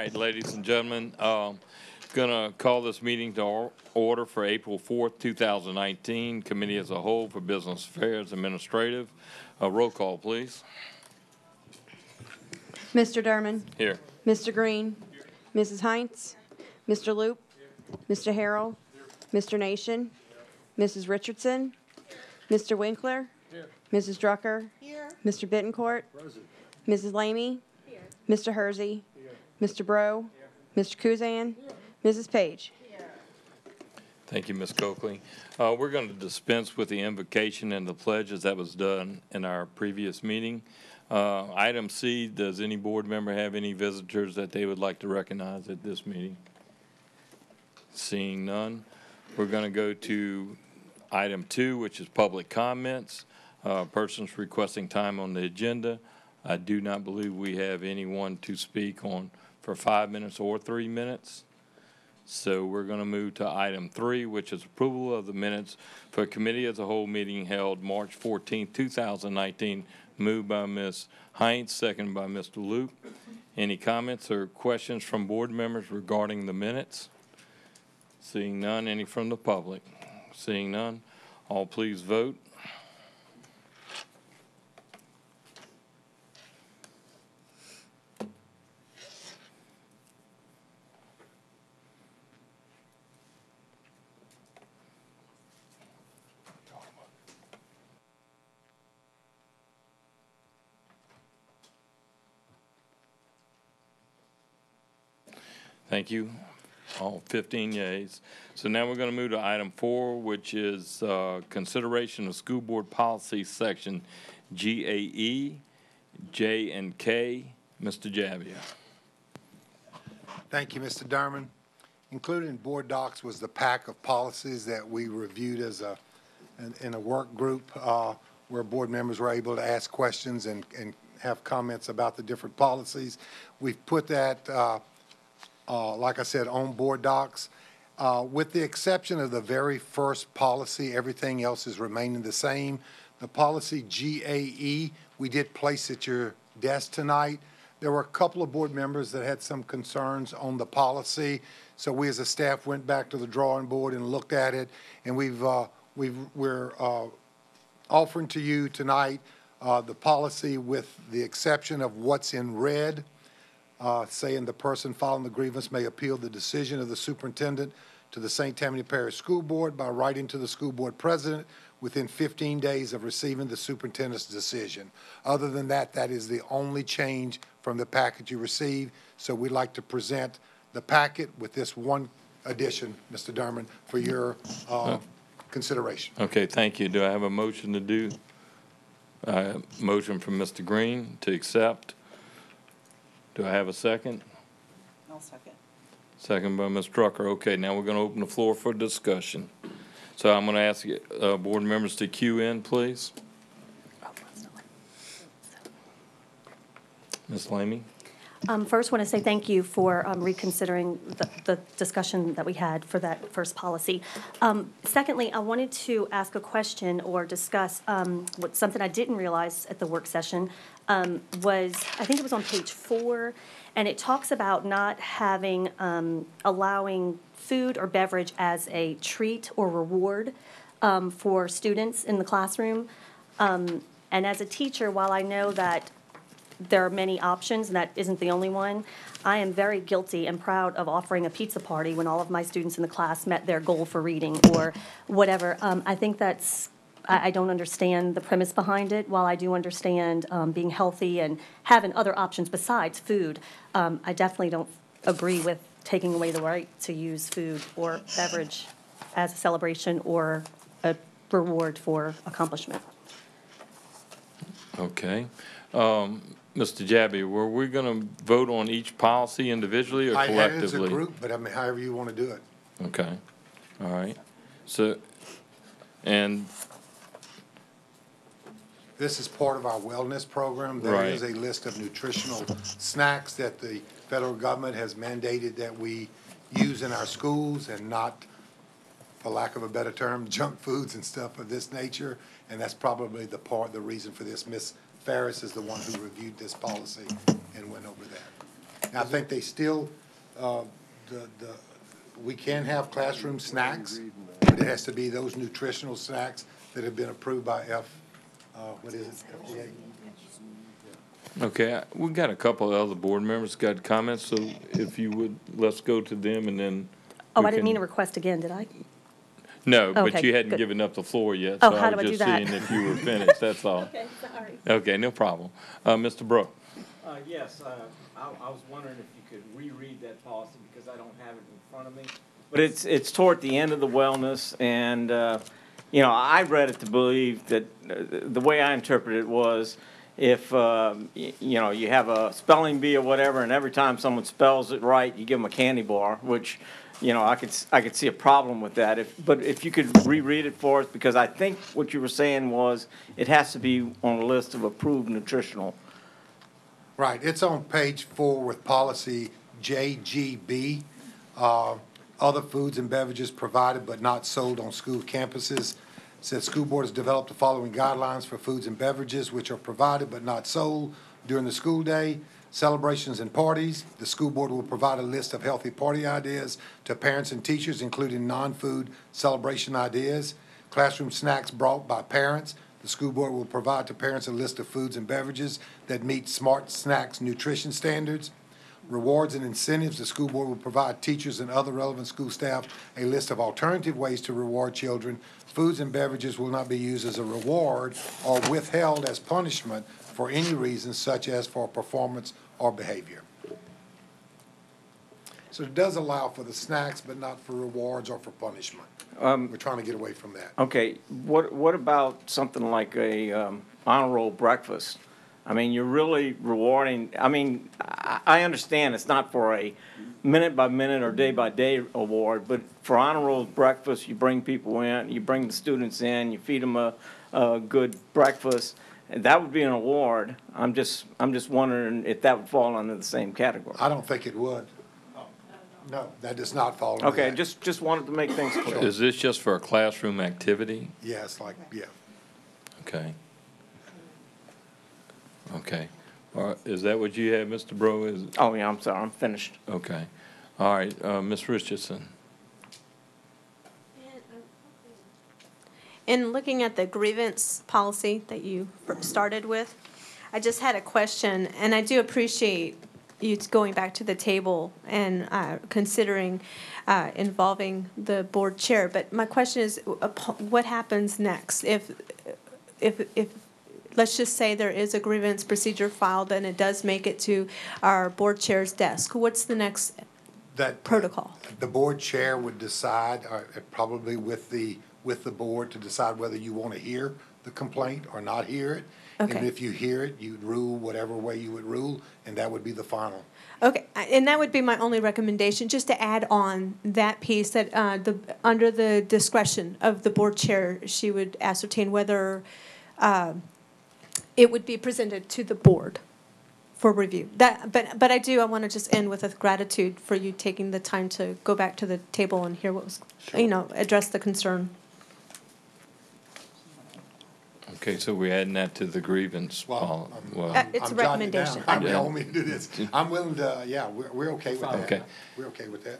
right, ladies and gentlemen, gonna call this meeting to order for April 4th, 2019. Committee as a whole for Business Affairs Administrative. Roll call, please. Mr. Durman. Here. Mr. Green. Here. Mrs. Heinz. Mr. Loop. Mr. Harrell. Mr. Nation. Mrs. Richardson. Mr. Winkler. Here. Mrs. Drucker. Here. Mr. Bittencourt. Present. Mrs. Lamy. Here. Mr. Hersey. Here. Mr. Bro. Here. Mr. Kuzan. Here. Mrs. Page. Here. Thank you, Ms. Coakley. We're going to dispense with the invocation and the pledge as that was done in our previous meeting. Item C, does any board member have any visitors that they would like to recognize at this meeting? Seeing none, we're going to go to item 2, which is public comments. Persons requesting time on the agenda. I do not believe we have anyone to speak on for 5 minutes or 3 minutes. So we're going to move to item 3, which is approval of the minutes for committee as a whole meeting held March 14, 2019, moved by Ms. Heinz, seconded by Mr. Luke. Any comments or questions from board members regarding the minutes? Seeing none, any from the public? Seeing none, all please vote. Thank you. All 15 yeas. So now we're going to move to item 4, which is consideration of school board policy section GAE, J, and K. Mr. Javier. Thank you, Mr. Durman. Included in board docs was the pack of policies that we reviewed as in a work group where board members were able to ask questions and have comments about the different policies. We've put that like I said, on board docs. With the exception of the very first policy, everything else is remaining the same. The policy GAE, we did place at your desk tonight. There were a couple of board members that had some concerns on the policy, so we as a staff went back to the drawing board and looked at it, and we're offering to you tonight the policy with the exception of what's in red. Saying the person filing the grievance may appeal the decision of the superintendent to the St. Tammany Parish School Board by writing to the school board president within 15 days of receiving the superintendent's decision. Other than that, that is the only change from the packet you received. So we'd like to present the packet with this one addition, Mr. Durman, for your consideration. Okay, thank you. Do I have a motion to do? Motion from Mr. Green to accept. Do I have a second? I'll second. Second by Ms. Drucker. Okay, now we're going to open the floor for discussion. So I'm going to ask board members to queue in, please. Ms. Lamy. First, I want to say thank you for reconsidering the discussion that we had for that first policy. Secondly, I wanted to ask a question or discuss something I didn't realize at the work session was, I think it was on page 4, and it talks about not having, allowing food or beverage as a treat or reward for students in the classroom. And as a teacher, while I know that there are many options, and that isn't the only one, I am very guilty and proud of offering a pizza party when all of my students in the class met their goal for reading or whatever. I think that's, I don't understand the premise behind it. While I do understand being healthy and having other options besides food, I definitely don't agree with taking away the right to use food or beverage as a celebration or a reward for accomplishment. Okay. Mr. Jabby, were we going to vote on each policy individually or collectively? I had it as a group, but I mean, however you want to do it. Okay. All right. So, and this is part of our wellness program. There is a list of nutritional snacks that the federal government has mandated that we use in our schools and not, for lack of a better term, junk foods and stuff of this nature. And that's probably the reason for this. Ms. Ferris is the one who reviewed this policy and went over that. I think they still, we can have classroom snacks, but it has to be those nutritional snacks that have been approved by what is it, FDA? Okay, we've got a couple of other board members got comments, so if you would, let's go to them and then. Oh, we I didn't can- mean to request again, did I? No, but Okay, you hadn't good. given up the floor yet. Oh, so how do I was do just that? seeing if you were finished, that's all. Okay, sorry. Okay, no problem. Mr. Brook? Yes, I was wondering if you could reread that policy because I don't have it in front of me. But it's toward the end of the wellness, and, I read it to believe that, the way I interpreted it was, if, you have a spelling bee or whatever, and every time someone spells it right, you give them a candy bar, which, I could see a problem with that. But if you could reread it for us, because I think what you were saying was it has to be on a list of approved nutritional. Right, it's on page 4 with policy JGB. Other foods and beverages provided but not sold on school campuses. Says school board has developed the following guidelines for foods and beverages which are provided but not sold during the school day. Celebrations and parties. The school board will provide a list of healthy party ideas to parents and teachers, including non-food celebration ideas. Classroom snacks brought by parents. The school board will provide to parents a list of foods and beverages that meet Smart Snacks nutrition standards. Rewards and incentives. The school board will provide teachers and other relevant school staff a list of alternative ways to reward children. Foods and beverages will not be used as a reward or withheld as punishment for any reason such as for performance or behavior. So it does allow for the snacks, but not for rewards or for punishment. We're trying to get away from that. Okay, what about something like a honor roll breakfast? I mean, you're really rewarding, I understand it's not for a minute-by-minute or day-by-day award, but for honor roll breakfast, you bring people in, you bring the students in, you feed them a good breakfast, and that would be an award. I'm just wondering if that would fall under the same category. I don't think it would. No, that does not fall under Okay, that. just wanted to make things clear. Is this just for a classroom activity? Yes, yeah. Okay. Okay. All right, is that what you have, Mr. Bro? Oh, yeah, I'm sorry, I'm finished. Okay. All right, Ms. Richardson. In looking at the grievance policy that you started with, I just had a question, and I do appreciate you going back to the table and considering involving the board chair. But my question is, what happens next if let's just say there is a grievance procedure filed and it does make it to our board chair's desk? What's the next protocol? The board chair would decide, probably with the board, to decide whether you want to hear the complaint or not hear it. Okay. And if you hear it, you'd rule whatever way you would rule, and that would be the final. Okay, and that would be my only recommendation, just to add on that piece, that under the discretion of the board chair, she would ascertain whether it would be presented to the board for review. But I want to just end with a gratitude for you taking the time to go back to the table and hear what was, address the concern. Okay, so we're adding that to the grievance. Well, it's a I'm jotting it down. recommendation. I mean, want me to do this. I'm willing to, yeah, we're okay with that. Okay. We're okay with that.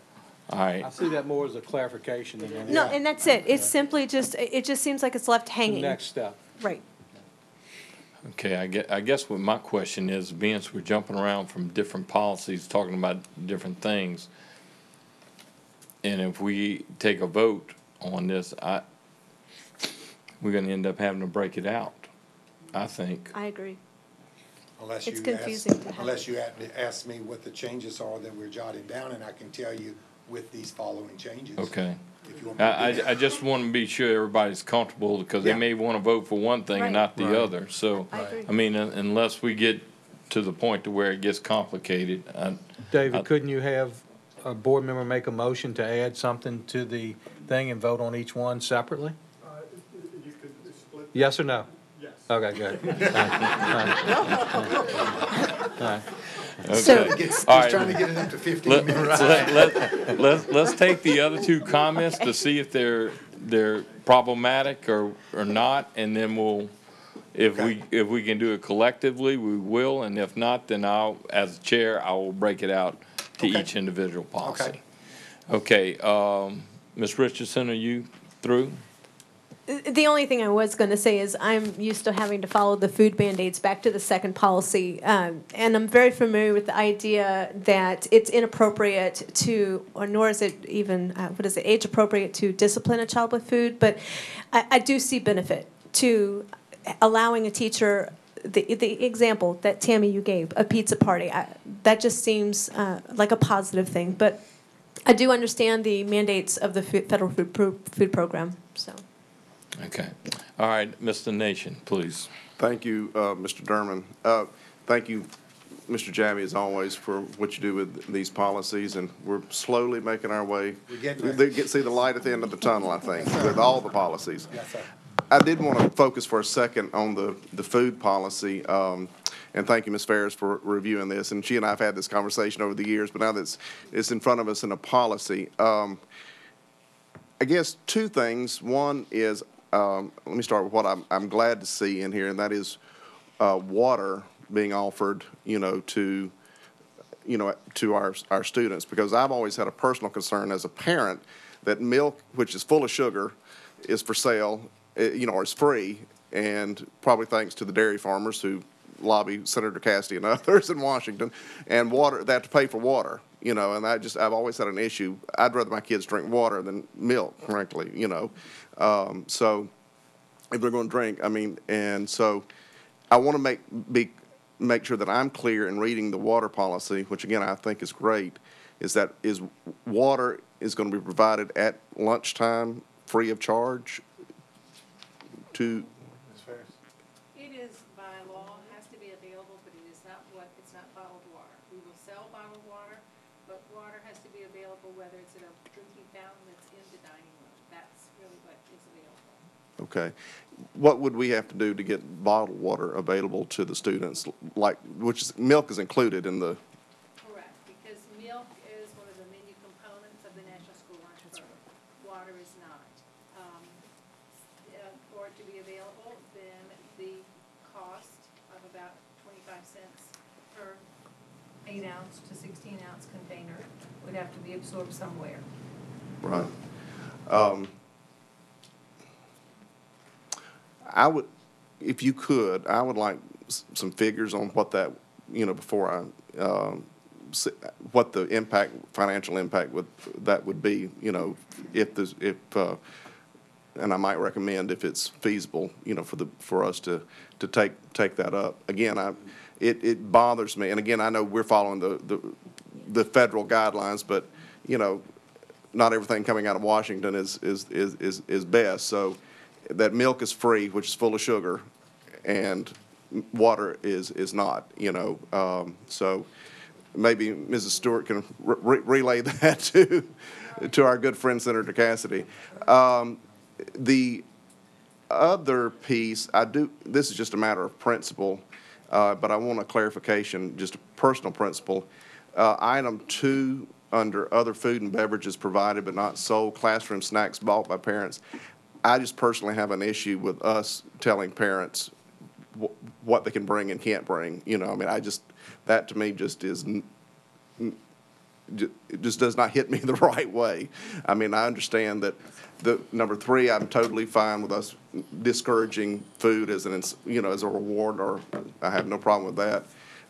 All right. I see that more as a clarification than anything. No, and that's it. It's simply just, it just seems like it's left The hanging. next step. Right. Okay, I guess what my question is, being as we're jumping around from different policies, talking about different things, and if we take a vote on this, we're gonna end up having to break it out, I think. I agree. Unless It's you confusing to have- Unless you ask me what the changes are that we're jotting down, and I can tell you with these following changes. Okay. If you want me to do that. I just want to be sure everybody's comfortable, because they Yeah. may want to vote for one thing and Right. not the other. So, I agree. I mean, unless we get to the point to where it gets complicated, David, couldn't you have a board member make a motion to add something to the thing and vote on each one separately? You could split. Yes or no? Yes. Okay, good. So- okay. He's All right. trying to get it up to 15 minutes. Let's take the other two comments to see if they're problematic or not, and then we'll If Okay. we can do it collectively, we will, and if not, then I'll, as chair, I will break it out to Okay. each individual policy. Okay. Okay, Ms. Richardson, are you through? The only thing I was going to say is I'm used to having to follow the food mandates back to the second policy, and I'm very familiar with the idea that it's inappropriate to, or nor is it even, age appropriate to discipline a child with food, but I do see benefit to allowing a teacher, the example that Tammy you gave, a pizza party, that just seems like a positive thing, but I do understand the mandates of the federal food program, so. Okay. All right, Mr. Nation, please. Thank you, Mr. Derman. Thank you, Mr. Jammy, as always, for what you do with these policies, and we're slowly making our way. We're getting there. See the light at the end of the tunnel, I think, with all the policies. Yes, sir. I did want to focus for a second on the food policy, and thank you, Ms. Ferris, for reviewing this. And she and I have had this conversation over the years, but now that it's in front of us in a policy, I guess two things. One is, let me start with what I'm glad to see in here, and that is water being offered, to our students, because I've always had a personal concern as a parent that milk, which is full of sugar, is for sale, or is free, and probably thanks to the dairy farmers who lobby Senator Cassidy and others in Washington, and water, they have to pay for water, and I've always had an issue. I'd rather my kids drink water than milk, frankly, so if they're going to drink, and so I want to make sure that I'm clear in reading the water policy, which again I think is great, is water is going to be provided at lunchtime free of charge to. It is by law, has to be available, but it's not bottled water. We will sell bottled water, but water has to be available, whether it's in a drinking fountain that's in the dining room. That's really what is available. Okay. What would we have to do to get bottled water available to the students, milk is included in the. Correct, because milk is one of the menu components of the National School Lunch Program. Water is not. For it to be available, then the cost of about 25 cents per 8-ounce to 16-ounce container would have to be absorbed somewhere. Right. I would, if you could, I would like some figures on what that, before I, what the financial impact would be, and I might recommend if it's feasible, for us to take that up. Again, it bothers me, and again, I know we're following the federal guidelines, but, not everything coming out of Washington is best. So that milk is free, which is full of sugar, and water is not, so maybe Mrs. Stewart can relay that to our good friend Senator Cassidy. The other piece, this is just a matter of principle, but I want a clarification, just a personal principle. Item 2, under other food and beverages provided but not sold, classroom snacks bought by parents. I just personally have an issue with us telling parents what they can bring and can't bring. That to me just is, it just does not hit me the right way. I understand that number 3, I'm totally fine with us discouraging food as as a reward, or I have no problem with that.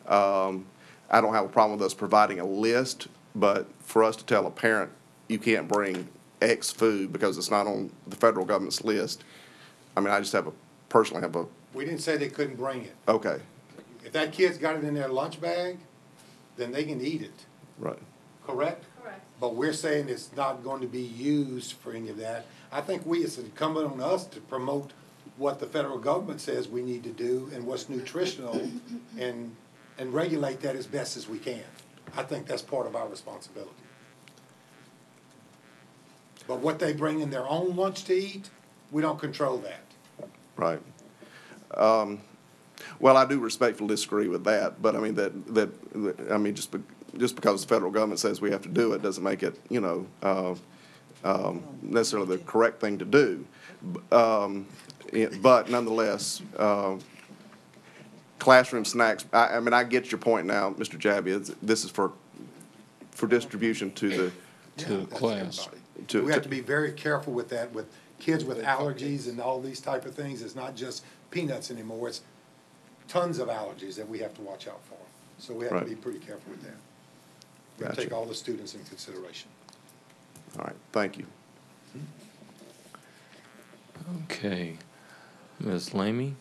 I don't have a problem with us providing a list, but for us to tell a parent you can't bring X food because it's not on the federal government's list, I just personally have a. We didn't say they couldn't bring it. Okay. If that kid's got it in their lunch bag, then they can eat it. Right. Correct? Correct. But we're saying it's not going to be used for any of that. I think it's incumbent on us to promote what the federal government says we need to do and what's nutritional and regulate that as best as we can. I think that's part of our responsibility. But what they bring in their own lunch to eat, we don't control that. Right. Well, I do respectfully disagree with that, but just because the federal government says we have to do it doesn't make it, necessarily the correct thing to do. But nonetheless, classroom snacks, I mean, I get your point now, Mr. Jabby. This is for distribution to the, To class. to. We have to be very careful with that, with kids with allergies and all these type of things. It's not just peanuts anymore. It's tons of allergies that we have to watch out for. So we have to Right. be pretty careful with that. We have to Gotcha. take all the students in consideration. All right, thank you. Okay. Ms. Lamy?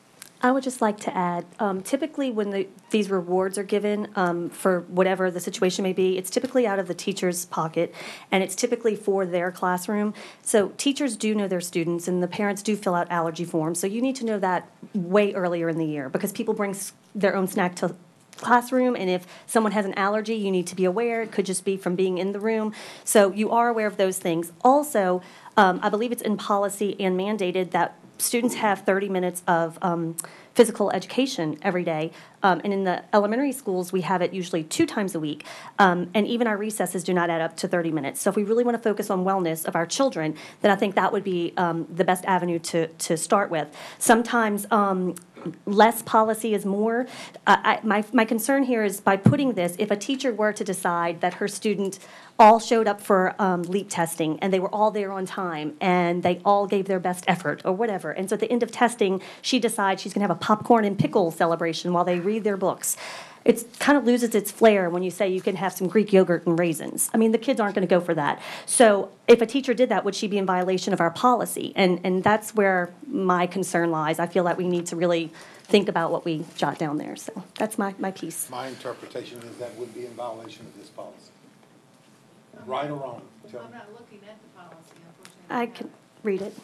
I would just like to add, typically when these rewards are given for whatever the situation may be, it's typically out of the teacher's pocket, and it's typically for their classroom. So teachers do know their students, and the parents do fill out allergy forms. So you need to know that way earlier in the year, because people bring their own snack to classroom, and if someone has an allergy, you need to be aware. It could just be from being in the room. So you are aware of those things. Also, I believe it's in policy and mandated that students have 30 minutes of physical education every day. And in the elementary schools, we have it usually 2 times a week. And even our recesses do not add up to 30 minutes. So if we really want to focus on wellness of our children, then I think that would be the best avenue to start with. Sometimes less policy is more. My concern here is by putting this, if a teacher were to decide that her student all showed up for LEAP testing and they were all there on time and they all gave their best effort or whatever, and so at the end of testing, she decides she's going to have a popcorn and pickle celebration while they read their books. It kind of loses its flair when you say you can have some Greek yogurt and raisins. I mean, the kids aren't going to go for that. So if a teacher did that, would she be in violation of our policy? And that's where my concern lies. I feel that we need to really think about what we jot down there. So that's my piece. My interpretation is that would be in violation of this policy. Right or wrong? Tell I'm me. not looking at the policy, unfortunately. I can read it.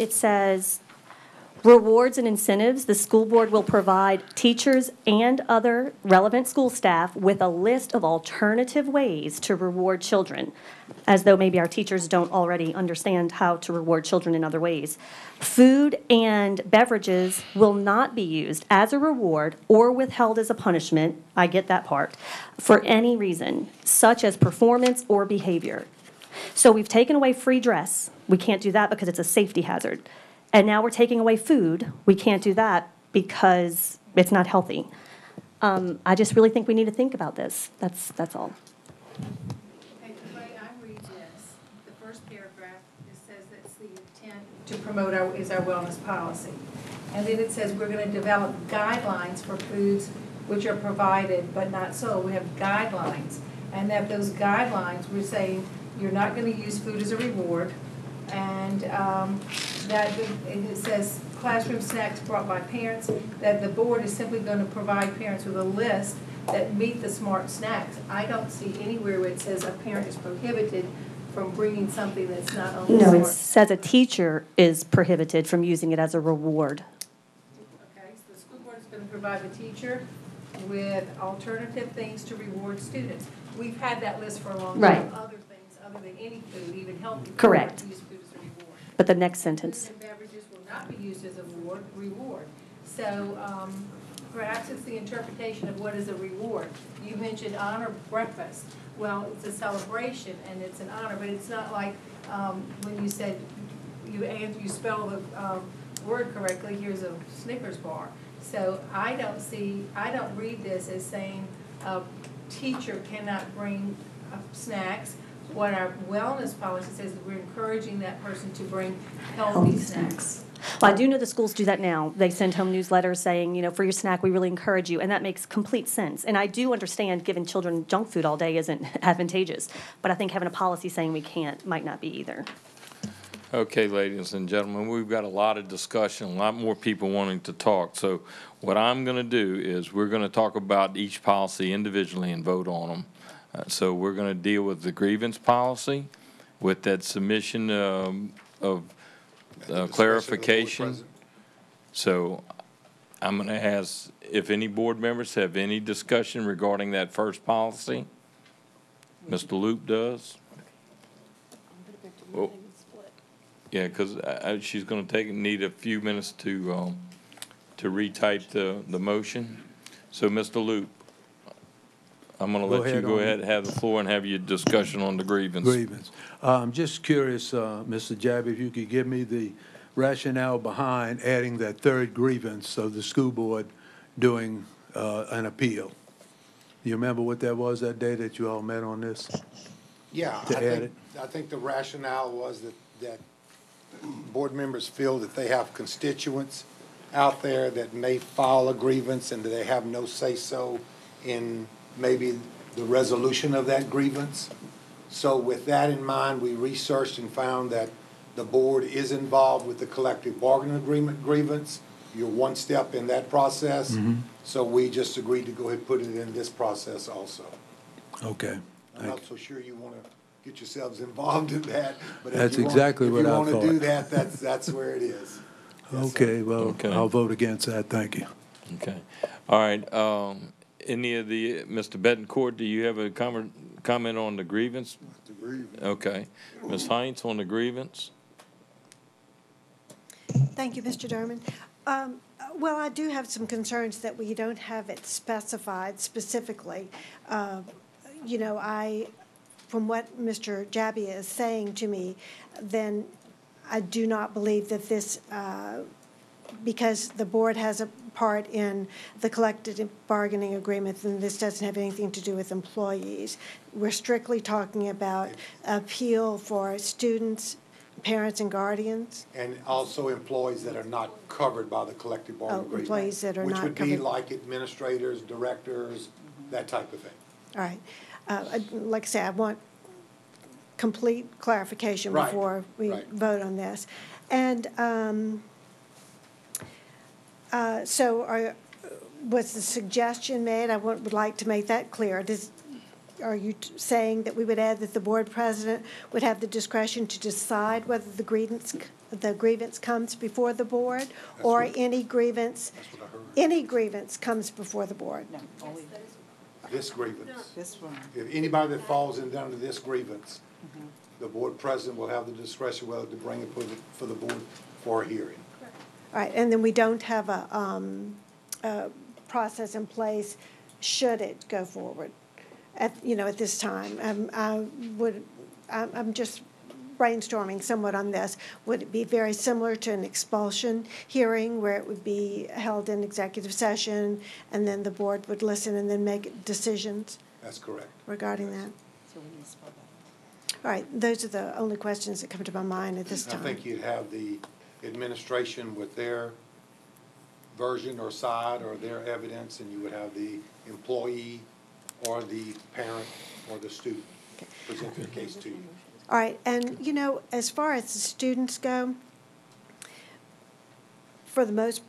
It says, rewards and incentives, the school board will provide teachers and other relevant school staff with a list of alternative ways to reward children, as though maybe our teachers don't already understand how to reward children in other ways. Food and beverages will not be used as a reward or withheld as a punishment, I get that part, for any reason, such as performance or behavior. So we've taken away free dress. We can't do that because it's a safety hazard. And now we're taking away food. We can't do that because it's not healthy. I just really think we need to think about this. That's all. Okay, the way I read this, the first paragraph, it says that's the intent to promote our wellness policy. And then it says we're going to develop guidelines for foods which are provided but not sold. We have guidelines. And that those guidelines, we're saying you're not going to use food as a reward. And that it says classroom snacks brought by parents, that the board is simply going to provide parents with a list that meet the SMART snacks. I don't see anywhere where it says a parent is prohibited from bringing something that's not on the No, SMART. it says a teacher is prohibited from using it as a reward. Okay, so the school board is going to provide the teacher with alternative things to reward students. We've had that list for a long time. Right. Other things other than any food, even healthy food. Correct. Use food as a reward. But the next sentence. Foods and beverages will not be used as a reward. So perhaps it's the interpretation of what is a reward. You mentioned honor breakfast. Well, it's a celebration and it's an honor, but it's not like when you said you spell the word correctly, here's a Snickers bar. So I don't read this as saying a teacher cannot bring snacks. What our wellness policy says is we're encouraging that person to bring healthy snacks. Well, I do know the schools do that now. They send home newsletters saying, you know, for your snack, we really encourage you. And that makes complete sense. And I do understand giving children junk food all day isn't advantageous. But I think having a policy saying we can't might not be either. Okay, ladies and gentlemen, we've got a lot of discussion, a lot more people wanting to talk. So what I'm going to do is we're going to talk about each policy individually and vote on them. So we're going to deal with the grievance policy with that submission of clarification. So I'm going to ask if any board members have any discussion regarding that first policy. Mr. Loop does. Oh. Yeah, because she's going to need a few minutes to retype the motion. So, Mr. Loop, I'm going to let you go ahead and have the floor and have your discussion on the grievance. Grievance. I'm just curious, Mr. Jabby, if you could give me the rationale behind adding that third grievance of the school board doing an appeal. You remember what that was that day that you all met on this? Yeah, To add it? I think the rationale was that board members feel that they have constituents out there that may file a grievance and that they have no say-so in maybe the resolution of that grievance. So with that in mind, we researched and found that the board is involved with the collective bargaining agreement grievance. You're one step in that process. So we just agreed to go ahead and put it in this process also. Okay. I'm not so sure you want to get yourselves involved in that, but That's exactly what I if you want to do thought. that, that's where it is. Yes, sir. Okay, well, Okay. I'll vote against that, thank you. Okay. All right. Any of the, Mr. Betancourt, do you have a comment on the grievance? The grievance. Okay. Ms. Heinz on the grievance? Thank you, Mr. Durman. Well, I do have some concerns that we don't have it specified specifically. You know, from what Mr. Jabbia is saying to me, then I do not believe that this, because the board has a part in the collective bargaining agreement, then this doesn't have anything to do with employees. We're strictly talking about appeal for students, parents, and guardians. And also employees that are not covered by the collective bargaining agreement. Employees that are not Which would be covered. like administrators, directors, that type of thing. All right. Like I say, I want complete clarification Right, before we right. vote on this. And was the suggestion made, I would like to make that clear. Are you saying that we would add that the board president would have the discretion to decide whether the grievance comes before the board? Or any grievance, comes before the board? No, only This grievance. this one. If anybody that falls under this grievance, the board president will have the discretion whether to bring it for the board for a hearing. All right, and then we don't have a process in place should it go forward at this time. I'm just brainstorming somewhat on this. Would it be very similar to an expulsion hearing where it would be held in executive session and then the board would listen and then make decisions That's correct. regarding that? So we need to spell that. All right, those are the only questions that come to my mind at this I time. think you'd have the administration with their version or side or their evidence, and you would have the employee or the parent or the student present their case to you. All right, and as far as the students go, for the most,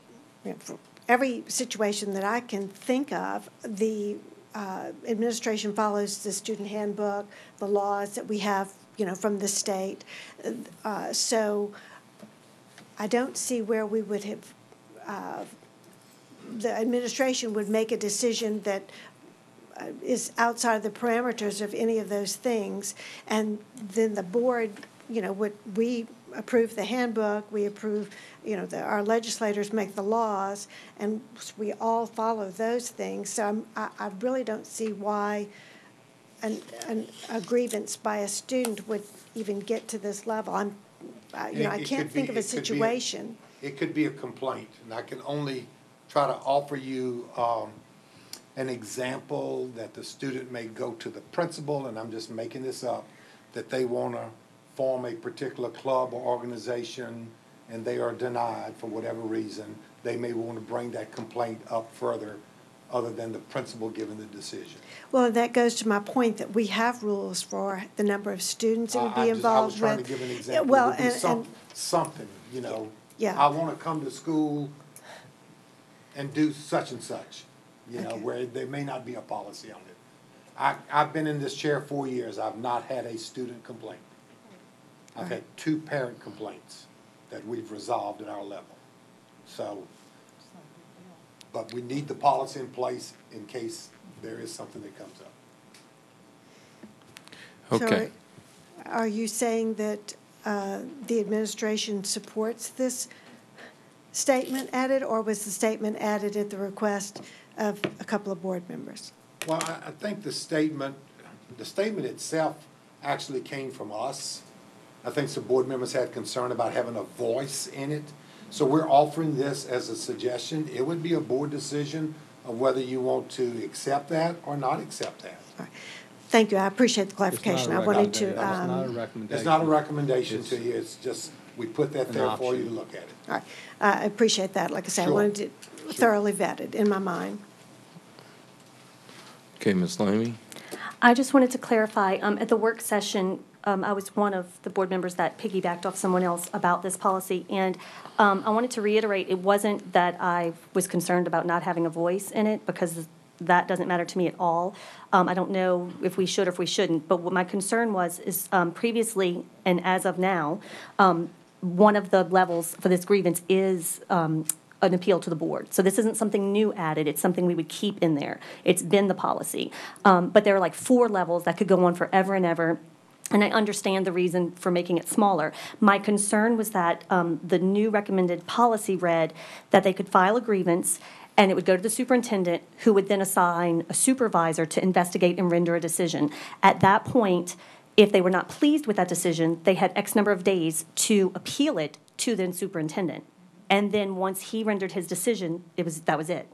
for every situation that I can think of, the administration follows the student handbook, the laws that we have, from the state. So I don't see where we would have, the administration would make a decision that is outside the parameters of any of those things, and then the board, we approve the handbook, we approve, our legislators make the laws, and we all follow those things. So I really don't see why a grievance by a student would even get to this level. I can't think of a situation. It could be a complaint, and I can only try to offer you an example that the student may go to the principal, and I'm just making this up, that they want to form a particular club or organization, and they are denied for whatever reason. They may want to bring that complaint up further, other than the principal giving the decision. Well, that goes to my point that we have rules for the number of students that would be involved with. I was trying to give an example. Well, It would be something, Yeah. I want to come to school and do such and such, Okay. where there may not be a policy on it. I've been in this chair 4 years. I've not had a student complaint. I've had 2 parent complaints that we've resolved at our level. So, but we need the policy in place in case there is something that comes up. Okay. So are you saying that the administration supports this statement added, or was the statement added at the request of a couple of board members? Well, I think the statement itself actually came from us. I think some board members had concern about having a voice in it. So we're offering this as a suggestion. It would be a board decision of whether you want to accept that or not accept that. All right. Thank you. I appreciate the clarification. I wanted to. It's not a recommendation. It's not a recommendation to It's you, it's just, we put that an there for you option. to look at it. All right. I appreciate that. Like I said, I Sure. wanted it thoroughly vetted in my mind. Okay, Ms. Lamy? I just wanted to clarify, at the work session, I was one of the board members that piggybacked off someone else about this policy, and I wanted to reiterate, it wasn't that I was concerned about not having a voice in it, because that doesn't matter to me at all. I don't know if we should or if we shouldn't, but what my concern is previously, and as of now, one of the levels for this grievance is an appeal to the board. So this isn't something new added, it's something we would keep in there. It's been the policy. But there are like 4 levels that could go on forever and ever, and I understand the reason for making it smaller. My concern was that the new recommended policy read that they could file a grievance, and it would go to the superintendent, who would then assign a supervisor to investigate and render a decision. At that point, if they were not pleased with that decision, they had X number of days to appeal it to the superintendent. And then once he rendered his decision, that was it.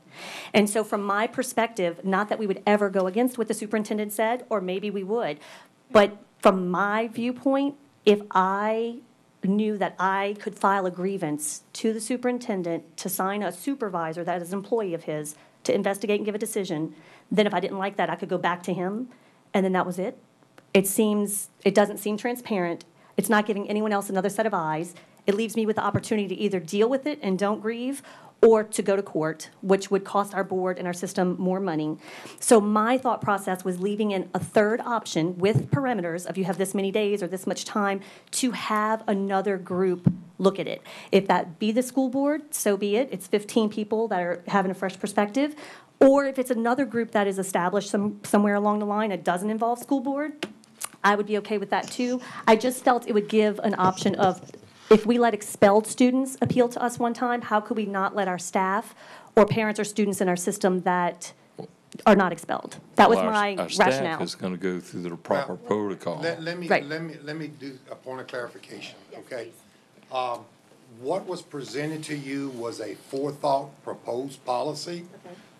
And so from my perspective, not that we would ever go against what the superintendent said, or maybe we would, but from my viewpoint, if I knew that I could file a grievance to the superintendent to sign a supervisor that is an employee of his to investigate and give a decision, then if I didn't like that, I could go back to him, and then that was it. It doesn't seem transparent. It's not giving anyone else another set of eyes. It leaves me with the opportunity to either deal with it and don't grieve, or to go to court, which would cost our board and our system more money. So my thought process was leaving in a third option with parameters of you have this many days or this much time to have another group look at it. If that be the school board, so be it. It's 15 people that are having a fresh perspective. Or if it's another group that is established somewhere along the line that doesn't involve school board, I would be okay with that too. I just felt it would give an option of, if we let expelled students appeal to us one time, how could we not let our staff or parents or students in our system that are not expelled? That was Well, my Our staff rationale. is going to go through the proper Well, protocol. Let Right. me do a point of clarification, okay? What was presented to you was a forethought proposed policy,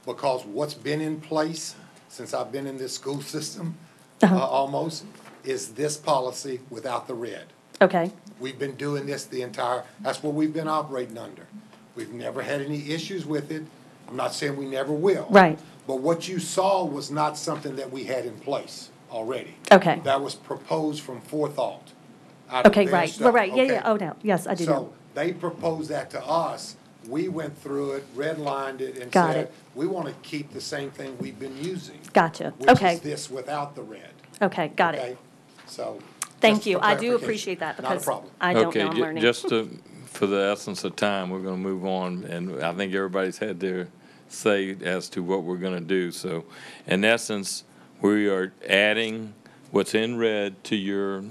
because what's been in place since I've been in this school system, almost, is this policy without the red. Okay, We've been doing this that's what we've been operating under. We've never had any issues with it. I'm not saying we never will. Right. But what you saw was not something that we had in place already. Okay. That was proposed from forethought. out of okay, their right, stuff, right, yeah, okay? yeah, oh, no, yes, I do know. So they proposed that to us. We went through it, redlined it, and Got said, it. we want to keep the same thing we've been using. Gotcha, Which okay, is this without the red. okay, got it. Okay? So. Thank just you, for I do clarification. appreciate that, Not a because problem. I don't Okay, know, I'm learning. just for the essence of time, we're going to move on, and I think everybody's had their say as to what we're going to do. So, in essence, we are adding what's in red to your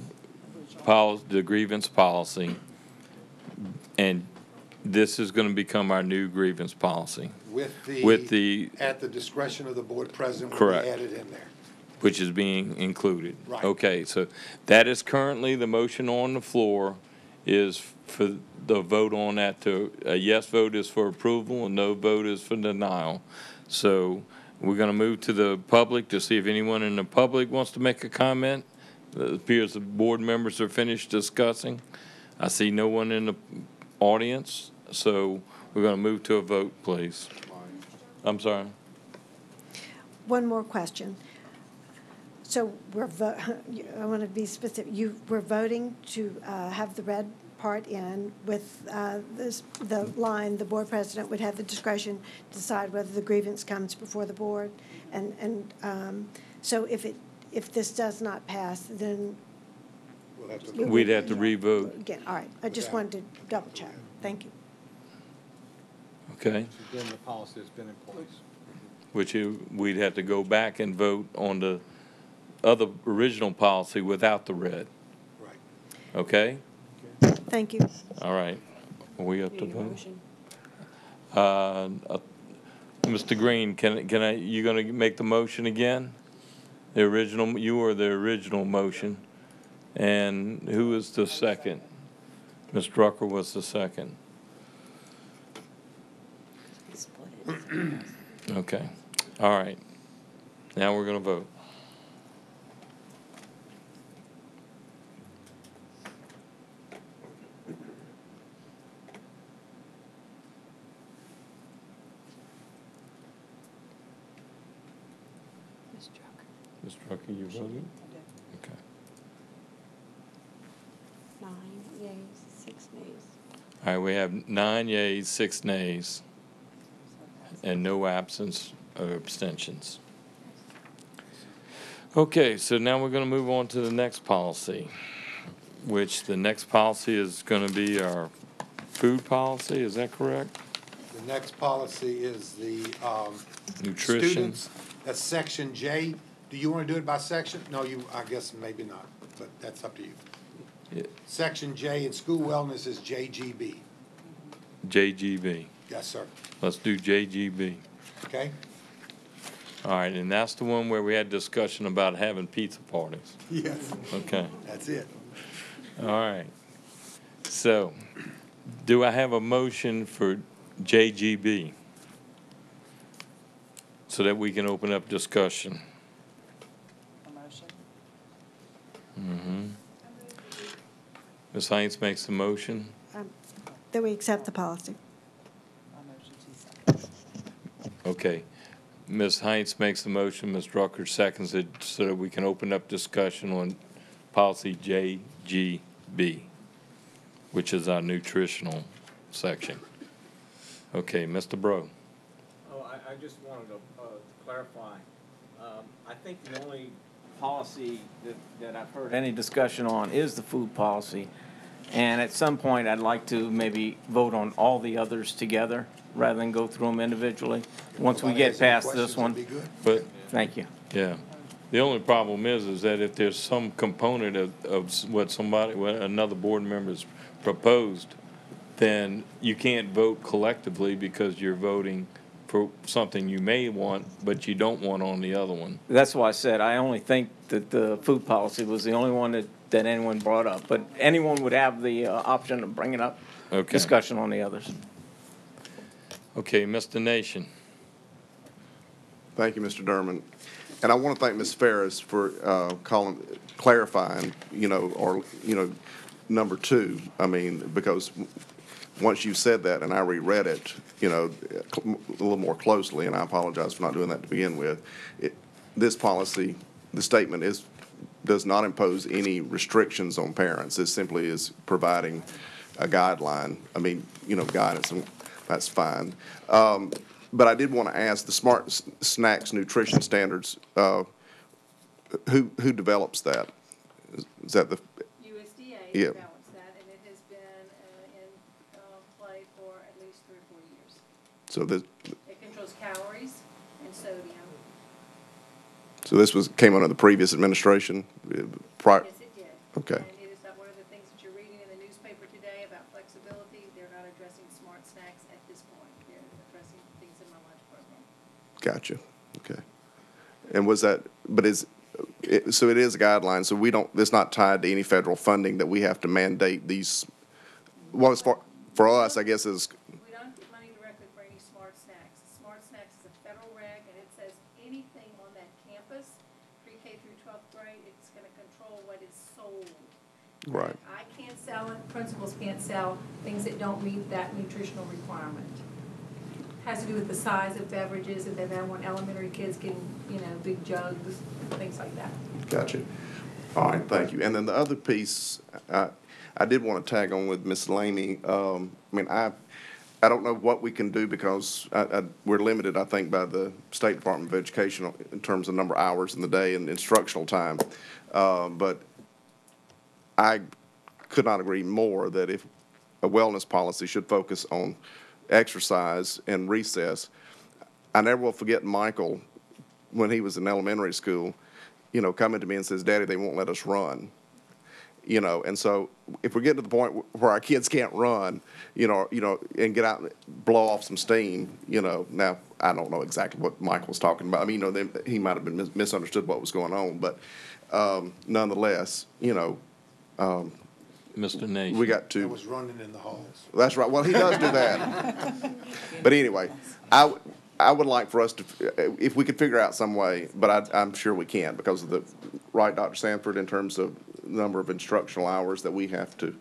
the grievance policy, and this is going to become our new grievance policy, With the, at the discretion of the board president, will Correct. be added in there. which is being included. Right. Okay, so that is currently the motion on the floor is for the vote on that to, a yes vote is for approval, a no vote is for denial. So we're going to move to the public to see if anyone in the public wants to make a comment. It appears the board members are finished discussing. I see no one in the audience, so we're going to move to a vote, please. I'm sorry. One more question. So I want to be specific. We're voting to have the red part in with the line, the board president would have the discretion to decide whether the grievance comes before the board. And so if this does not pass, then We'd have to re-vote. again, all right. I just wanted to double check. Thank you. Okay. Then the policy that's been in place. We'd have to go back and vote on the other original policy without the red. Right. Okay? Thank you. All right. Are we up to vote? Mr. Green, you gonna make the motion again? The original, you or the original motion? And who was the second? Ms. Drucker was the second. Okay. All right. Now we're going to vote. Ms. Drucker, you voted? Okay. 9 yeas, 6 nays. All right, we have 9 yeas, 6 nays, and no absence or abstentions. Okay, so now we're going to move on to the next policy, which the next policy is going to be our food policy. Is that correct? The next policy is the Nutrition. students. That's section J. Do you want to do it by section? No, I guess maybe not, but that's up to you. Yeah. Section J in school wellness is JGB. JGB. Yes, sir. Let's do JGB. Okay? All right, and that's the one where we had discussion about having pizza parties. Yes. Okay. That's it. All right. So, do I have a motion for JGB so that we can open up discussion? Ms. Hines makes the motion. That we accept the policy. Okay. Ms. Hines makes the motion, Ms. Drucker seconds it so that we can open up discussion on policy JGB, which is our nutritional section. Okay, Mr. Bro. Oh, I just wanted to clarify. I think the only policy that I've heard any discussion on is the food policy. And at some point, I'd like to maybe vote on all the others together rather than go through them individually. Once we get past this one. But, Thank you. yeah. The only problem is that if there's some component of what another board member's proposed, then you can't vote collectively because you're voting for something you may want, but you don't want on the other one. That's why I said I only think that the food policy was the only one that anyone brought up. But anyone would have the option of bringing up discussion on the others. Okay, Mr. Nation. Thank you, Mr. Durman. And I want to thank Ms. Ferris for clarifying, number 2. I mean, because once you said that and I reread it, a little more closely, and I apologize for not doing that to begin with, this policy, the statement does not impose any restrictions on parents. It simply is providing a guideline. I mean, guidance, and that's fine. But I did want to ask the Smart Snacks Nutrition Standards, who develops that? Is that the? USDA Yeah. develops that, and it has been in play for at least 3 or 4 years. So this. It controls calories and sodium. So this came under the previous administration? Prior. Yes, it did. Okay. And it is not one of the things that you're reading in the newspaper today about flexibility. They're not addressing smart snacks at this point. They're addressing things in my lunch program. Gotcha. Okay. And was that, so it is a guideline, so it's not tied to any federal funding that we have to mandate these, well, as far, for us, I guess, is. We don't get money directly for any smart snacks. Smart snacks is a federal reg, and it says anything on that campus, pre-K through 12th grade, it's going to control what is sold. Right. I can't sell it, principals can't sell things that don't meet that nutritional requirement. Has to do with the size of beverages, if they don't want elementary kids getting, big jugs, things like that. Gotcha. All right, thank you. And then the other piece, I did want to tag on with Ms. Lamey. I don't know what we can do because we're limited, I think, by the State Department of Education in terms of number of hours in the day and instructional time. But I could not agree more that if a wellness policy should focus on exercise and recess. I never will forget Michael, when he was in elementary school, coming to me and says, "Daddy, they won't let us run." And so if we're getting to the point where our kids can't run, and get out and blow off some steam, now I don't know exactly what Michael was talking about. I mean, he might have been misunderstood what was going on, but nonetheless, Mr. Nation. We got It to, was running in the halls. that's right, well, he does do that. But anyway, I would like for us to, if we could figure out some way, but I'm sure we can because of the, right, Dr. Sanford, in terms of number of instructional hours that we have to,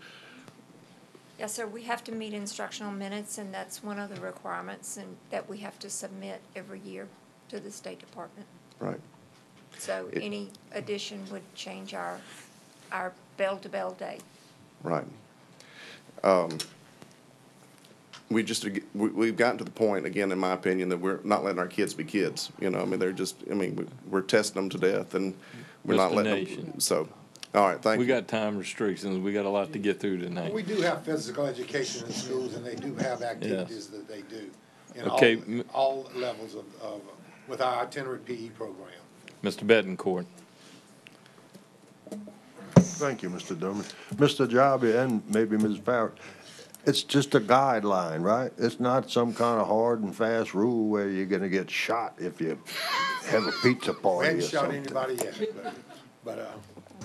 Yes, sir, we have to meet instructional minutes, and that's one of the requirements and that we have to submit every year to the State Department. right? So any addition would change our bell-to-bell day. Right. We've gotten to the point, again, in my opinion, that we're not letting our kids be kids. You know, I mean, they're just, I mean, we're testing them to death and we're not Mr. letting Nation. them. So, all right, thank you. We got time restrictions. We got a lot to get through tonight. We do have physical education in schools, and they do have activities that they do in Okay, all levels of, with our itinerant PE program. Mr. Betancourt. Thank you, Mr. Durman. Mr. Jabi and maybe Ms. Farrell, it's just a guideline, right? It's not some kind of hard and fast rule where you're gonna get shot if you have a pizza We party or haven't shot something. anybody yet, but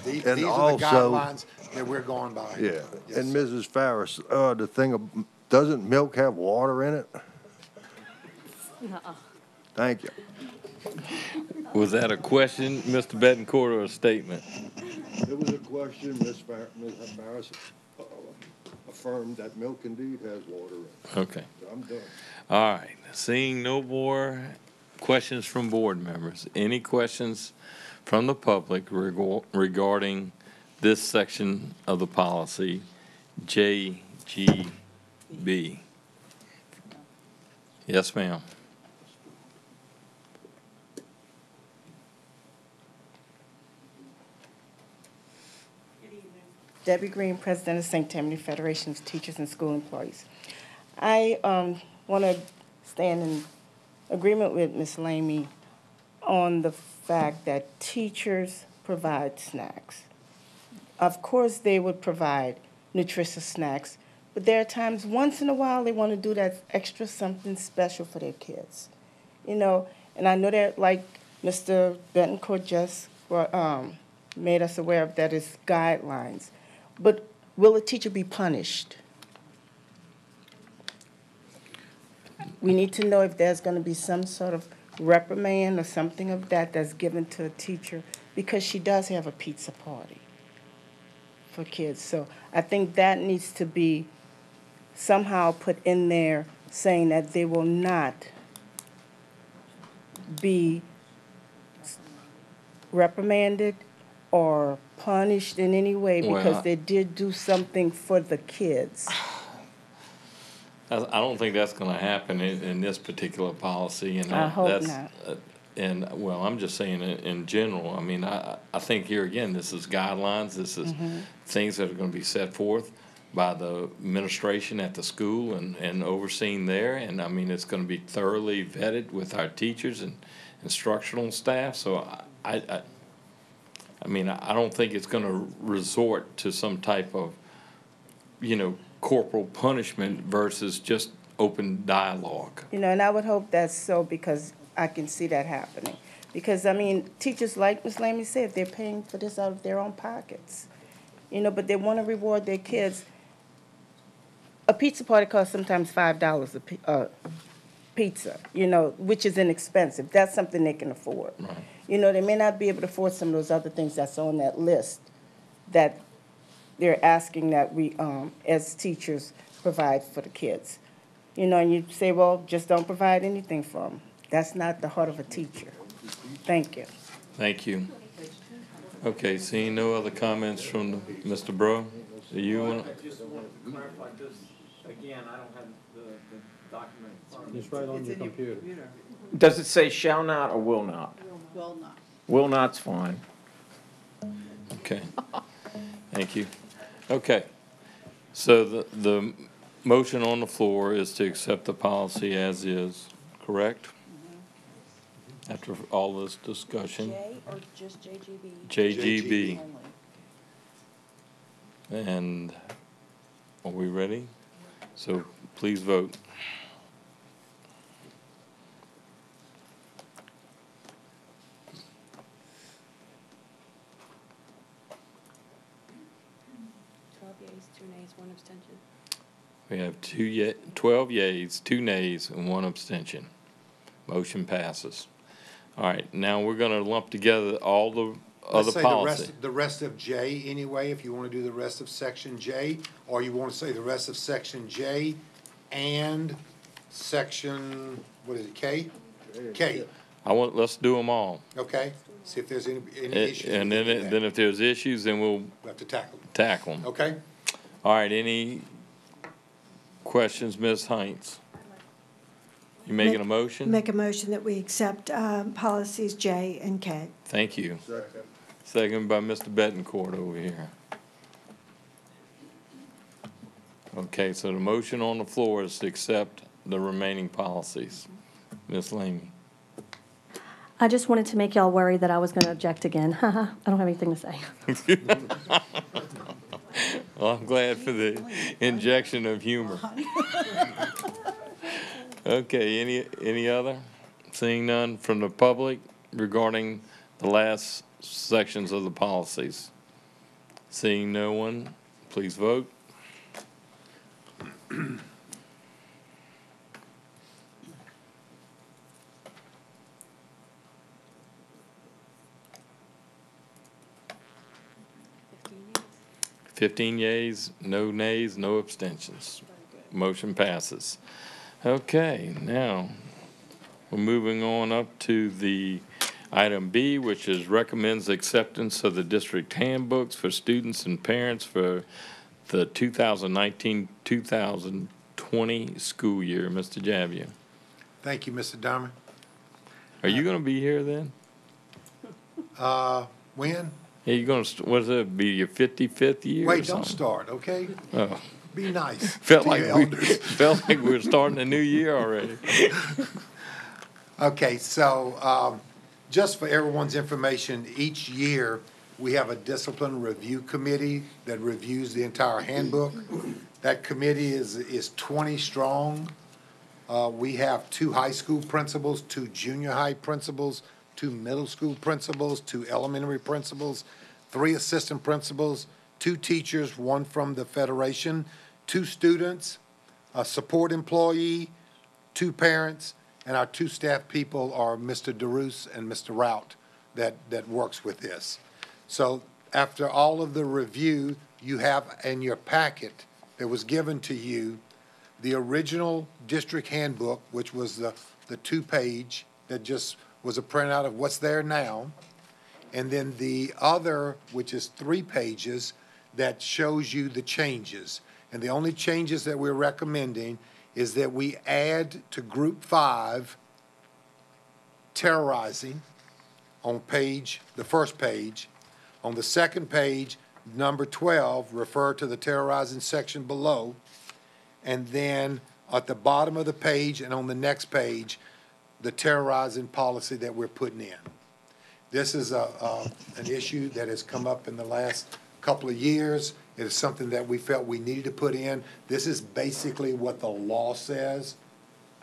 these And are the also- guidelines that we're going by. Yeah, Yes, and sir. Mrs. Farris, the thing, doesn't milk have water in it? Thank you. Was that a question, Mr. Betancourt, or a statement? It was a question, Ms. Farris affirmed that milk indeed has water in it. Okay. I'm done. All right. Seeing no more questions from board members, any questions from the public regarding this section of the policy, JGB? Yes, ma'am. Debbie Green, President of St. Tammany Federation of Teachers and School Employees. I want to stand in agreement with Ms. Lamy on the fact that teachers provide snacks. Of course, they would provide nutritious snacks, but there are times, once in a while, they want to do that extra something special for their kids. You know, and I know that, like Mr. Betancourt just made us aware of, that is guidelines. But will a teacher be punished? We need to know if there's going to be some sort of reprimand or something of that that's given to a teacher, because she does have a pizza party for kids. So I think that needs to be somehow put in there, saying that they will not be reprimanded or punished in any way because Well, they did do something for the kids. I don't think that's going to happen in this particular policy, and I hope that's, not. And well, I'm just saying in general. I mean, I think here again, this is guidelines. This is things that are going to be set forth by the administration at the school and overseen there. And I mean, it's going to be thoroughly vetted with our teachers and instructional staff. So I mean, I don't think it's going to resort to some type of, corporal punishment versus just open dialogue. You know, and I would hope that's so, because I can see that happening. Because, I mean, teachers, like Ms. Lamy said, they're paying for this out of their own pockets. But they want to reward their kids. A pizza party costs sometimes $5 a pizza, which is inexpensive. That's something they can afford. Right. They may not be able to afford some of those other things that's on that list that they're asking that we, as teachers, provide for the kids. And you say, well, just don't provide anything for them. That's not the heart of a teacher. Thank you. Thank you. Okay, seeing no other comments from Mr. Bro, do you want I just want to clarify this, again, I don't have the document in front of me. It's right on your computer. Does it say shall not or will not? Will not. Will not's fine. Okay, thank you. Okay, so the motion on the floor is to accept the policy as is, correct? After all this discussion. J or just JGB? JGB. And are we ready? So please vote. 2 nays, 1 abstention. We have 12 yeas, 2 nays, and 1 abstention. Motion passes. All right, now we're going to lump together all the Let's other say policy. the rest of J anyway, if you want to do the rest of section J, or you want to say the rest of section J and section, what is it, K? K, Let's do them all. okay? See if there's any issues. And with then, that. then if there's issues, then we'll We have to tackle them, tackle them. okay? All right, any questions, Ms. Heinz? You making a motion? Make a motion that we accept policies J and K. Thank you. Second by Mr. Betancourt over here. Okay, so the motion on the floor is to accept the remaining policies. Ms. Lamy. I just wanted to make y'all worry that I was going to object again. I don't have anything to say. Well, I'm glad for the injection of humor. Okay, any other? Seeing none from the public regarding the last sections of the policies. Seeing no one, please vote. Fifteen yeas, no nays, no abstentions. Motion passes. Okay, now we're moving on up to the item B, which is recommends acceptance of the district handbooks for students and parents for the 2019-2020 school year. Mr. Javier. Thank you, Mr. Dahmer. Are you going to be here then? When? Are you going to, what is it, be your 55th year? Wait, or don't something? start, okay? Oh. Be nice. Felt to like your we elders. felt like we were starting a new year already. Okay, so just for everyone's information, each year we have a discipline review committee that reviews the entire handbook. That committee is 20 strong. We have 2 high school principals, 2 junior high principals, 2 middle school principals, 2 elementary principals, 3 assistant principals, 2 teachers, 1 from the Federation, 2 students, a support employee, 2 parents, and our 2 staff people are Mr. DeRoos and Mr. Rout that works with this. So after all of the review, you have in your packet that was given to you the original district handbook, which was the 2-page that just was a printout of what's there now, and then the other, which is 3 pages, that shows you the changes. And the only changes that we're recommending is that we add to Group 5, terrorizing, on the first page. On the second page, number 12, refer to the terrorizing section below. And then at the bottom of the page and on the next page, the terrorizing policy that we're putting in. This is an issue that has come up in the last couple of years. It is something that we felt we needed to put in. This is basically what the law says,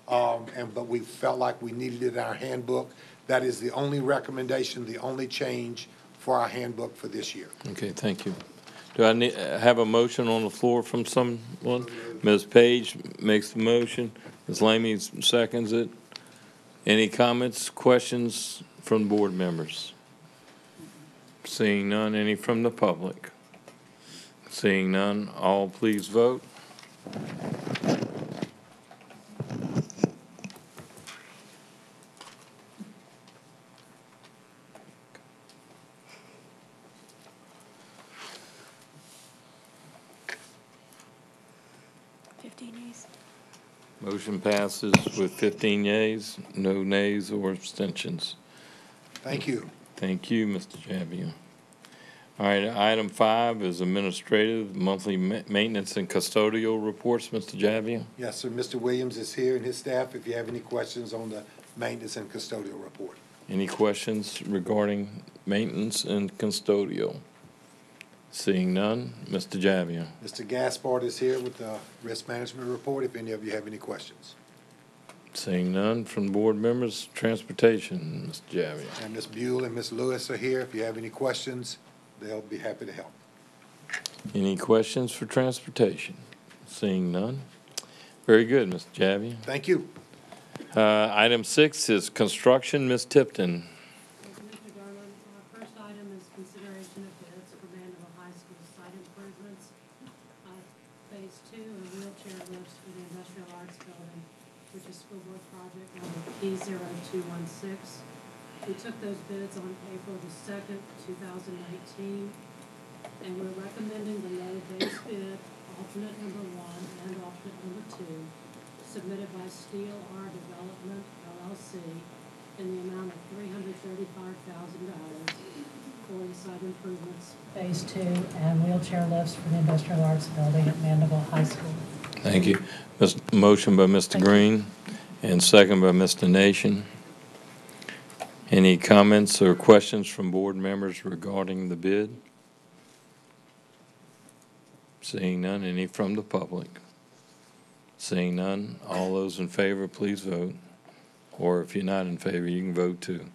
but we felt like we needed it in our handbook. That is the only recommendation, the only change for our handbook for this year. Okay, thank you. Do I have a motion on the floor from someone? Ms. Page makes the motion. Ms. Lamy seconds it. Any comments, questions from board members? Seeing none, any from the public? Seeing none, all please vote. Motion passes with 15 yeas, no nays or abstentions. Thank you. Thank you, Mr. Javier. All right, item 5 is administrative monthly maintenance and custodial reports. Mr. Javier? Yes, sir. Mr. Williams is here and his staff if you have any questions on the maintenance and custodial report. Any questions regarding maintenance and custodial? Seeing none, Mr. Javier. Mr. Gaspard is here with the risk management report if any of you have any questions. Seeing none from board members, transportation, Mr. Javier. And Ms. Buell and Ms. Lewis are here. If you have any questions, they'll be happy to help. Any questions for transportation? Seeing none. Very good, Mr. Javier. Thank you. Item 6 is construction. Ms. Tipton. Mr. Garland, first item is consideration of bids for Mandeville High School site improvements. Phase 2 of wheelchair lifts for the Industrial Arts Building, which is school board project number P0216. We took those bids on April the 2nd, 2019, and we're recommending the low base bid, alternate number 1 and alternate number 2, submitted by Steel R Development, LLC, in the amount of $335,000 for the site improvements, Phase 2, and wheelchair lifts for the Industrial Arts Building at Mandeville High School. Thank you. Motion by Mr. Green and second by Mr. Nation. Any comments or questions from board members regarding the bid? Seeing none. Any from the public? Seeing none. All those in favor, please vote. Or if you're not in favor, you can vote too.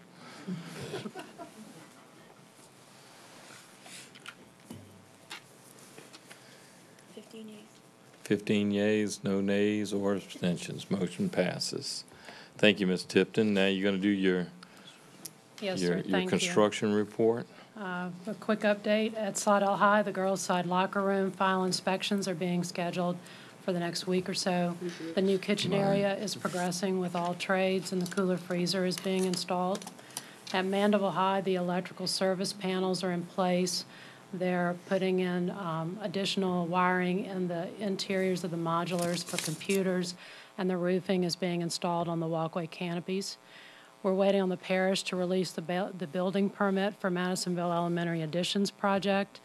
15 yeas, no nays, or abstentions. Motion passes. Thank you, Ms. Tipton. Now you're going to do your Yes, sir. Thank you. construction report. A quick update at Slidell High, the girls' side locker room final inspections are being scheduled for the next week or so. The new kitchen area is progressing with all trades, and the cooler freezer is being installed. At Mandeville High, the electrical service panels are in place. They're putting in additional wiring in the interiors of the modulars for computers, and the roofing is being installed on the walkway canopies. We're waiting on the parish to release the building permit for Madisonville Elementary Additions project.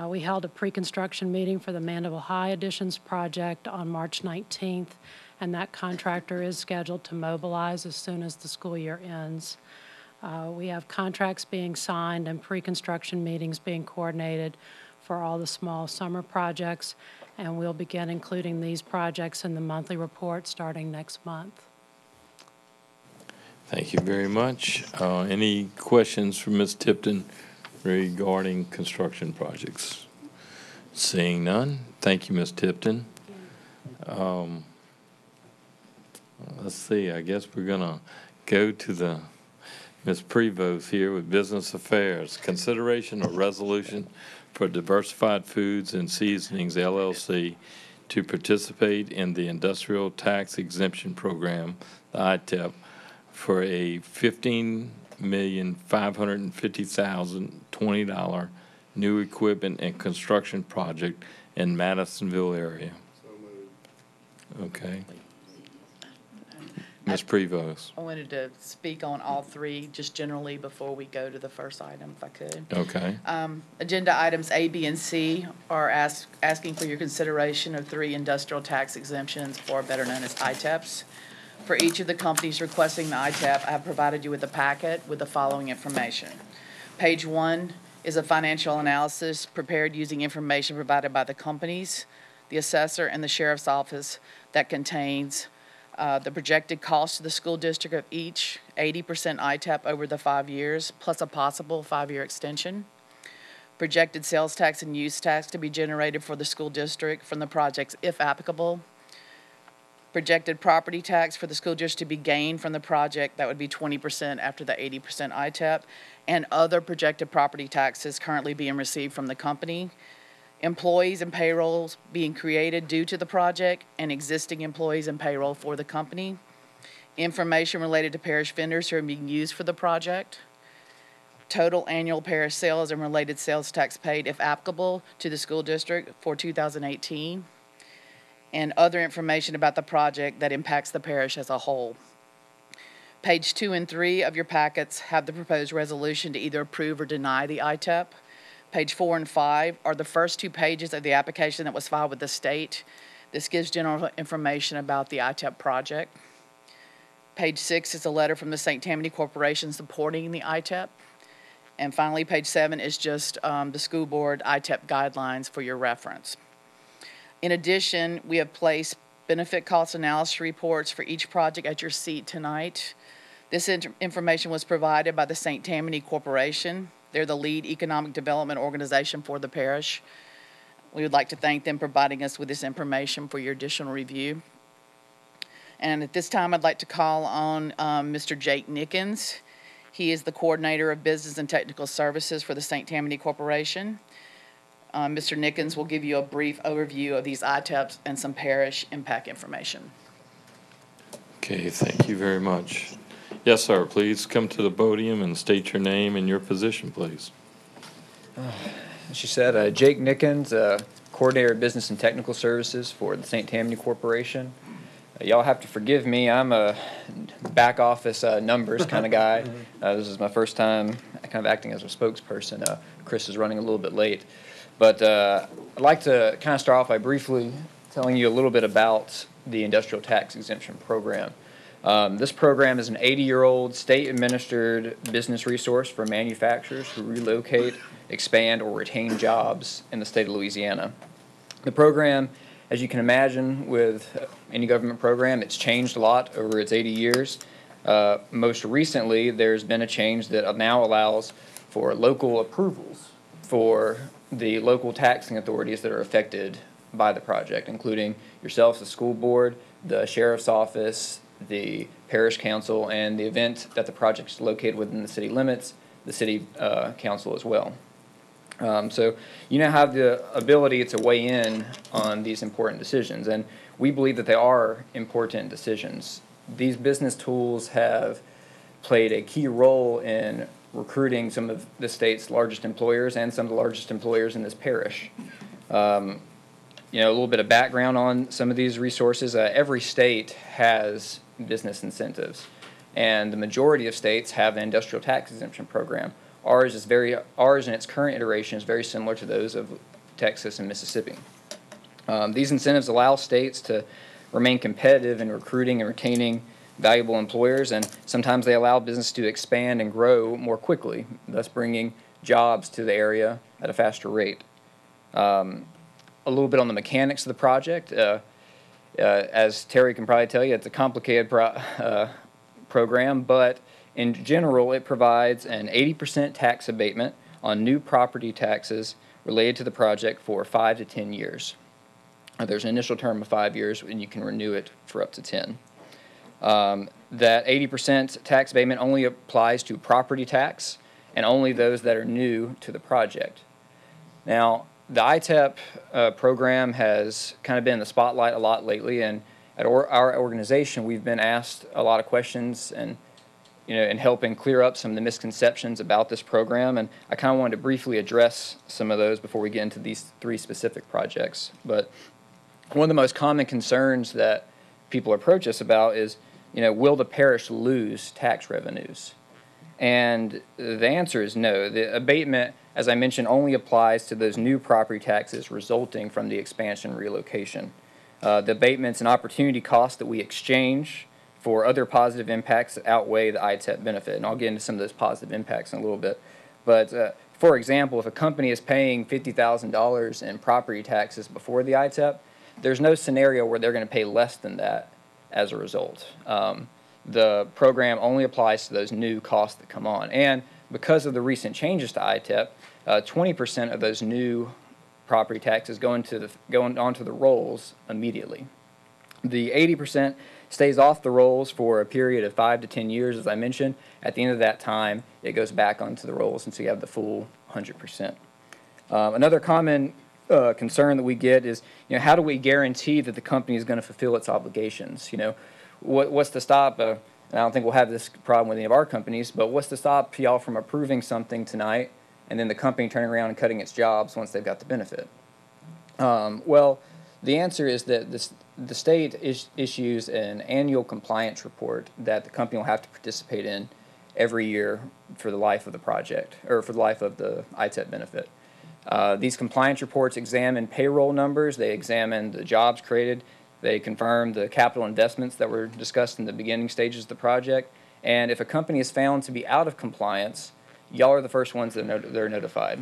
We held a pre-construction meeting for the Mandeville High Additions project on March 19th, and that contractor is scheduled to mobilize as soon as the school year ends. We have contracts being signed and pre-construction meetings being coordinated for all the small summer projects, and we'll begin including these projects in the monthly report starting next month. Thank you very much. Any questions for Ms. Tipton regarding construction projects? Seeing none. Thank you, Ms. Tipton. Let's see. I guess we're going to go to the Ms. Prevost here with Business Affairs. Consideration of resolution for Diversified Foods and Seasonings, LLC, to participate in the Industrial Tax Exemption Program, the ITEP, for a $15,550,020 new equipment and construction project in Madisonville area. So moved. Okay. Ms. Prevost. I wanted to speak on all three just generally before we go to the first item, if I could. Okay. Agenda items A, B, and C are asking for your consideration of 3 industrial tax exemptions, or better known as ITEPs. For each of the companies requesting the ITEP, I have provided you with a packet with the following information. Page 1 is a financial analysis prepared using information provided by the companies, the assessor, and the sheriff's office that contains the projected cost to the school district of each 80% ITEP over the 5 years, plus a possible 5-year extension. Projected sales tax and use tax to be generated for the school district from the projects, if applicable. Projected property tax for the school district to be gained from the project, that would be 20% after the 80% ITEP, and other projected property taxes currently being received from the company. Employees and payrolls being created due to the project, and existing employees and payroll for the company. Information related to parish vendors who are being used for the project. Total annual parish sales and related sales tax paid, if applicable, to the school district for 2018. And other information about the project that impacts the parish as a whole. Page 2 and 3 of your packets have the proposed resolution to either approve or deny the ITEP. Page 4 and 5 are the first 2 pages of the application that was filed with the state. This gives general information about the ITEP project. Page 6 is a letter from the St. Tammany Corporation supporting the ITEP. And finally, page 7 is just the school board ITEP guidelines for your reference. In addition, we have placed benefit cost analysis reports for each project at your seat tonight. This information was provided by the St. Tammany Corporation. They're the lead economic development organization for the parish. We would like to thank them for providing us with this information for your additional review. And at this time, I'd like to call on Mr. Jake Nickens. He is the Coordinator of Business and Technical Services for the St. Tammany Corporation. Mr. Nickens will give you a brief overview of these ITEPs and some parish impact information. Okay, thank you very much. Yes, sir, please come to the podium and state your name and your position, please. As she said, Jake Nickens, Coordinator of Business and Technical Services for the St. Tammany Corporation. Y'all have to forgive me. I'm a back office numbers kind of guy. This is my first time kind of acting as a spokesperson. Chris is running a little bit late. But I'd like to kind of start off by briefly telling you a little bit about the Industrial Tax Exemption Program. This program is an 80-year-old state-administered business resource for manufacturers who relocate, expand, or retain jobs in the state of Louisiana. The program, as you can imagine with any government program, it's changed a lot over its 80 years. Most recently, there's been a change that now allows for local approvals for the local taxing authorities that are affected by the project, including yourself, the school board, the sheriff's office, the parish council, and the event that the project is located within the city limits, the city council as well. So you now have the ability to weigh in on these important decisions, and we believe that they are important decisions. These business tools have played a key role in recruiting some of the state's largest employers and some of the largest employers in this parish. You know, a little bit of background on some of these resources. Every state has business incentives, and the majority of states have an industrial tax exemption program. Ours in its current iteration is very similar to those of Texas and Mississippi. These incentives allow states to remain competitive in recruiting and retaining valuable employers, and sometimes they allow business to expand and grow more quickly, thus bringing jobs to the area at a faster rate. A little bit on the mechanics of the project. As Terry can probably tell you, it's a complicated program, but in general, it provides an 80% tax abatement on new property taxes related to the project for 5 to 10 years. There's an initial term of 5 years, and you can renew it for up to 10. That 80% tax abatement only applies to property tax and only those that are new to the project. Now, the ITEP program has kind of been in the spotlight a lot lately, and at our organization, we've been asked a lot of questions and in helping clear up some of the misconceptions about this program, and I kind of wanted to briefly address some of those before we get into these 3 specific projects. But one of the most common concerns that people approach us about is, will the parish lose tax revenues? And the answer is no. The abatement, as I mentioned, only applies to those new property taxes resulting from the expansion and relocation. The abatement's an opportunity cost that we exchange for other positive impacts that outweigh the ITEP benefit. And I'll get into some of those positive impacts in a little bit. But for example, if a company is paying $50,000 in property taxes before the ITEP, there's no scenario where they're going to pay less than that as a result. The program only applies to those new costs that come on. And because of the recent changes to ITEP, 20% of those new property taxes go onto the rolls immediately. The 80% stays off the rolls for a period of 5 to 10 years, as I mentioned. At the end of that time, it goes back onto the rolls, and so you have the full 100%. Another common concern that we get is, how do we guarantee that the company is going to fulfill its obligations? What's to stop, and I don't think we'll have this problem with any of our companies, but what's to stop y'all from approving something tonight and then the company turning around and cutting its jobs once they've got the benefit? Well, the answer is that the state issues an annual compliance report that the company will have to participate in every year for the life of the project, or for the life of the ITEP benefit. These compliance reports examine payroll numbers, they examine the jobs created, they confirm the capital investments that were discussed in the beginning stages of the project, and if a company is found to be out of compliance, y'all are the first ones that are notified.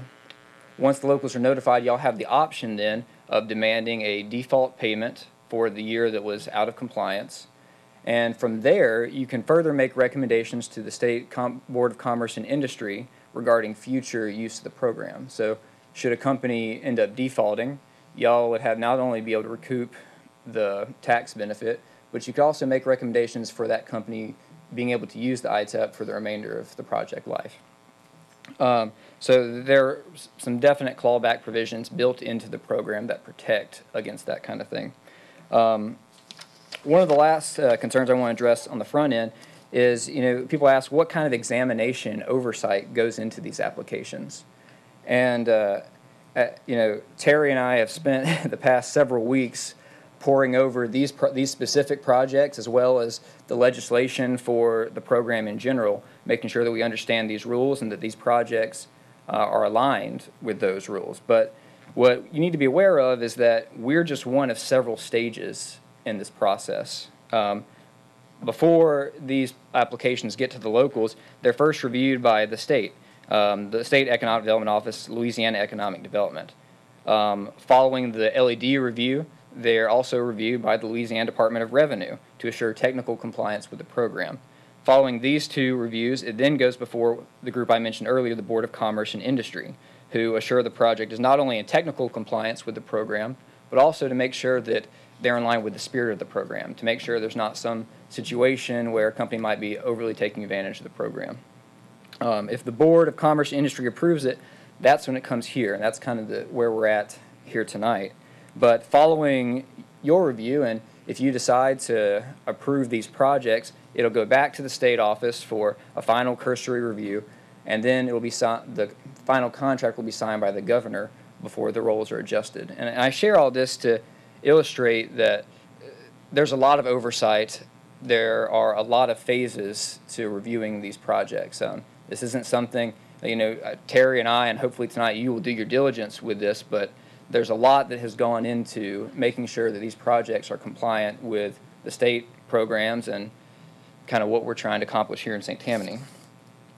Once the locals are notified, y'all have the option then of demanding a default payment for the year that was out of compliance. And from there, you can further make recommendations to the State Board of Commerce and Industry regarding future use of the program. So should a company end up defaulting, y'all would have not only be able to recoup the tax benefit, but you could also make recommendations for that company being able to use the ITEP for the remainder of the project life. So there are some definite clawback provisions built into the program that protect against that kind of thing. One of the last concerns I want to address on the front end is, people ask what kind of examination oversight goes into these applications. And, Terry and I have spent the past several weeks poring over these specific projects as well as the legislation for the program in general, making sure that we understand these rules and that these projects are aligned with those rules. But what you need to be aware of is that we're just one of several stages in this process. Before these applications get to the locals, they're first reviewed by the state Economic Development Office, Louisiana Economic Development. Following the LED review, they're also reviewed by the Louisiana Department of Revenue to assure technical compliance with the program. Following these two reviews, it then goes before the group I mentioned earlier, the Board of Commerce and Industry, who assure the project is not only in technical compliance with the program, but also to make sure that they're in line with the spirit of the program, to make sure there's not some situation where a company might be overly taking advantage of the program. If the Board of Commerce and Industry approves it, that's when it comes here, and that's kind of where we're at here tonight. But following your review, and if you decide to approve these projects, it'll go back to the state office for a final cursory review, and then it will be the final contract will be signed by the governor before the roles are adjusted. And I share all this to illustrate that there's a lot of oversight. There are a lot of phases to reviewing these projects. This isn't something, Terry and I, and hopefully tonight you will do your diligence with this, but there's a lot that has gone into making sure that these projects are compliant with the state programs and kind of what we're trying to accomplish here in St. Tammany.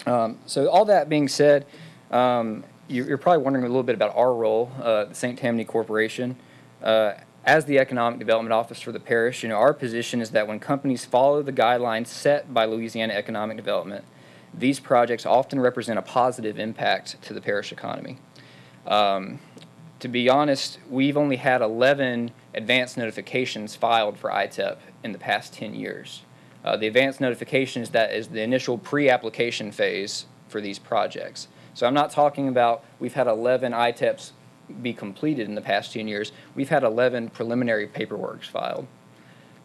So all that being said, you're probably wondering a little bit about our role, the St. Tammany Corporation. As the Economic Development Office for the parish, our position is that when companies follow the guidelines set by Louisiana Economic Development, these projects often represent a positive impact to the parish economy. To be honest, we've only had 11 advance notifications filed for ITEP in the past 10 years. The advance notification is the initial pre-application phase for these projects. So I'm not talking about we've had 11 ITEPs be completed in the past 10 years. We've had 11 preliminary paperworks filed.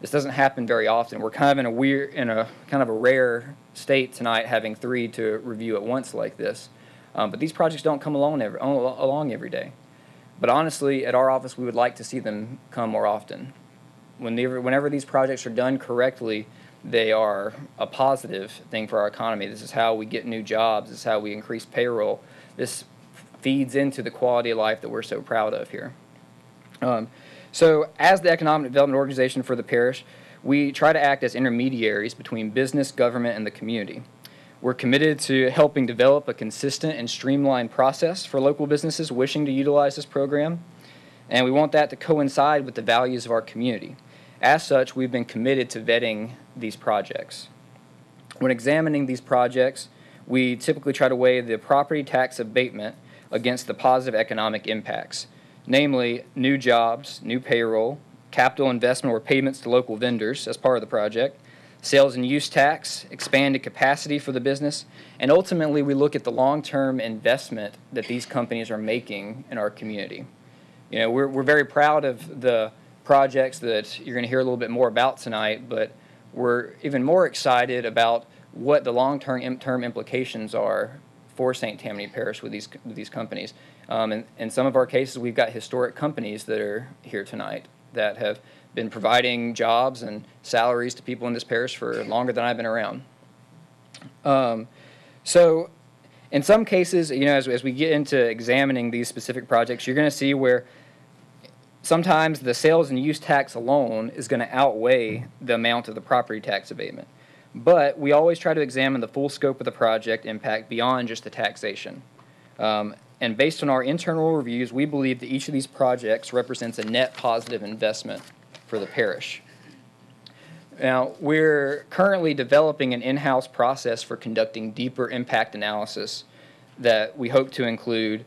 This doesn't happen very often. We're kind of in a kind of a rare state tonight, having 3 to review at once like this. But these projects don't come along every day. But honestly, at our office, we would like to see them come more often. Whenever these projects are done correctly, they are a positive thing for our economy. This is how we get new jobs. This is how we increase payroll. This feeds into the quality of life that we're so proud of here. So as the Economic Development Organization for the parish, we try to act as intermediaries between business, government, and the community. We're committed to helping develop a consistent and streamlined process for local businesses wishing to utilize this program, and we want that to coincide with the values of our community. As such, we've been committed to vetting these projects. When examining these projects, we typically try to weigh the property tax abatement against the positive economic impacts, namely new jobs, new payroll, capital investment or payments to local vendors as part of the project, sales and use tax, expanded capacity for the business, and ultimately we look at the long-term investment that these companies are making in our community. We're very proud of the projects that you're going to hear a little bit more about tonight, but we're even more excited about what the long-term implications are for St. Tammany Parish with these companies. In some of our cases, we've got historic companies that are here tonight that have been providing jobs and salaries to people in this parish for longer than I've been around. So in some cases, as we get into examining these specific projects, you're going to see where sometimes the sales and use tax alone is going to outweigh the amount of the property tax abatement. But we always try to examine the full scope of the project impact beyond just the taxation. And based on our internal reviews, we believe that each of these projects represents a net positive investment for the parish. Now, we're currently developing an in-house process for conducting deeper impact analysis that we hope to include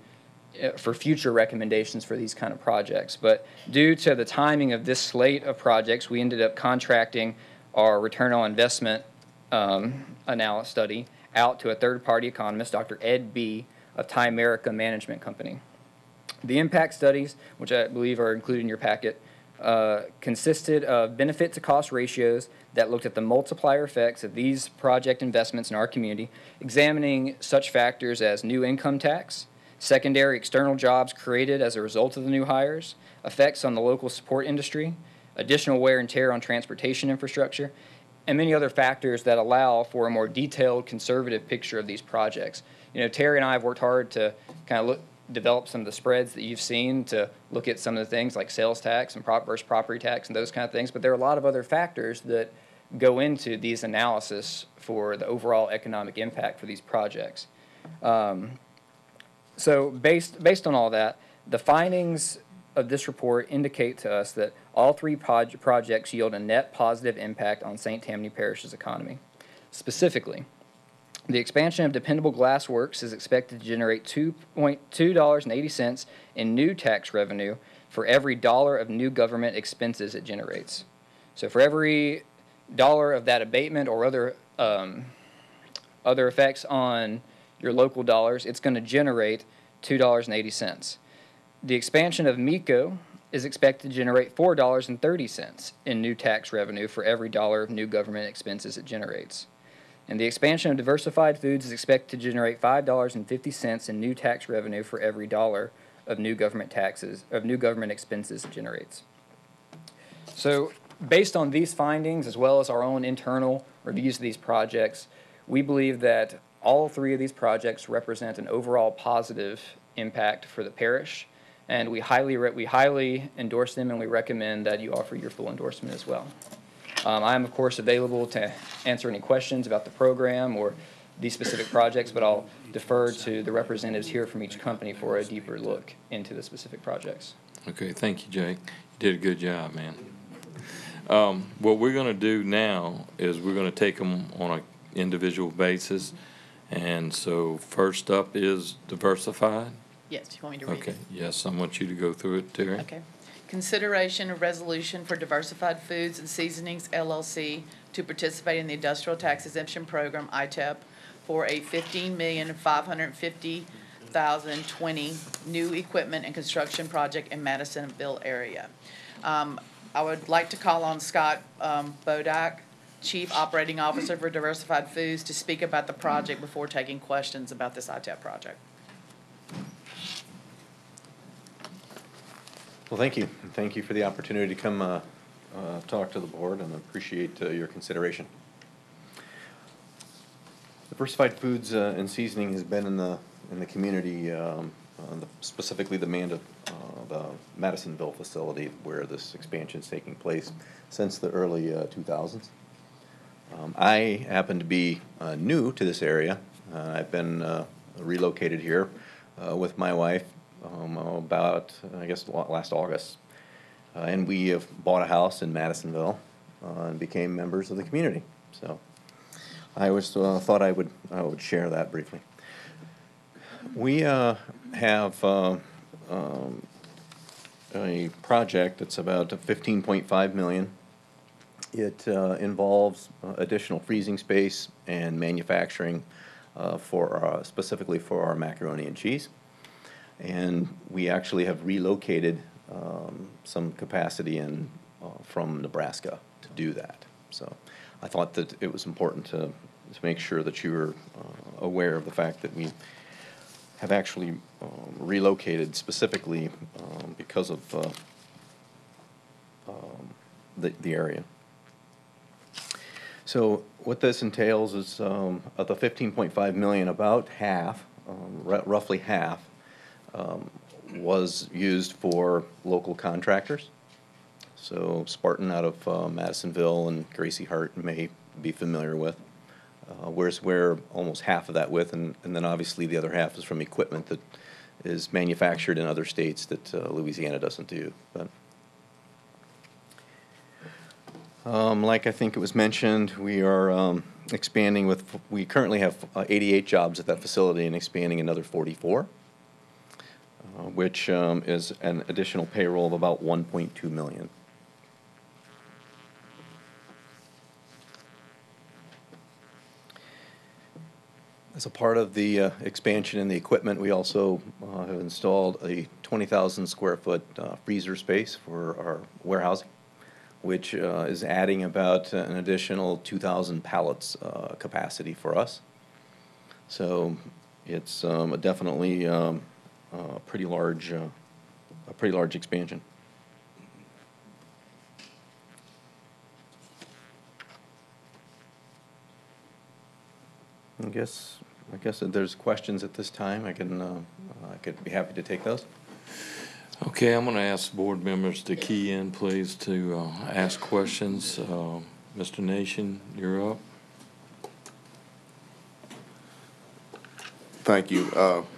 for future recommendations for these kind of projects. But due to the timing of this slate of projects, we ended up contracting our return on investment analysis study out to a third-party economist, Dr. Ed B. of Timerica Management Company. The impact studies, which I believe are included in your packet, consisted of benefit to cost ratios that looked at the multiplier effects of these project investments in our community, examining such factors as new income tax, secondary external jobs created as a result of the new hires, effects on the local support industry, additional wear and tear on transportation infrastructure, and many other factors that allow for a more detailed, conservative picture of these projects. You know, Terry and I have worked hard to kind of develop some of the spreads that you've seen to look at some of the things like sales tax and versus property tax and those kind of things, but there are a lot of other factors that go into these analysis for the overall economic impact for these projects. So based on all that, the findings of this report indicate to us that all three projects yield a net positive impact on St. Tammany Parish's economy. Specifically, the expansion of Dependable Glass Works is expected to generate $2.80 in new tax revenue for every dollar of new government expenses it generates. So for every dollar of that abatement or other effects on your local dollars, it's going to generate $2.80. The expansion of MECO is expected to generate $4.30 in new tax revenue for every dollar of new government expenses it generates. And the expansion of Diversified Foods is expected to generate $5.50 in new tax revenue for every dollar of new government expenses it generates. So based on these findings, as well as our own internal reviews of these projects, we believe that all three of these projects represent an overall positive impact for the parish, and we highly endorse them, and we recommend that you offer your full endorsement as well. I am, of course, available to answer any questions about the program or these specific projects, but I'll defer to the representatives here from each company for a deeper look into the specific projects. Okay, thank you, Jake. You did a good job, man. What we're going to do now is we're going to take them on an individual basis. And so first up is Diversified. Yes, you want me to read it? Okay, yes, I want you to go through it, Terry. Okay. Consideration of resolution for Diversified Foods and Seasonings LLC to participate in the Industrial Tax Exemption Program, ITEP, for a $15,550,020 new equipment and construction project in Madisonville area. I would like to call on Scott Bodak, Chief Operating Officer for Diversified Foods, to speak about the project before taking questions about this ITEP project. Well, thank you. Thank you for the opportunity to come talk to the board, and I appreciate your consideration. Diversified Foods and Seasoning has been in the community, specifically the Madisonville facility where this expansion is taking place since the early 2000s. I happen to be new to this area. I've been relocated here with my wife about, I guess, last August. And we have bought a house in Madisonville and became members of the community. So I always thought I would share that briefly. We have a project that's about $15.5 million. It involves additional freezing space and manufacturing specifically for our macaroni and cheese. And we actually have relocated some capacity from Nebraska to do that. So I thought that it was important to make sure that you were aware of the fact that we have actually relocated specifically because of the area. So what this entails is of the $15.5 million, about half, roughly half, was used for local contractors. So Spartan out of Madisonville and Gracie Hart may be familiar with. Whereas we're almost half of that with, and then obviously the other half is from equipment that is manufactured in other states that Louisiana doesn't do. But like I think it was mentioned, we are expanding we currently have 88 jobs at that facility and expanding another 44. which is an additional payroll of about $1.2 million. As a part of the expansion in the equipment, we also have installed a 20,000 square foot freezer space for our warehousing, which is adding about an additional 2,000 pallets capacity for us. So it's definitely a pretty large expansion. I guess if there's questions at this time, I could be happy to take those. Okay, I'm going to ask board members to key in, please, to ask questions. Mr. Nation, you're up. Thank you,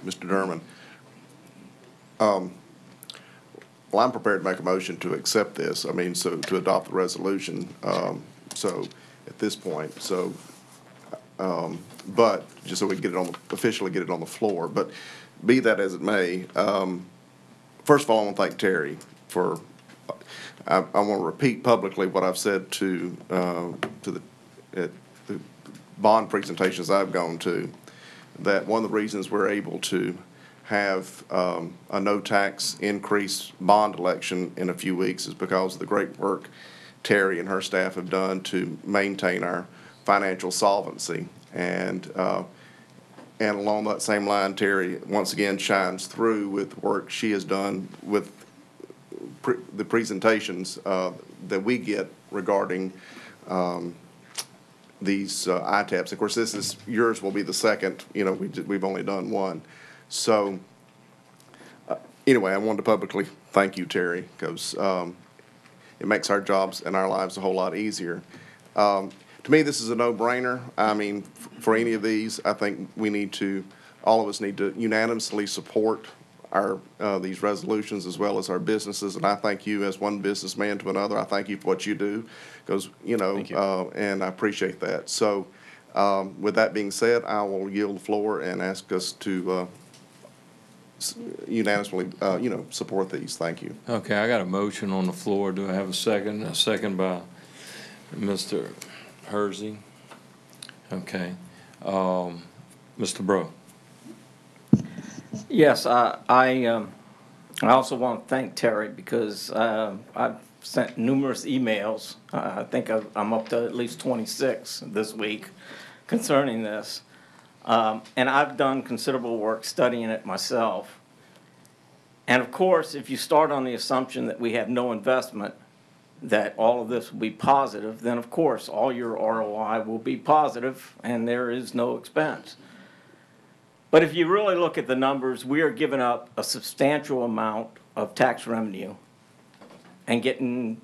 Mr. Durman. Well, I'm prepared to make a motion to accept this. I mean, so to adopt the resolution. So at this point, so. But just so we can get it officially get it on the floor. But be that as it may, first of all, I want to thank Terry for. I want to repeat publicly what I've said to the bond presentations I've gone to. That one of the reasons we're able to have a no tax increase bond election in a few weeks is because of the great work Terry and her staff have done to maintain our financial solvency. And along that same line, Terry once again shines through with work she has done with the presentations that we get regarding these ITAPs. Of course, yours will be the second. You know, we've only done one. So anyway, I wanted to publicly thank you, Terry, because it makes our jobs and our lives a whole lot easier. To me, this is a no-brainer. I mean, for any of these, I think all of us need to unanimously support these resolutions as well as our businesses. And I thank you as one businessman to another. I thank you for what you do because, and I appreciate that. So with that being said, I will yield the floor and ask us to unanimously, support these. Thank you. Okay, I got a motion on the floor. Do I have a second? A second by Mr. Hersey. Okay. Mr. Bro. Yes, I also want to thank Terry because I've sent numerous emails. I think I'm up to at least 26 this week concerning this. And I've done considerable work studying it myself. And of course, if you start on the assumption that we have no investment, that all of this will be positive, then of course all your ROI will be positive and there is no expense. But if you really look at the numbers, we are giving up a substantial amount of tax revenue and getting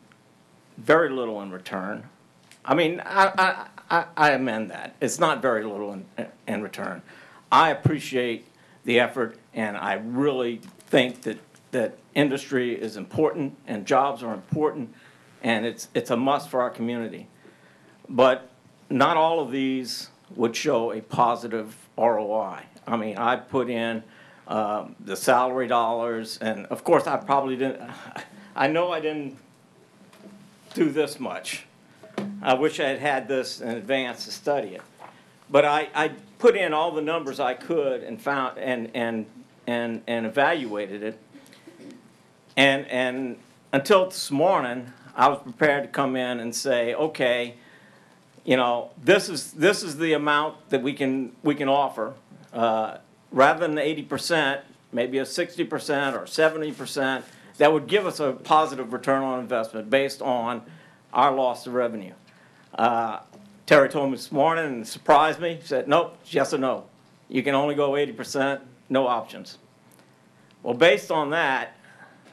very little in return. I mean, I amend that. It's not very little in return. I appreciate the effort, and I really think that industry is important and jobs are important, and it's a must for our community. But not all of these would show a positive ROI. I mean, I put in the salary dollars, and of course I probably didn't, I know I didn't do this much. I wish I had had this in advance to study it. But I put in all the numbers I could and found and evaluated it. And until this morning, I was prepared to come in and say, okay, this is the amount that we can offer. Rather than 80%, maybe a 60% or 70%, that would give us a positive return on investment based on our loss of revenue. Terry told me this morning and surprised me. He said, nope, yes or no. You can only go 80%, no options. Well, based on that,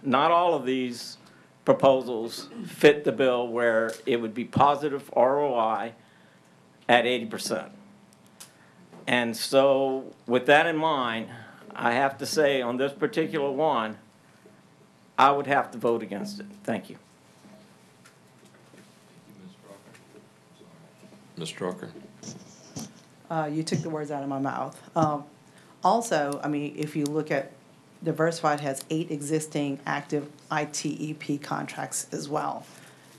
not all of these proposals fit the bill where it would be positive ROI at 80%. And so with that in mind, I have to say on this particular one, I would have to vote against it. Thank you. Ms. Drucker. You took the words out of my mouth. Also, I mean, if you look at Diversified has 8 existing active ITEP contracts as well.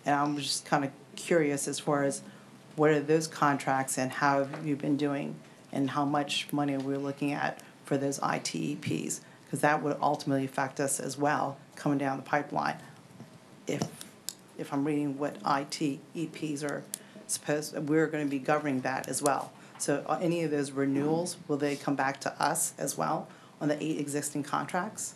And I'm just kind of curious as far as what are those contracts and how have you been doing and how much money are we looking at for those ITEPs? Because that would ultimately affect us as well coming down the pipeline. If I'm reading what ITEPs are supposed, we're going to be governing that as well. So any of those renewals, will they come back to us as well on the 8 existing contracts?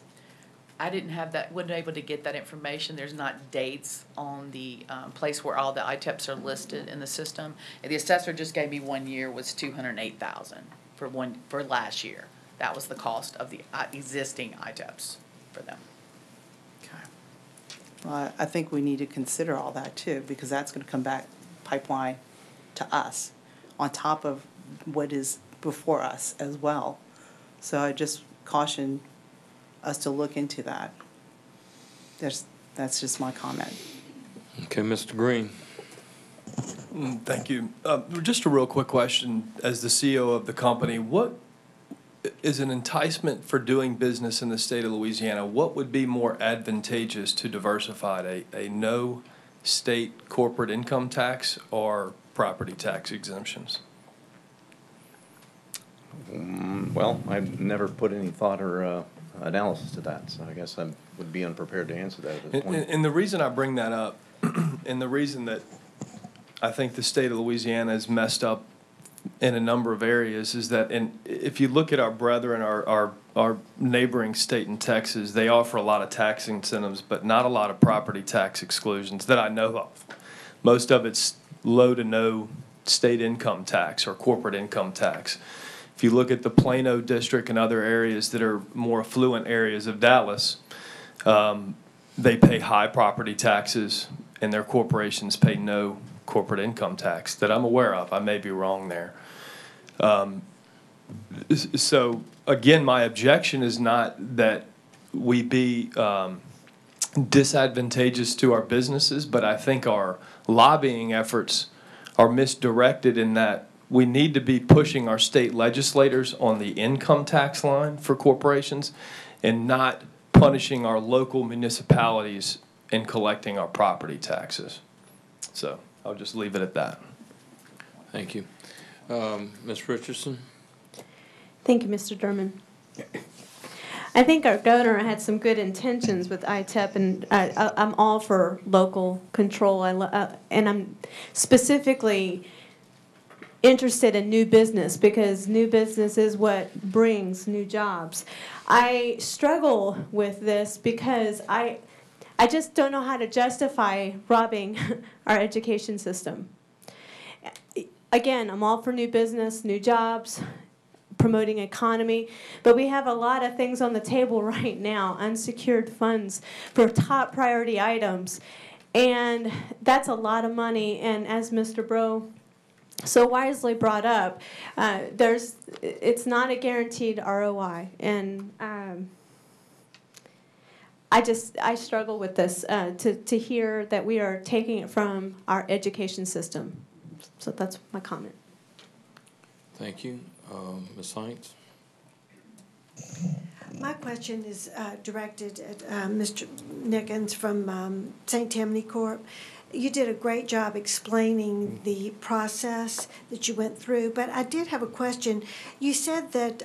I didn't have that, wasn't able to get that information. There's not dates on the place where all the ITEPs are listed in the system. And the assessor just gave me 1 year was $208,000 for last year. That was the cost of the existing ITEPs for them. Well, I think we need to consider all that too, because that's going to come back pipeline to us on top of what is before us as well. So I just caution us to look into that. That's just my comment. Okay, Mr. Green. Thank you. Just a real quick question. As the CEO of the company, what is an enticement for doing business in the state of Louisiana? What would be more advantageous to Diversified, a no state corporate income tax or property tax exemptions? Well, I've never put any thought or analysis to that, so I guess I would be unprepared to answer that at this point. And the reason I bring that up, and the reason that I think the state of Louisiana is messed up in a number of areas is that, and if you look at our brethren, our neighboring state in Texas, they offer a lot of tax incentives, but not a lot of property tax exclusions that I know of. Most of it's low to no state income tax or corporate income tax. If you look at the Plano district and other areas that are more affluent areas of Dallas, they pay high property taxes and their corporations pay no corporate income tax that I'm aware of. I may be wrong there. So again, my objection is not that we be disadvantageous to our businesses, but I think our lobbying efforts are misdirected in that we need to be pushing our state legislators on the income tax line for corporations and not punishing our local municipalities in collecting our property taxes. So I'll just leave it at that. Thank you. Ms. Richardson? Thank you, Mr. Durman. I think our governor had some good intentions with ITEP, and I'm all for local control. And I'm specifically interested in new business because new business is what brings new jobs. I struggle with this because I just don't know how to justify robbing our education system. Again, I'm all for new business, new jobs, promoting economy, but we have a lot of things on the table right now, unsecured funds for top priority items, and that's a lot of money. And as Mr. Bro so wisely brought up, it's not a guaranteed ROI, and I struggle with this to hear that we are taking it from our education system. So that's my comment. Thank you. Ms. Hines? My question is directed at Mr. Nickens from St. Tammany Corp. You did a great job explaining the process that you went through, but I did have a question. You said that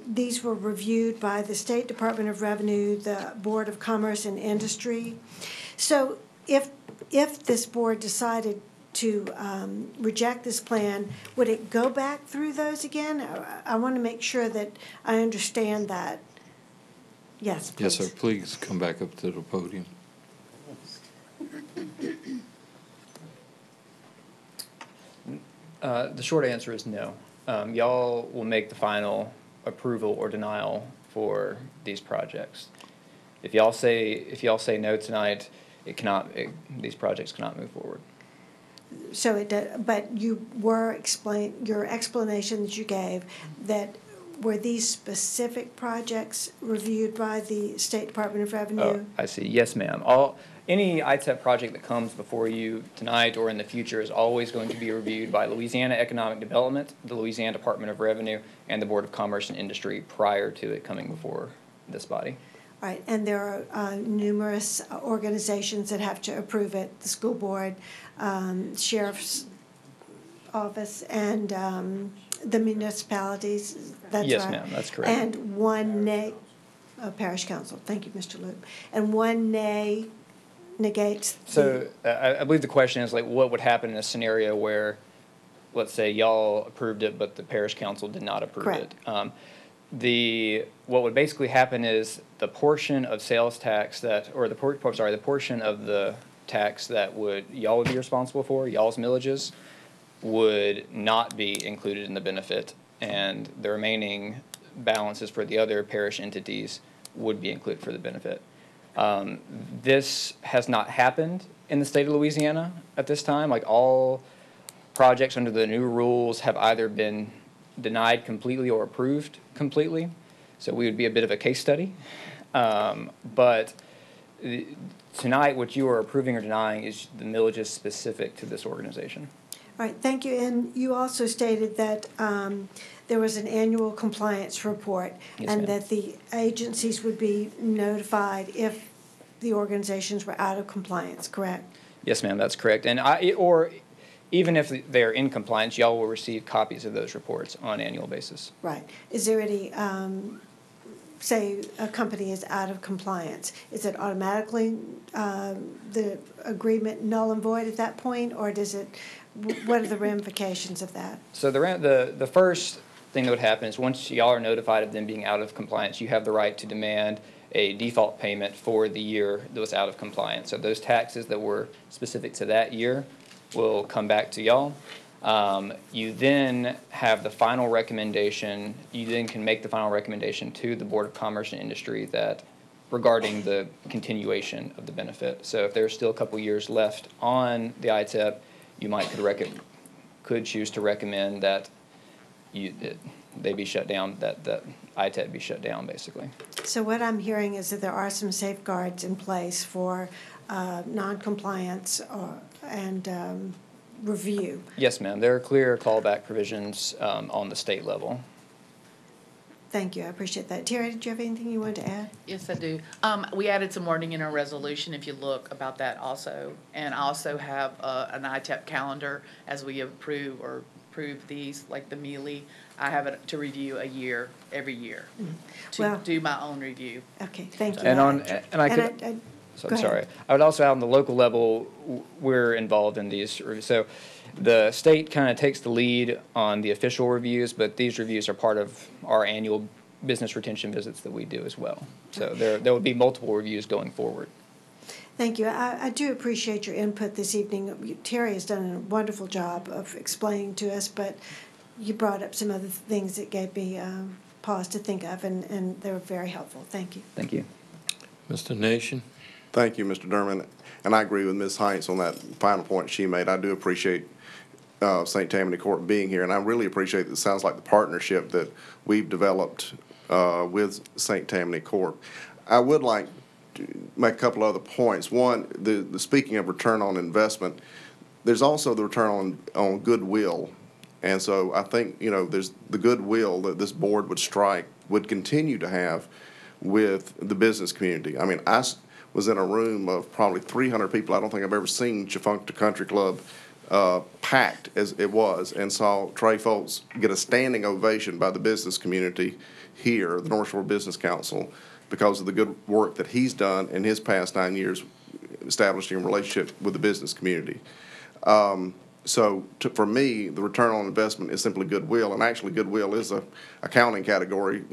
these were reviewed by the State Department of Revenue, the Board of Commerce and Industry. So if this board decided to reject this plan, would it go back through those again? I want to make sure that I understand that. Yes, please. Yes, sir. Please come back up to the podium. The short answer is no. Y'all will make the final approval or denial for these projects. If y'all say no tonight, these projects cannot move forward. So but you were your explanation that you gave that were these specific projects reviewed by the State Department of Revenue? Oh, I see. Yes, ma'am. Any ITEP project that comes before you tonight or in the future is always going to be reviewed by Louisiana Economic Development, the Louisiana Department of Revenue, and the Board of Commerce and Industry prior to it coming before this body. All right, and there are numerous organizations that have to approve it, the school board, sheriff's office, and the municipalities, that's right? Yes, ma'am, that's correct. And one parish council, thank you, Mr. Luke. And one negates So I believe the question is like, what would happen in a scenario where, let's say y'all approved it, but the parish council did not approve Correct. it? What would basically happen is the portion of sales tax that, or the portion of the tax that y'all would be responsible for, y'all's millages, would not be included in the benefit, and the remaining balances for the other parish entities would be included for the benefit. This has not happened in the state of Louisiana at this time. Like, all projects under the new rules have either been denied completely or approved completely. So we would be a bit of a case study. But tonight, what you are approving or denying is the millages specific to this organization. All right, thank you. And you also stated that there was an annual compliance report, Yes, and ma'am. that the agencies would be notified if the organizations were out of compliance, correct? Yes, ma'am, that's correct. And or even if they're in compliance, y'all will receive copies of those reports on an annual basis. Right. Is there any, say a company is out of compliance, is it automatically the agreement null and void at that point, or does it, what are the ramifications of that? So the first thing that would happen is once y'all are notified of them being out of compliance, you have the right to demand a default payment for the year that was out of compliance. So those taxes that were specific to that year will come back to y'all. You then have the final recommendation. You then can make the final recommendation to the Board of Commerce and Industry that regarding the continuation of the benefit. So if there's still a couple years left on the ITEP, you could choose to recommend that they be shut down, that ITEP be shut down, basically. So what I'm hearing is that there are some safeguards in place for non-compliance and review. Yes, ma'am. There are clear callback provisions on the state level. Thank you. I appreciate that. Terry, did you have anything you wanted to add? Yes, I do. We added some wording in our resolution, if you look, about that also. And I also have an ITEP calendar as we approve these, like the mealy. I have it to review every year, to do my own review. Okay, thank you. I'm sorry. I would also add on the local level, we're involved in these. So the state kind of takes the lead on the official reviews, but these reviews are part of our annual business retention visits that we do as well. So there will be multiple reviews going forward. Thank you. I do appreciate your input this evening. Terry has done a wonderful job of explaining to us, but you brought up some other things that gave me pause to think of, and they were very helpful. Thank you. Thank you. Mr. Nation? Thank you, Mr. Derman. And I agree with Ms. Heinz on that final point she made. I do appreciate St. Tammany Court being here, and I really appreciate it sounds like the partnership that we've developed with St. Tammany Court. I would like to make a couple other points. One, the speaking of return on investment, there's also the return on goodwill. And so I think, there's the goodwill that this board would continue to have with the business community. I mean, I was in a room of probably 300 people. I don't think I've ever seen Chafuncta Country Club packed as it was, and saw Trey Foltz get a standing ovation by the business community here, the North Shore Business Council, because of the good work that he's done in his past 9 years establishing a relationship with the business community. For me, the return on investment is simply goodwill, and actually goodwill is a accounting category,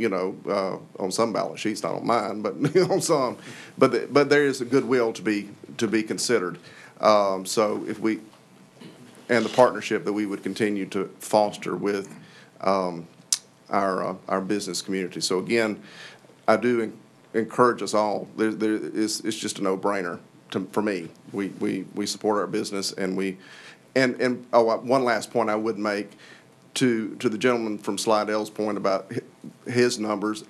on some balance sheets, not on mine, but on some. But there is a goodwill to be considered. And the partnership that we would continue to foster with our business community. So again, I do encourage us all. It's just a no-brainer for me. We support our business, and one last point I would make to the gentleman from Slidell's point about his numbers.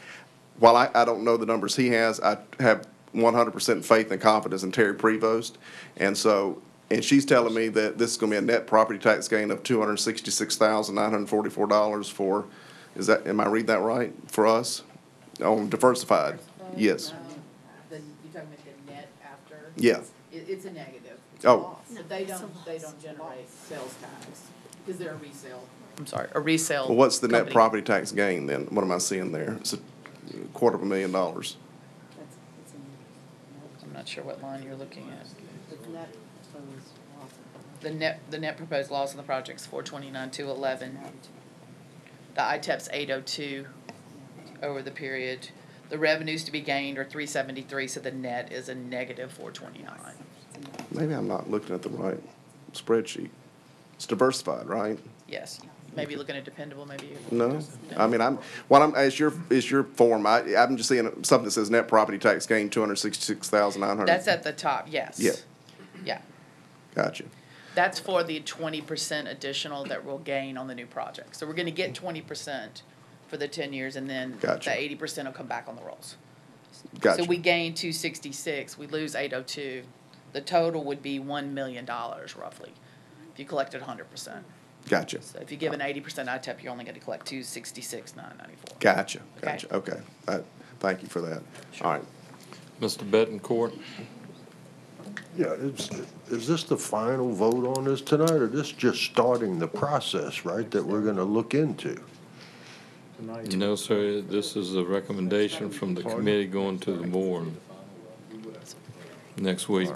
While I don't know the numbers he has, I have 100% faith and confidence in Terry Prevost, and she's telling me that this is going to be a net property tax gain of $266,944 am I reading that right, for us on diversified? Yes. You're talking about the net after? Yeah. It's a negative. Oh. But they don't generate sales tax, because they're a resale. I'm sorry, a resale Well, what's the net company. property tax gain then? What am I seeing there? It's $250,000. I'm not sure what line you're looking at. The net proposed loss on the project's 429,211. The ITEP's 802 over the period. The revenues to be gained are 373, so the net is a negative 429. Maybe I'm not looking at the right spreadsheet. It's diversified, right? Yes, maybe looking at dependable, maybe. No? I mean, is your form, I'm just seeing something that says net property tax gain, 266,900. That's at the top, yes. Yeah. Yeah. Gotcha. That's for the 20% additional that we'll gain on the new project. So we're gonna get 20% for the 10 years, and then Gotcha. the 80% will come back on the rolls. Gotcha. So we gain 266, we lose 802. The total would be $1 million roughly, if you collected 100%. Gotcha. So if you give an 80% ITEP, you're only gonna collect 266,994. Gotcha. Okay. Gotcha. Okay. Thank you for that. All right. Mr. Bettencourt? Yeah, is this the final vote on this tonight, or this just starting the process, right, that we're gonna look into? No, sir, this is a recommendation from the committee going to the board next week.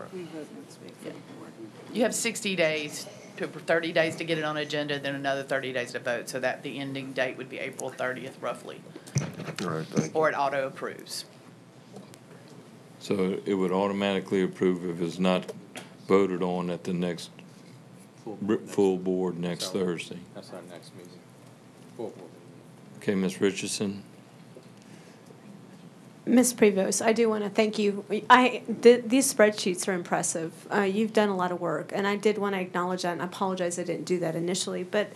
You have 60 days, 30 days to get it on agenda, then another 30 days to vote, so that the ending date would be April 30th roughly. All right, thank you. Or it auto approves. So it would automatically approve if it's not voted on at the next full board next Thursday. That's our next meeting. Full board. Okay, Ms. Richardson? Ms. Prevost, I do want to thank you. These spreadsheets are impressive. You've done a lot of work, and I did want to acknowledge that, and I apologize I didn't do that initially, but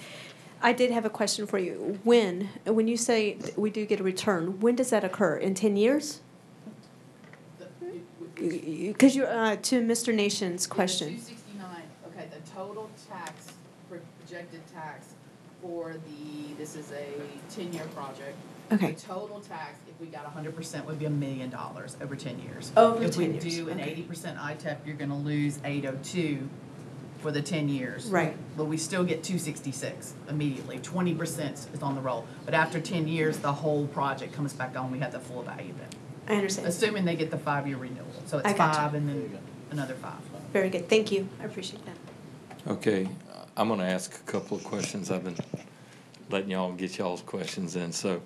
I did have a question for you. When you say we do get a return, when does that occur? In 10 years? Because you're, to Mr. Nation's question. 269, okay, the total tax, projected tax for this is a 10-year project. Okay. The total tax, if we got 100%, would be $1 million over 10 years. Over 10 years. If we do an Okay. 80% ITEP, you're gonna lose 802 for the 10 years. Right. But we still get 266 immediately. 20% is on the roll. But after 10 years, the whole project comes back on. We have the full value then. I understand. Assuming they get the 5-year renewal. So it's I gotcha. 5 and then another 5. Very good. Thank you. I appreciate that. Okay, I'm gonna ask a couple of questions. I've been letting y'all get y'all's questions in, so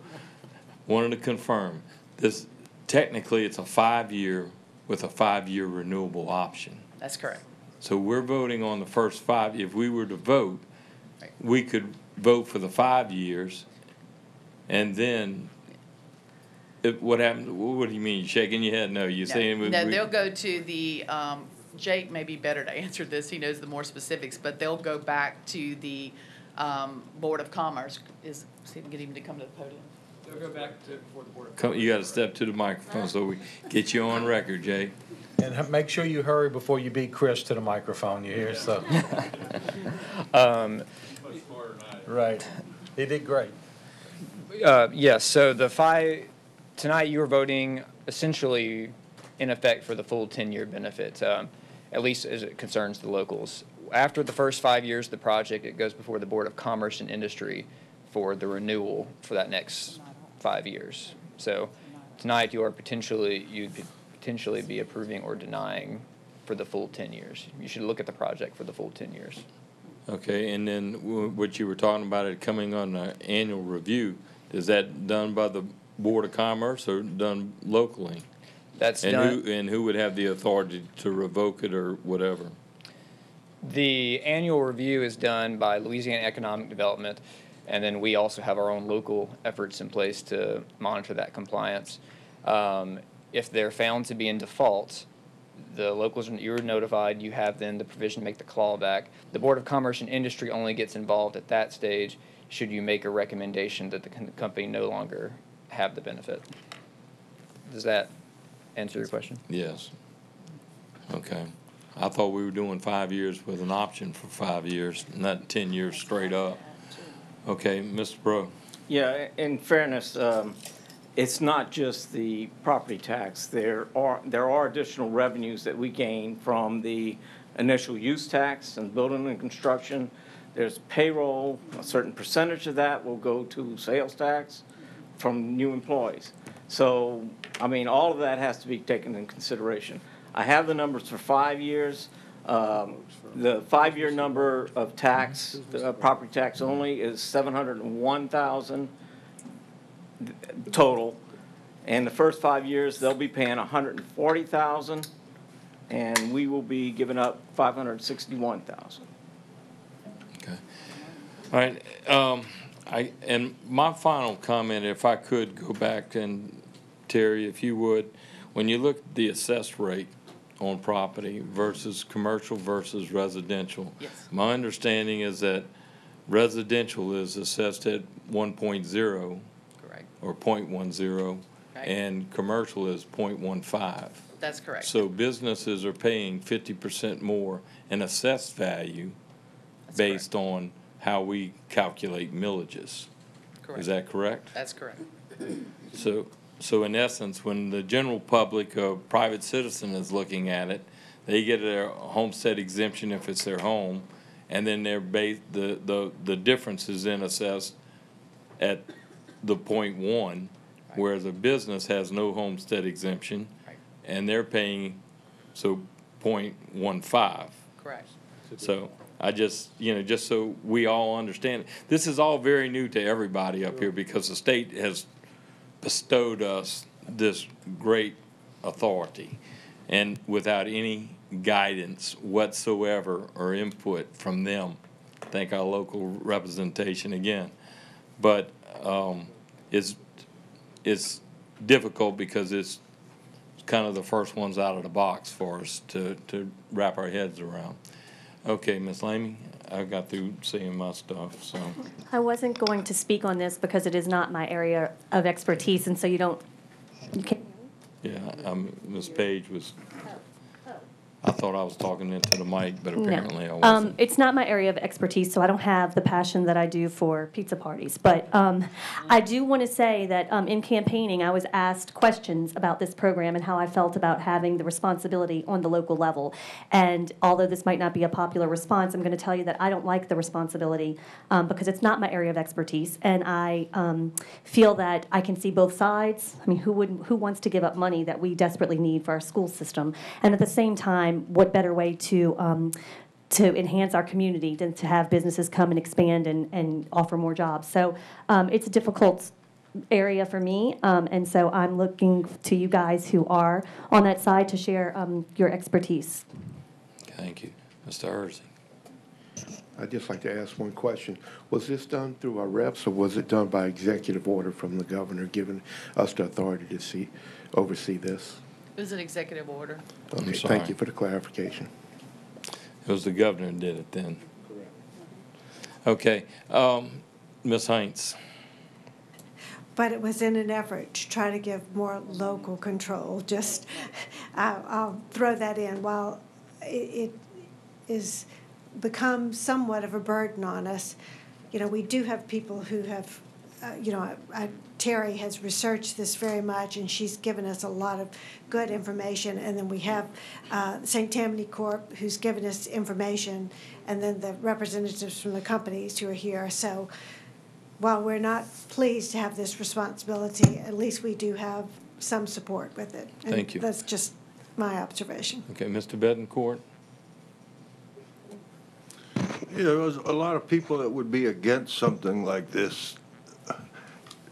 wanted to confirm, this, technically, it's a 5-year with a 5-year renewable option. That's correct. So we're voting on the first 5. If we were to vote, we could vote for the 5 years, and then, what happened, what do you mean, shaking your head? No, you're saying? No, they'll go to the, Jake may be better to answer this, he knows the more specifics, but they'll go back to the Board of Commerce. See if we can get him to come to the podium. They'll go back to before the Board of You gotta step to the microphone so we get you on record, Jay. And make sure you hurry before you beat Chris to the microphone, you hear, so. Right. He did great. Yes, so tonight you were voting essentially in effect for the full 10-year benefit, at least as it concerns the locals. After the first 5 years of the project, it goes before the Board of Commerce and Industry for the renewal for that next 5 years. So tonight you'd potentially be approving or denying for the full 10 years. You should look at the project for the full 10 years. Okay, and then what you were talking about, it coming on an annual review, is that done by the Board of Commerce or done locally? That's done. And who would have the authority to revoke it or whatever? The annual review is done by Louisiana Economic Development, and then we also have our own local efforts in place to monitor that compliance. If they're found to be in default, the locals, you're notified, you have then the provision to make the clawback. The Board of Commerce and Industry only gets involved at that stage should you make a recommendation that the company no longer have the benefit. Does that answer your question? Yes. Okay. I thought we were doing 5 years with an option for 5 years, not 10 years straight up. Okay, Mr. Bro. Yeah, in fairness, it's not just the property tax. There are additional revenues that we gain from the initial use tax and building and construction. There's payroll. A certain percentage of that will go to sales tax from new employees. So, I mean, all of that has to be taken in consideration. I have the numbers for 5 years. The 5-year number of tax, property tax only, is $701,000 total. And the first 5 years, they'll be paying $140,000, and we will be giving up $561,000. Okay. All right. And my final comment, if I could go back, and Terry, if you would, when you look at the assessed rate on property versus commercial versus residential, Yes. my understanding is that residential is assessed at 1.0. Correct. Or 0.10, Right. and commercial is 0.15. That's correct. So businesses are paying 50% more in assessed value based on how we calculate millages. Correct. Is that correct? That's correct. So in essence, when the general public, a private citizen is looking at it, they get their homestead exemption if it's their home, and then the difference is then assessed at the 0.1, whereas a business has no homestead exemption, and they're paying, 0.15. Correct. So I just, just so we all understand, this is all very new to everybody up here because the state has bestowed us this great authority, and without any guidance whatsoever or input from them. Thank our local representation again. But it's difficult because it's kind of the first ones out of the box for us to wrap our heads around. Okay, Ms. Lamey, I got through seeing my stuff, so. I wasn't going to speak on this because it is not my area of expertise, and so you can't. Yeah, Ms. Page was, I thought I was talking into the mic, but apparently I wasn't. It's not my area of expertise, so I don't have the passion that I do for pizza parties. But I do want to say that in campaigning, I was asked questions about this program and how I felt about having the responsibility on the local level. And although this might not be a popular response, I'm going to tell you that I don't like the responsibility because it's not my area of expertise. And I feel that I can see both sides. I mean, who wants to give up money that we desperately need for our school system? And at the same time, what better way to enhance our community than to have businesses come and expand and offer more jobs. So it's a difficult area for me, and so I'm looking to you guys who are on that side to share your expertise. Thank you. Mr. Hersey. I'd just like to ask one question. Was this done through our reps, or was it done by executive order from the governor giving us the authority to oversee this? It was an executive order. Okay, sorry. thank you for the clarification. It was the governor who did it then. Okay, Ms. Heinz. But it was in an effort to try to give more local control. Just, I'll throw that in. While it is become somewhat of a burden on us, we do have people who have, Terry has researched this very much, and she's given us a lot of good information. And then we have St. Tammany Corp., who's given us information, and then the representatives from the companies who are here. So while we're not pleased to have this responsibility, at least we do have some support with it. And Thank you. That's just my observation. Okay, Mr. Betancourt. There's a lot of people that would be against something like this.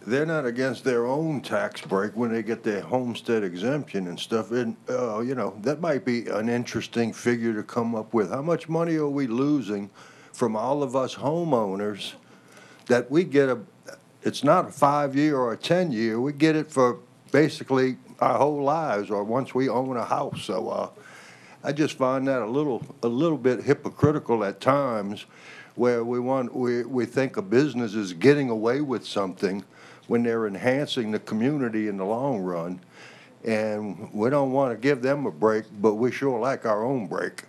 They're not against their own tax break when they get their homestead exemption and stuff. And, that might be an interesting figure to come up with. How much money are we losing from all of us homeowners that we get it's not a 5-year or a 10-year. We get it for basically our whole lives or once we own a house. So I just find that a little bit hypocritical at times where we think a business is getting away with something when they're enhancing the community in the long run. And we don't want to give them a break, but we sure like our own break.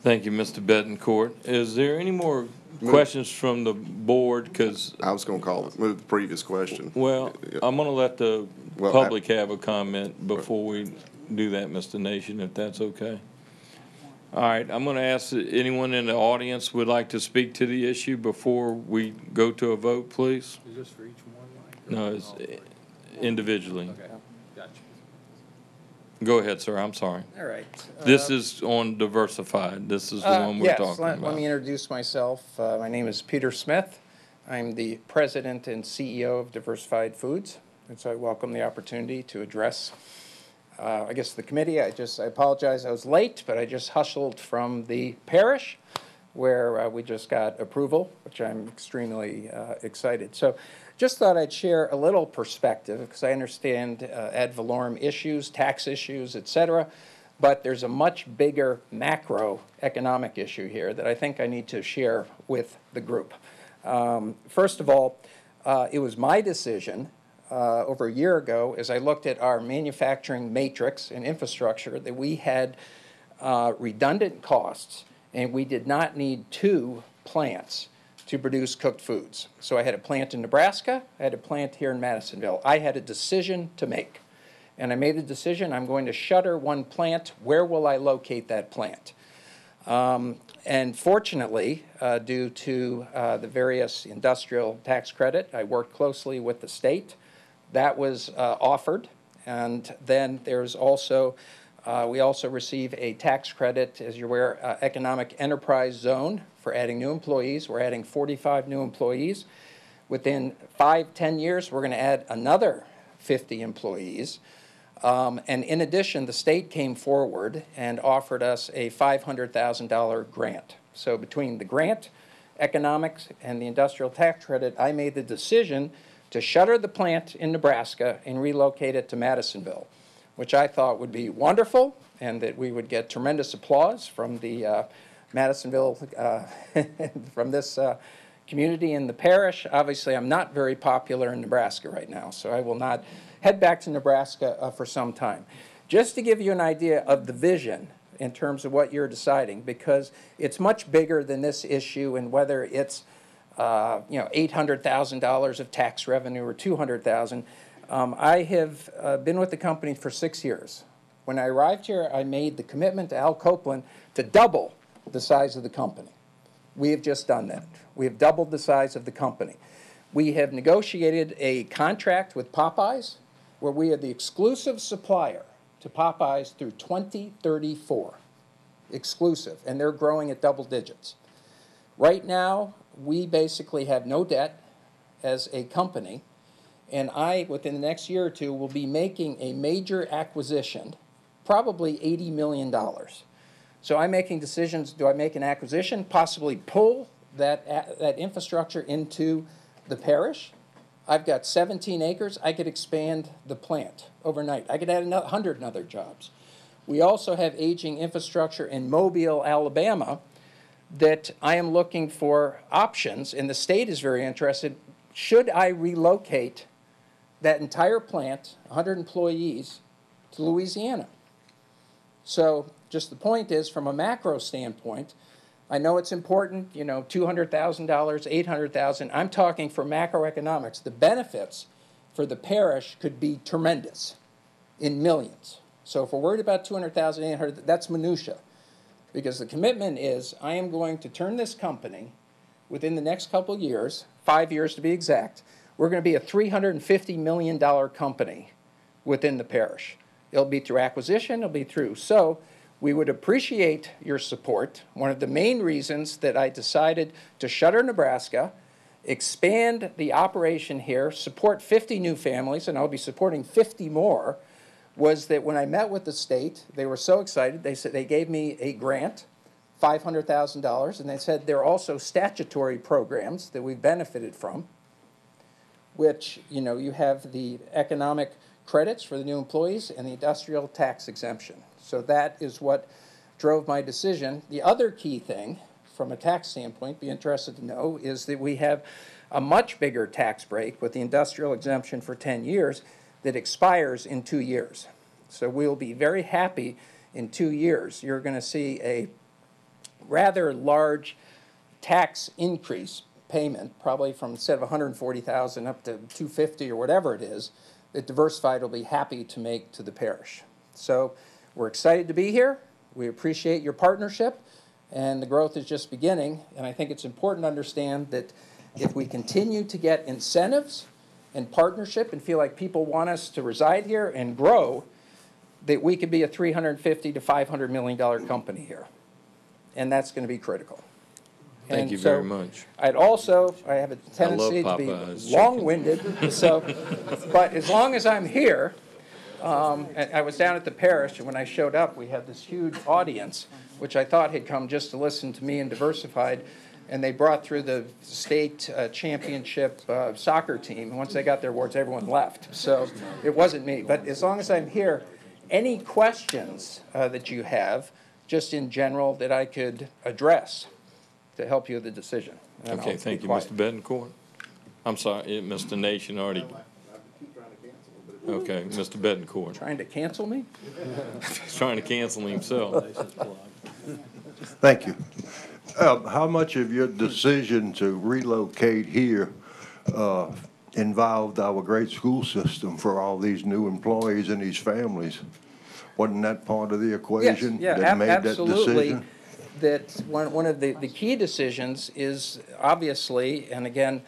Thank you, Mr. Betancourt. Is there any more questions from the board, because, I was going to move the previous question. well, I'm going to let the Well, public have a comment before we do that, Mr. Nation, if that's okay. All right, I'm going to ask that anyone in the audience would like to speak to the issue before we go to a vote, please. Is this for each one? No, it's individually. Okay, gotcha. Go ahead, sir, I'm sorry. All right. This is on diversified. This is the one we're talking about. Yes, let me introduce myself. My name is Peter Smith. I'm the president and CEO of Diversified Foods, and so I welcome the opportunity to address, I guess, the committee. I apologize I was late, but I just hustled from the parish where we just got approval, which I'm extremely excited. So just thought I'd share a little perspective, because I understand ad valorem issues, tax issues, et cetera, but there's a much bigger macroeconomic issue here that I think I need to share with the group. First of all, it was my decision over a year ago, as I looked at our manufacturing matrix and infrastructure, that we had redundant costs, and we did not need 2 plants to produce cooked foods. So I had a plant in Nebraska, I had a plant here in Madisonville. I had a decision to make, and I made a decision. I'm going to shutter 1 plant. Where will I locate that plant? And fortunately, due to the various industrial tax credit, I worked closely with the state. That was offered, and then there's also, we also receive a tax credit, as you're aware, economic enterprise zone for adding new employees. We're adding 45 new employees. Within 5-10 years, we're going to add another 50 employees. And in addition, the state came forward and offered us a $500,000 grant. So between the grant, economics, and the industrial tax credit, I made the decision to shutter the plant in Nebraska and relocate it to Madisonville, which I thought would be wonderful, and that we would get tremendous applause from the Madisonville, from this community in the parish. Obviously, I'm not very popular in Nebraska right now, so I will not head back to Nebraska for some time. Just to give you an idea of the vision in terms of what you're deciding, because it's much bigger than this issue, and whether it's $800,000 of tax revenue or $200,000. I have been with the company for 6 years. When I arrived here, I made the commitment to Al Copeland to double the size of the company. We have just done that. We have doubled the size of the company. We have negotiated a contract with Popeyes where we are the exclusive supplier to Popeyes through 2034. Exclusive, and they're growing at double digits. Right now, we basically have no debt as a company, and I, within the next year or two, will be making a major acquisition, probably $80 million. So I'm making decisions. Do I make an acquisition, possibly pull that infrastructure into the parish? I've got 17 acres. I could expand the plant overnight. I could add 100 other jobs. We also have aging infrastructure in Mobile, Alabama, that I am looking for options, and the state is very interested. Should I relocate that entire plant, 100 employees, to Louisiana? So just the point is, from a macro standpoint, I know it's important, $200,000, $800,000. I'm talking for macroeconomics. The benefits for the parish could be tremendous in millions. So if we're worried about $200,000, $800,000, that's minutia. Because the commitment is, I am going to turn this company within the next couple of years, 5 years to be exact. We're going to be a $350 million company within the parish. It'll be through acquisition, it'll be through. So we would appreciate your support. One of the main reasons that I decided to shutter Nebraska, expand the operation here, support 50 new families, and I'll be supporting 50 more, was that when I met with the state, they were so excited. They said they gave me a grant, $500,000, and they said there are also statutory programs that we've benefited from, which, you have the economic credits for the new employees and the industrial tax exemption. So that is what drove my decision. The other key thing, from a tax standpoint, be interested to know, is that we have a much bigger tax break with the industrial exemption for 10 years that expires in 2 years. So we'll be very happy in 2 years. You're going to see a rather large tax increase payment, probably from instead of 140,000 up to 250 or whatever it is, that Diversified will be happy to make to the parish. So we're excited to be here. We appreciate your partnership, and the growth is just beginning. And I think it's important to understand that if we continue to get incentives and partnership and feel like people want us to reside here and grow, that we could be a $350 to $500 million company here. And that's going to be critical. Thank you very much. I have a tendency to be long-winded, so, but as long as I'm here, and I was down at the parish, and when I showed up, we had this huge audience, which I thought had come just to listen to me and Diversified, and they brought through the state championship soccer team. And once they got their awards, everyone left. So it wasn't me. But as long as I'm here, any questions that you have, just in general, that I could address to help you with the decision. And Okay, thank you, Mr. Betancourt. I'm sorry, Mr. Nation already. Okay, Mr. Betancourt. Trying to cancel me? He's trying to cancel himself. Thank you. How much of your decision to relocate here involved our great school system for all these new employees and these families? Wasn't that part of the equation that made absolutely. that decision? That one of the key decisions is obviously, and again,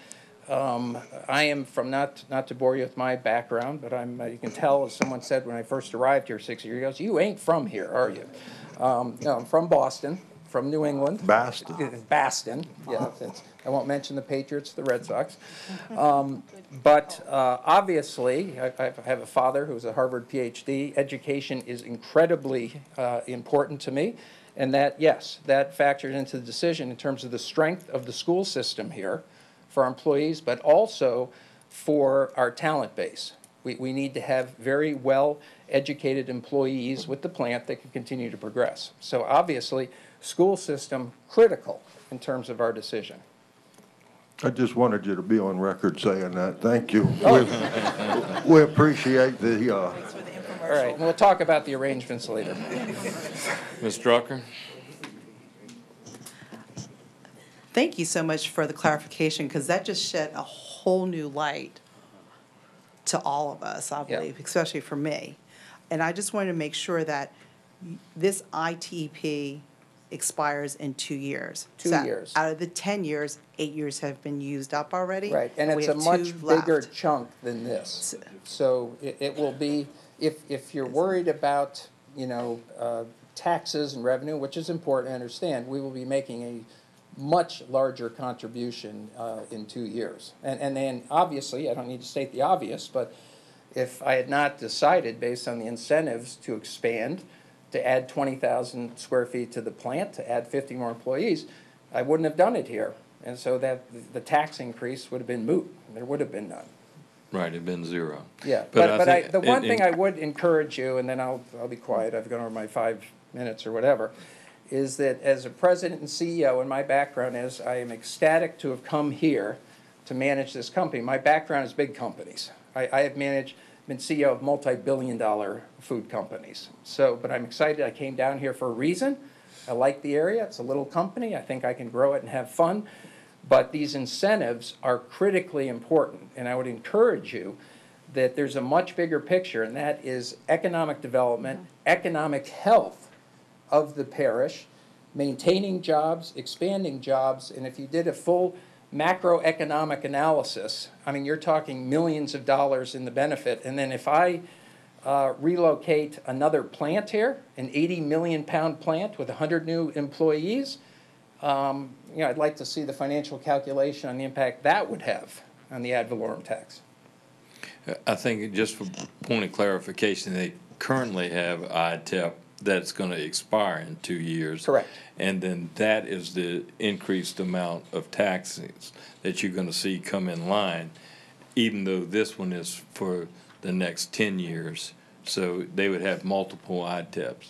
I am from, not to bore you with my background, but you can tell, as someone said when I first arrived here 6 years ago, you ain't from here, are you? No, I'm from Boston, from New England. Boston, yeah. I won't mention the Patriots, the Red Sox. But obviously, I have a father who's a Harvard PhD. Education is incredibly important to me. And that, yes, that factored into the decision in terms of the strength of the school system here for our employees, but also for our talent base. We need to have very well-educated employees with the plant that can continue to progress. So obviously, school system critical in terms of our decision. I just wanted you to be on record saying that. Thank you. We appreciate the all right, and we'll talk about the arrangements later. Ms. Drucker? Thank you so much for the clarification, because that just shed a whole new light to all of us, I believe, especially for me. And I just wanted to make sure that this ITEP expires in 2 years. 2 years. Out of the 10 years, 8 years have been used up already. Right, and it's a much bigger chunk than this. So it will be, if you're worried about, taxes and revenue, which is important, I understand, we will be making a much larger contribution in 2 years. And then, obviously, I don't need to state the obvious, but if I had not decided, based on the incentives, to expand, to add 20,000 square feet to the plant, to add 50 more employees, I wouldn't have done it here. And so that the tax increase would have been moot. There would have been none. Right, it'd been zero. Yeah, but the one thing I would encourage you, and then I'll be quiet, I've gone over my 5 minutes or whatever, is that as a president and CEO, and my background is, I am ecstatic to have come here to manage this company. My background is big companies. I have been CEO of multi-billion-dollar food companies. So, but I'm excited. I came down here for a reason. I like the area. It's a little company. I think I can grow it and have fun. But these incentives are critically important, and I would encourage you that there's a much bigger picture, and that is economic development, economic health of the parish, maintaining jobs, expanding jobs, and if you did a full macroeconomic analysis, I mean, you're talking millions of dollars in the benefit. And then if I relocate another plant here, an 80 million pound plant with 100 new employees, I'd like to see the financial calculation on the impact that would have on the ad valorem tax. I think just for point of clarification, they currently have ITEP that's going to expire in 2 years. Correct. And then that is the increased amount of taxes that you're going to see come in line, even though this one is for the next 10 years. So they would have multiple ITEPs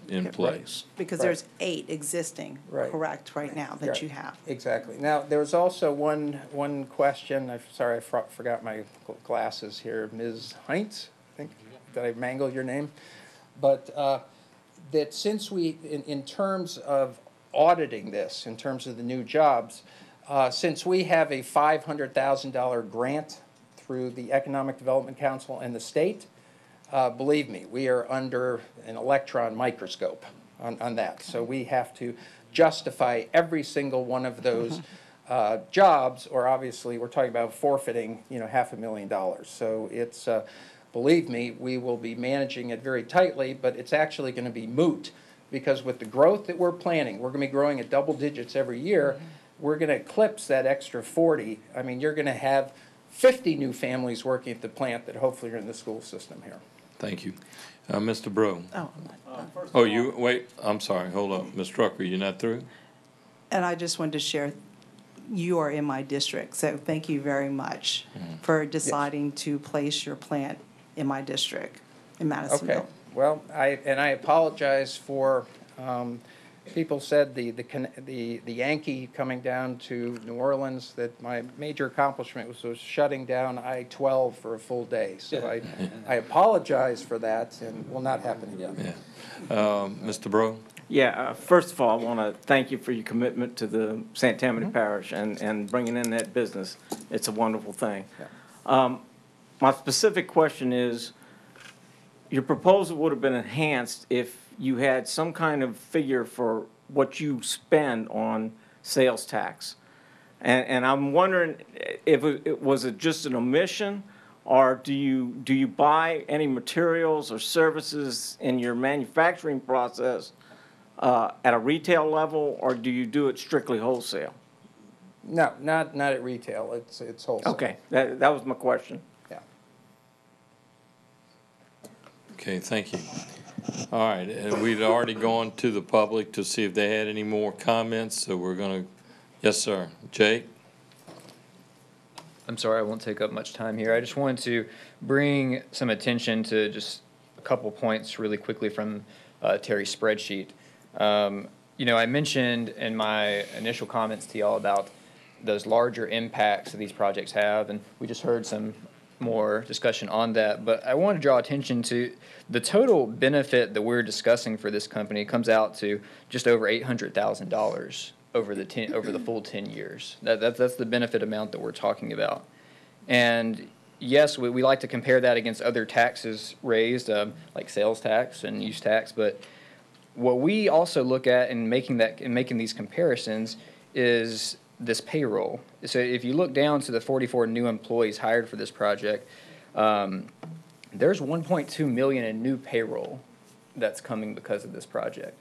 in place. Because there's 8 existing, correct, right now that you have. Exactly. Now, there was also one question. I'm sorry, I forgot my glasses here. Ms. Heinz, I think. Did I mangle your name? But that since we, in terms of auditing this in terms of the new jobs. Since we have a $500,000 grant through the Economic Development Council and the state, believe me, we are under an electron microscope on that. So we have to justify every single one of those jobs, or obviously we're talking about forfeiting, $500,000. So it's, believe me, we will be managing it very tightly, but it's actually going to be moot, because with the growth that we're planning, we're going to be growing at double digits every year. We're going to eclipse that extra 40. I mean, you're going to have 50 new families working at the plant that hopefully are in the school system here. Thank you. Mr. Bro. Wait, I'm sorry, hold up. Ms. Drucker, you're not through? And I just wanted to share, you are in my district, so thank you very much for deciding to place your plant in my district, in Madisonville. Okay. Well, I apologize for, people said the Yankee coming down to New Orleans, that my major accomplishment was shutting down I-12 for a full day. So I apologize for that, and will not happen again. Yeah. Mr. Bro? Yeah, first of all, I want to thank you for your commitment to the St. Tammany Parish and bringing in that business. It's a wonderful thing. Yeah. My specific question is, your proposal would have been enhanced if you had some kind of figure for what you spend on sales tax. And I'm wondering if was it just an omission, or do you buy any materials or services in your manufacturing process at a retail level, or do you do it strictly wholesale? No, not at retail. It's wholesale. Okay, that was my question. Yeah. Okay, thank you. All right, and we'd already gone to the public to see if they had any more comments, so we're going to, yes, sir. Jake? I'm sorry, I won't take up much time here. I just wanted to bring some attention to just a couple points really quickly from Terry's spreadsheet. I mentioned in my initial comments to y'all about those larger impacts that these projects have, and we just heard some more discussion on that, but I want to draw attention to the total benefit that we're discussing for this company comes out to just over $800,000 over the full 10 years. That's the benefit amount that we're talking about. And yes, we like to compare that against other taxes raised, like sales tax and use tax, but what we also look at in making these comparisons is this payroll. So if you look down to the 44 new employees hired for this project, there's $1.2 million in new payroll that's coming because of this project.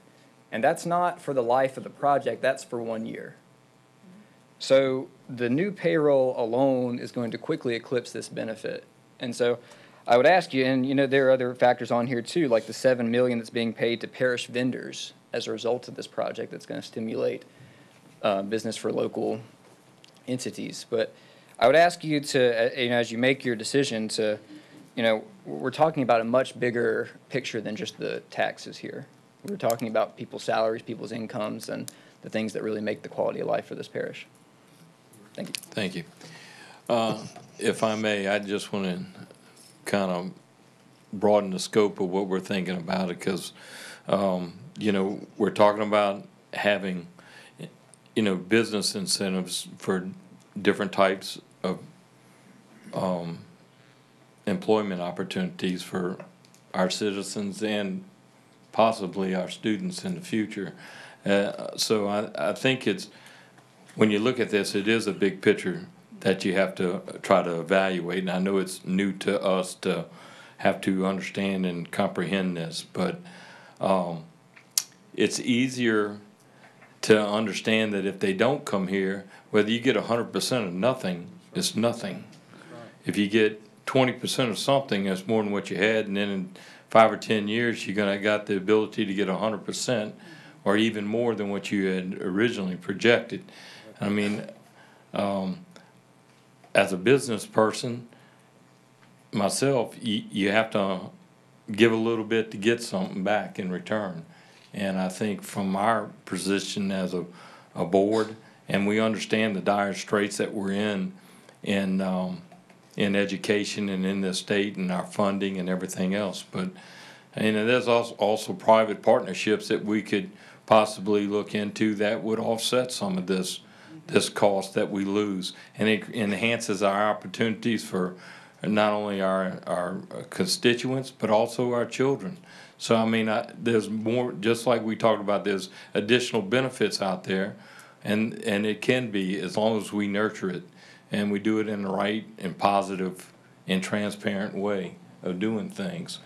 And that's not for the life of the project, that's for 1 year. So the new payroll alone is going to quickly eclipse this benefit. And so I would ask you, and there are other factors on here too, like the $7 million that's being paid to parish vendors as a result of this project that's going to stimulate business for local entities. But I would ask you to, as you make your decision to, we're talking about a much bigger picture than just the taxes here. We're talking about people's salaries, people's incomes, and the things that really make the quality of life for this parish. Thank you. Thank you. If I may, I just want to kind of broaden the scope of what we're thinking about it, because, we're talking about having, business incentives for different types of employment opportunities for our citizens and possibly our students in the future. So I think when you look at this, it is a big picture that you have to try to evaluate. And I know it's new to us to have to understand and comprehend this, but it's easier to understand that if they don't come here, whether you get 100% of nothing, it's nothing. If you get 20% of something, that's more than what you had, and then in 5 or 10 years, you're gonna got the ability to get 100% or even more than what you had originally projected. I mean, as a business person, myself, you have to give a little bit to get something back in return. And I think from our position as a board, and we understand the dire straits that we're in education and in this state and our funding and everything else. But there's also private partnerships that we could possibly look into that would offset some of this cost that we lose. And it enhances our opportunities for not only our constituents, but also our children. So, I mean, there's more, just like we talked about, there's additional benefits out there, and it can be, as long as we nurture it and we do it in the right and positive and transparent way of doing things.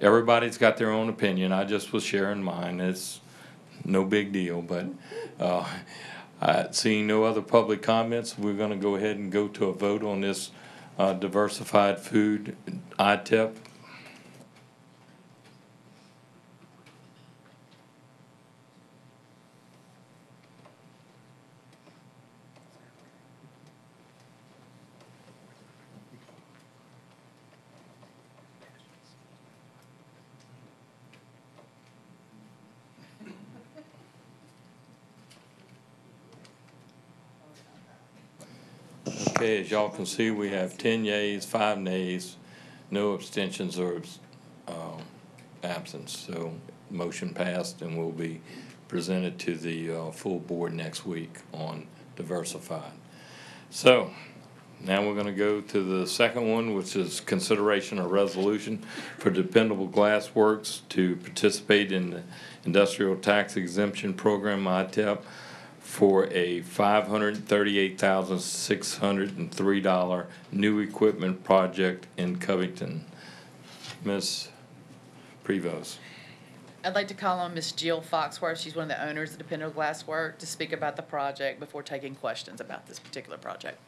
Everybody's got their own opinion. I just was sharing mine. It's no big deal, but seeing no other public comments, we're going to go ahead and go to a vote on this diversified food ITEP. Okay, as y'all can see, we have 10 yeas, 5 nays, no abstentions or absence. So motion passed and will be presented to the full board next week on diversified. So now we're going to go to the second one, which is consideration of resolution for Dependable Glass Works to participate in the Industrial Tax Exemption Program, ITEP, for a $538,603 new equipment project in Covington. Ms. Prevost. I'd like to call on Ms. Jill Foxworth. She's one of the owners of Dependable Glass Works to speak about the project before taking questions about this particular project.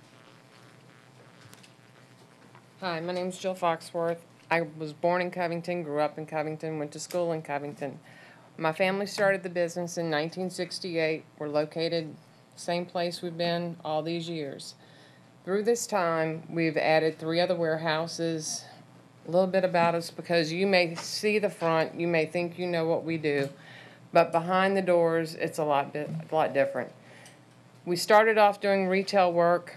Hi, my name is Jill Foxworth. I was born in Covington, grew up in Covington, went to school in Covington. My family started the business in 1968. We're located same place we've been all these years. Through this time, we've added 3 other warehouses. A little bit about us, because you may see the front, you may think you know what we do, but behind the doors, it's a lot different. We started off doing retail work,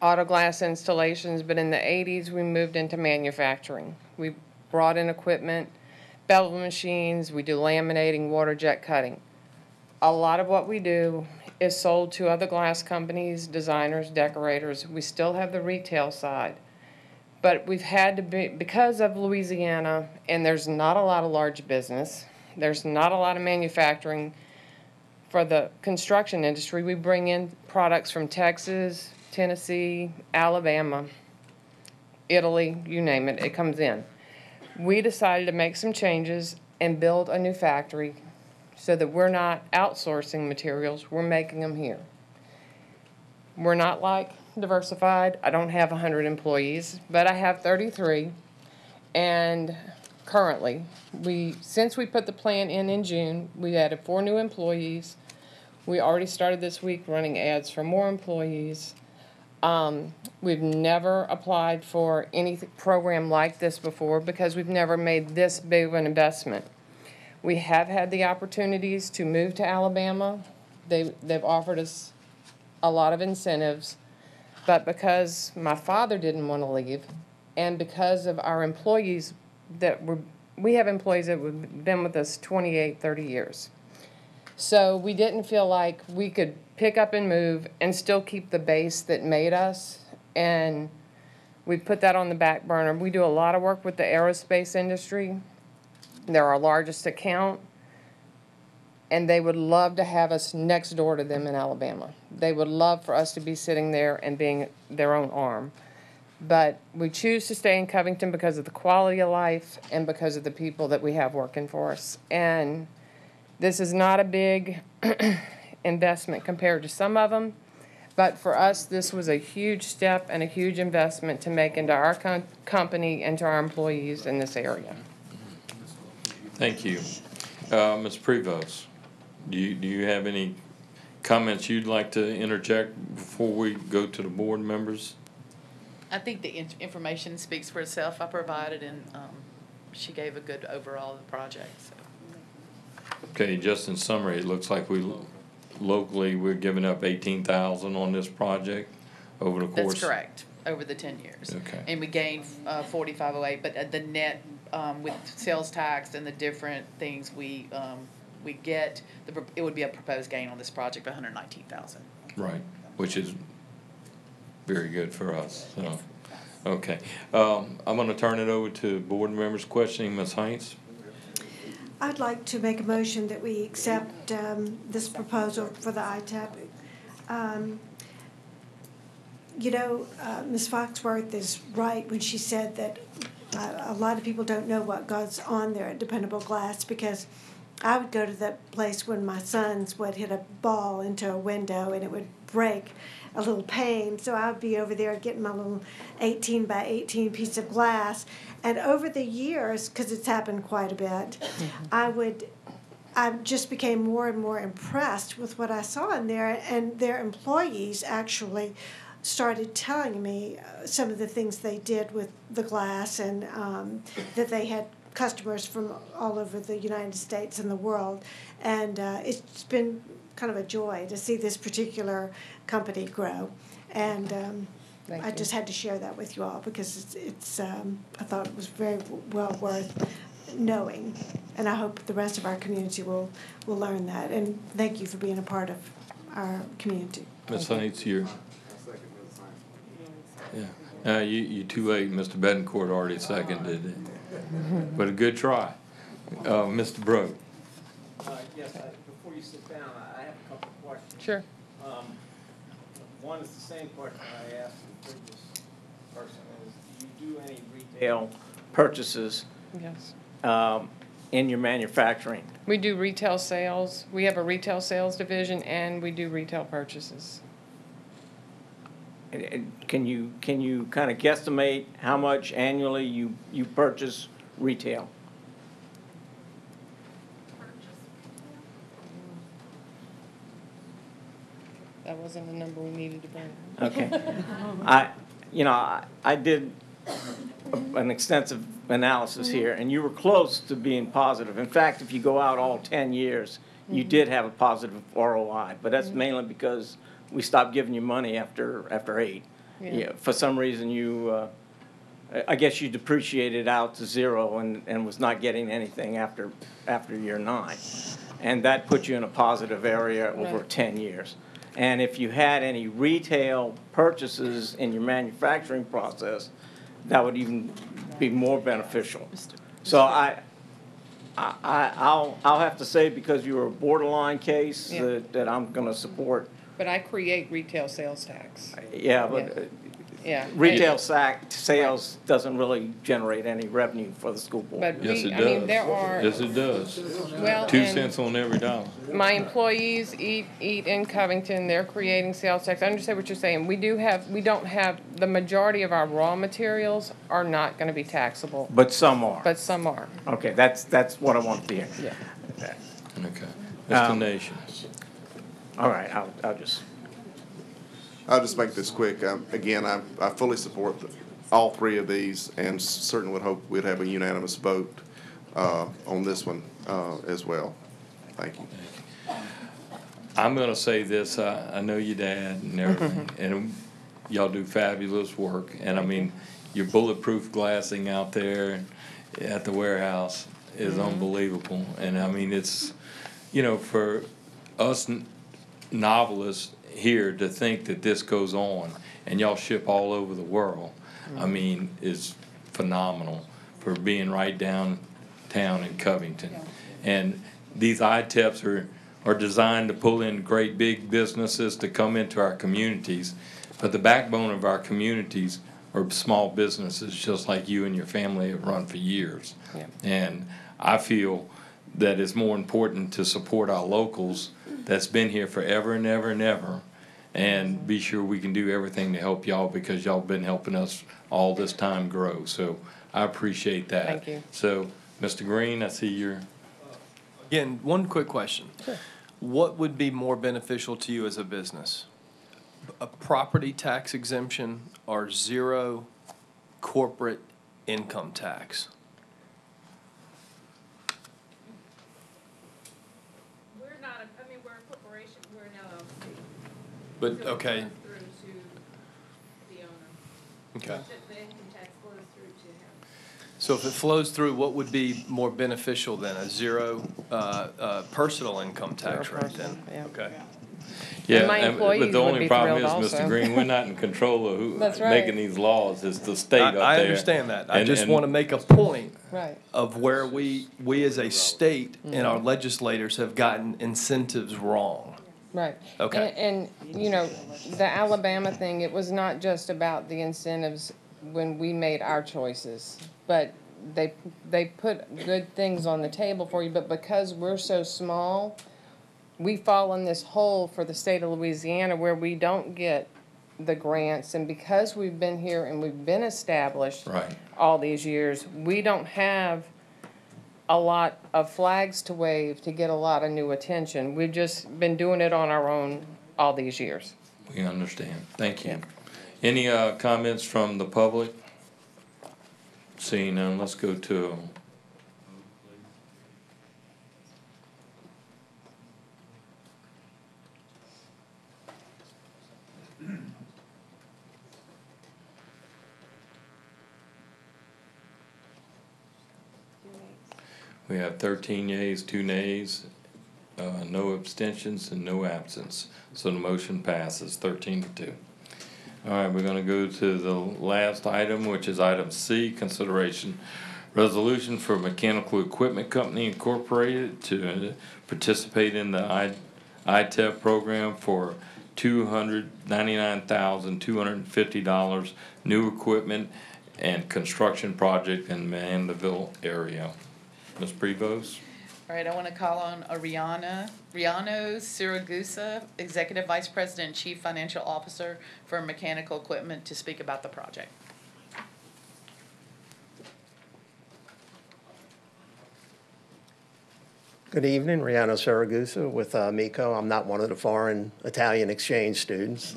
auto glass installations, but in the 80s, we moved into manufacturing. We brought in equipment, bevel machines, we do laminating, water jet cutting. A lot of what we do is sold to other glass companies, designers, decorators. We still have the retail side. But we've had to be, because of Louisiana, and there's not a lot of large business, there's not a lot of manufacturing for the construction industry. We bring in products from Texas, Tennessee, Alabama, Italy, you name it, it comes in. We decided to make some changes and build a new factory so that we're not outsourcing materials, we're making them here. We're not like Diversified. I don't have 100 employees, but I have 33. And currently, since we put the plant in June, we added 4 new employees. We already started this week running ads for more employees. We've never applied for any program like this before because we've never made this big of an investment. We have had the opportunities to move to Alabama. They've offered us a lot of incentives, but because my father didn't want to leave, and because of our employees we have employees that have been with us 28, 30 years. So we didn't feel like we could pick up and move and still keep the base that made us, and we put that on the back burner. We do a lot of work with the aerospace industry. They're our largest account, and they would love to have us next door to them in Alabama. They would love for us to be sitting there and being their own arm. But we choose to stay in Covington because of the quality of life and because of the people that we have working for us. And this is not a big investment compared to some of them, but for us, this was a huge step and a huge investment to make into our company and to our employees in this area. Thank you. Ms. Prevost, do you have any comments you'd like to interject before we go to the board members? I think the information speaks for itself. I provided, and she gave a good overall of the project. So. Okay, just in summary, it looks like locally we're giving up $18,000 on this project over the course. That's correct, over the 10 years. Okay. And we gained 4508, but the net with sales tax and the different things we get, it would be a proposed gain on this project of $119,000. Right, which is very good for us, so. Okay, I'm gonna turn it over to board members questioning Ms. Heinz. I'd like to make a motion that we accept this proposal for the ITEP. Ms. Foxworth is right when she said that a lot of people don't know what goes on there at Dependable Glass, because I would go to that place when my sons would hit a ball into a window and it would break a little pane. So I would be over there getting my little 18 by 18 piece of glass. And over the years, because it's happened quite a bit, I just became more and more impressed with what I saw in there. And their employees actually started telling me some of the things they did with the glass, and that they had customers from all over the United States and the world. And it's been kind of a joy to see this particular company grow. And I just had to share that with you all, because it's I thought it was very well worth knowing. And I hope the rest of our community will learn that. And thank you for being a part of our community. Ms. Heinz, here. Yeah, you too late. Mr. Betancourt already seconded it, but a good try. Mr. Brogue. Yes, before you sit down, I have a couple of questions. Sure. One is the same question I asked the previous person, is do you do any retail purchases? Yes. In your manufacturing? We do retail sales. We have a retail sales division, and we do retail purchases. And can you kind of guesstimate how much annually you purchase retail? That wasn't the number we needed to bring. Okay. I did an extensive analysis here, and you were close to being positive. In fact, if you go out all 10 years, you did have a positive ROI, but that's mainly because we stopped giving you money after 8. Yeah, for some reason, I guess you depreciated out to 0 and was not getting anything after year 9. And that put you in a positive area over 10 years. And if you had any retail purchases in your manufacturing process, that would even be more beneficial. So I'll have to say, because you were a borderline case, that I'm going to support. But I create retail sales tax. Yeah, but yeah. Retail sales doesn't really generate any revenue for the school board. But Yes, it does. I mean, there are. Yes, it does. Well, 2 cents on every dollar. My employees eat in Covington. They're creating sales tax. I understand what you're saying. We don't have, the majority of our raw materials are not going to be taxable. But some are. But some are. Okay, that's what I wanted to hear. Yeah. Okay. Mr. Nation. All right, I'll just make this quick. Again, I fully support all 3 of these, and certainly would hope we'd have a unanimous vote on this one as well. Thank you. I'm going to say this. I know your dad and everything, and y'all do fabulous work. And I mean, your bulletproof glassing out there at the warehouse is unbelievable. And I mean, it's, for us novelists here to think that this goes on and y'all ship all over the world, I mean, is phenomenal for being right downtown in Covington. And these ITEPs are designed to pull in great big businesses to come into our communities, but the backbone of our communities are small businesses, just like you and your family have run for years. Yeah. And I feel that it's more important to support our locals that's been here forever and ever and ever, and be sure we can do everything to help y'all, because y'all been helping us all this time grow. So I appreciate that. Thank you. So, Mr. Green, I see you're... Again, one quick question. Sure. What would be more beneficial to you as a business? A property tax exemption or 0 corporate income tax? We're a corporation, we're an LLC. But, okay. So it goes through to the owner. Okay. The income tax flows through to him. So if it flows through, what would be more beneficial than a zero personal income tax Zero rate then? personal, yeah. Okay. Yeah, my but employees the would only be problem is, thrilled Mr. also. Green, we're not in control of who, That's right. making these laws. It's the state up there. I understand that. I just And- want to make a point Right. of where we as a state and our legislators have gotten incentives wrong. Right. Okay. And, you know, the Alabama thing, it was not just about the incentives when we made our choices, but they put good things on the table for you, but because we're so small, we fall in this hole for the state of Louisiana where we don't get the grants, and because we've been here and we've been established Right. all these years, we don't have a lot of flags to wave to get a lot of new attention. We've just been doing it on our own all these years. We understand. Thank you. Any comments from the public? Seeing none, let's go to we have 13 yeas, 2 nays, no abstentions, and no absence. So the motion passes 13-2. All right, we're going to go to the last item, which is item C, consideration resolution for Mechanical Equipment Company Incorporated to participate in the ITEP program for $299,250 new equipment and construction project in Mandeville area. Ms. Prevost? All right, I want to call on Riano Siragusa, Executive Vice President and Chief Financial Officer for Mechanical Equipment, to speak about the project. Good evening, Riano Siragusa with MECO. I'm not one of the foreign Italian exchange students,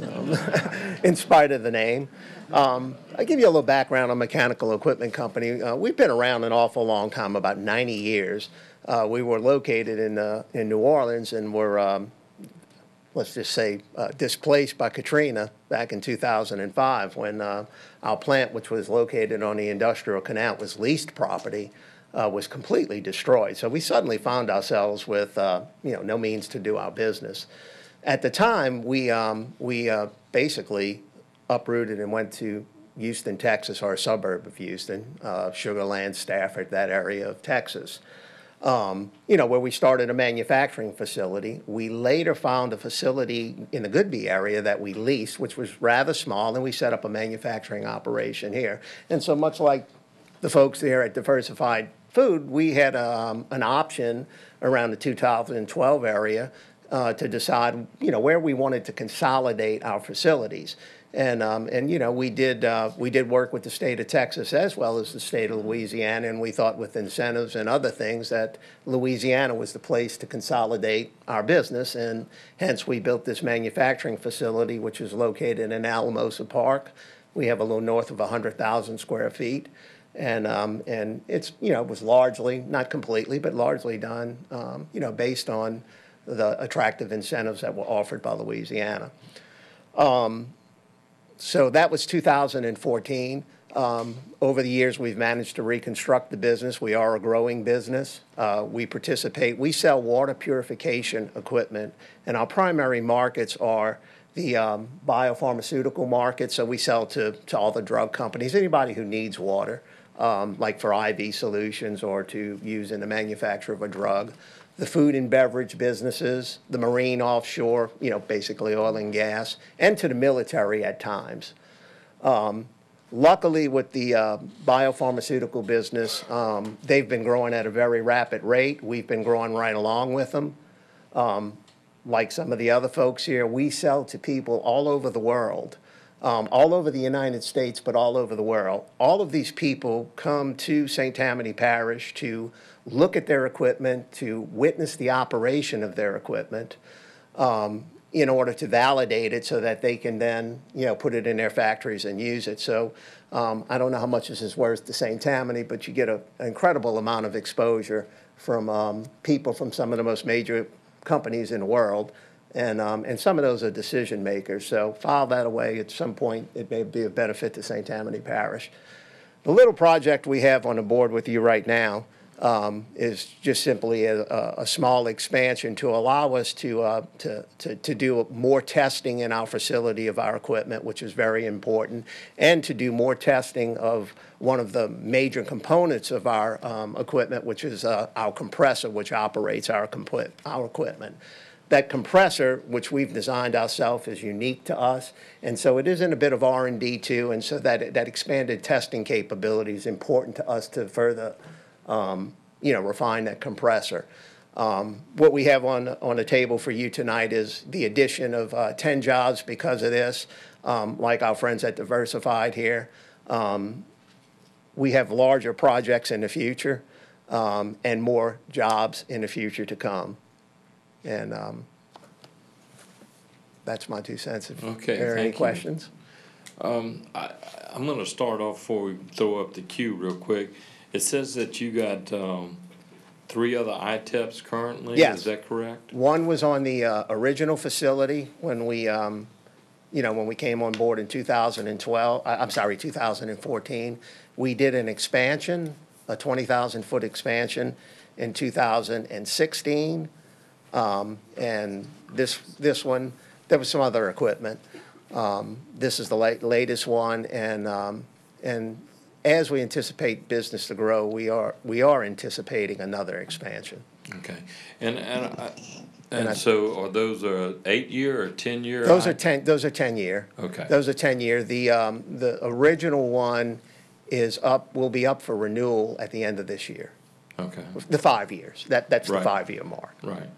in spite of the name. I'll give you a little background on Mechanical Equipment Company. We've been around an awful long time, about 90 years. We were located in New Orleans and were, let's just say, displaced by Katrina back in 2005 when our plant, which was located on the Industrial Canal, was leased property, was completely destroyed. So we suddenly found ourselves with no means to do our business. At the time, we basically uprooted and went to Houston, Texas, or a suburb of Houston, Sugar Land, Stafford, that area of Texas. Where we started a manufacturing facility. We later found a facility in the Goodby area that we leased, which was rather small, and we set up a manufacturing operation here. And so much like the folks there at Diversified Food, we had an option around the 2012 area to decide, where we wanted to consolidate our facilities. And we did work with the state of Texas as well as the state of Louisiana, and we thought with incentives and other things that Louisiana was the place to consolidate our business, and hence we built this manufacturing facility, which is located in Alamosa Park. We have a little north of 100,000 square feet, and it's it was largely, not completely, but largely done based on the attractive incentives that were offered by Louisiana. So that was 2014. Over the years, we've managed to reconstruct the business. We are a growing business. We sell water purification equipment, and our primary markets are the biopharmaceutical market. So we sell to all the drug companies, anybody who needs water, like for IV solutions or to use in the manufacture of a drug. The food and beverage businesses, the marine offshore, basically oil and gas, and to the military at times. Luckily, with the biopharmaceutical business, they've been growing at a very rapid rate. We've been growing right along with them. Like some of the other folks here, we sell to people all over the world, all over the United States, but all over the world. All of these people come to St. Tammany Parish to look at their equipment, to witness the operation of their equipment, in order to validate it so that they can then, put it in their factories and use it. So I don't know how much this is worth to St. Tammany, but you get an incredible amount of exposure from people from some of the most major companies in the world, and some of those are decision makers. So file that away. At some point, it may be of benefit to St. Tammany Parish. The little project we have on the board with you right now is just simply a small expansion to allow us to do more testing in our facility of our equipment, which is very important, and to do more testing of one of the major components of our equipment, which is our compressor, which operates our equipment. That compressor, which we've designed ourselves, is unique to us, and so it is in a bit of R&D too, and so that expanded testing capability is important to us to further refine that compressor. What we have on the table for you tonight is the addition of 10 jobs because of this, like our friends at Diversified here. We have larger projects in the future and more jobs in the future to come. And that's my 2 cents. If there are any questions? I'm going to start off before we throw up the queue real quick. It says that you got 3 other ITEPs currently. Yes. Is that correct? One was on the original facility when we, when we came on board in 2014. We did an expansion, a 20,000-foot expansion in 2016. And this one, there was some other equipment. This is the latest one, and as we anticipate business to grow, we are anticipating another expansion. Okay, and so are those 8-year or 10-year? Those are 10-year. Okay. Those are 10-year. The original one is will be up for renewal at the end of this year. Okay. The 5 years. That's Right. the 5-year mark. Right.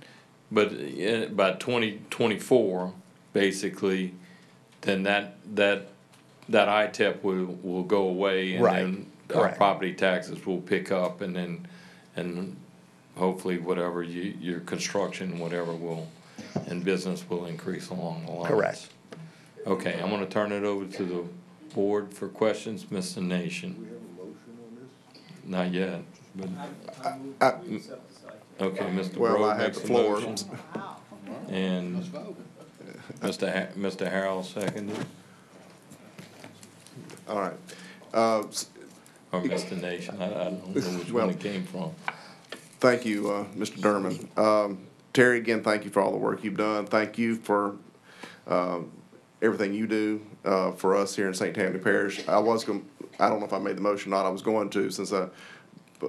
But by 2024, basically, then that ITEP will go away, and Right. then our Correct. property taxes will pick up, and hopefully whatever your construction, whatever and business will increase along the lines. Correct. Okay, I'm going to turn it over to the board for questions. Mr. Nation. Do we have a motion on this? Not yet, but. Okay, Mr. Well, Brogue I have makes the a floor. motion. And Mr. Harrell seconded, All right. or Mr. Nation, I don't know which Well, one it came from. Thank you, Mr. Derman. Terry, again, thank you for all the work you've done. Thank you for everything you do for us here in St. Tammany Parish. I don't know if I made the motion or not. I was going to, since I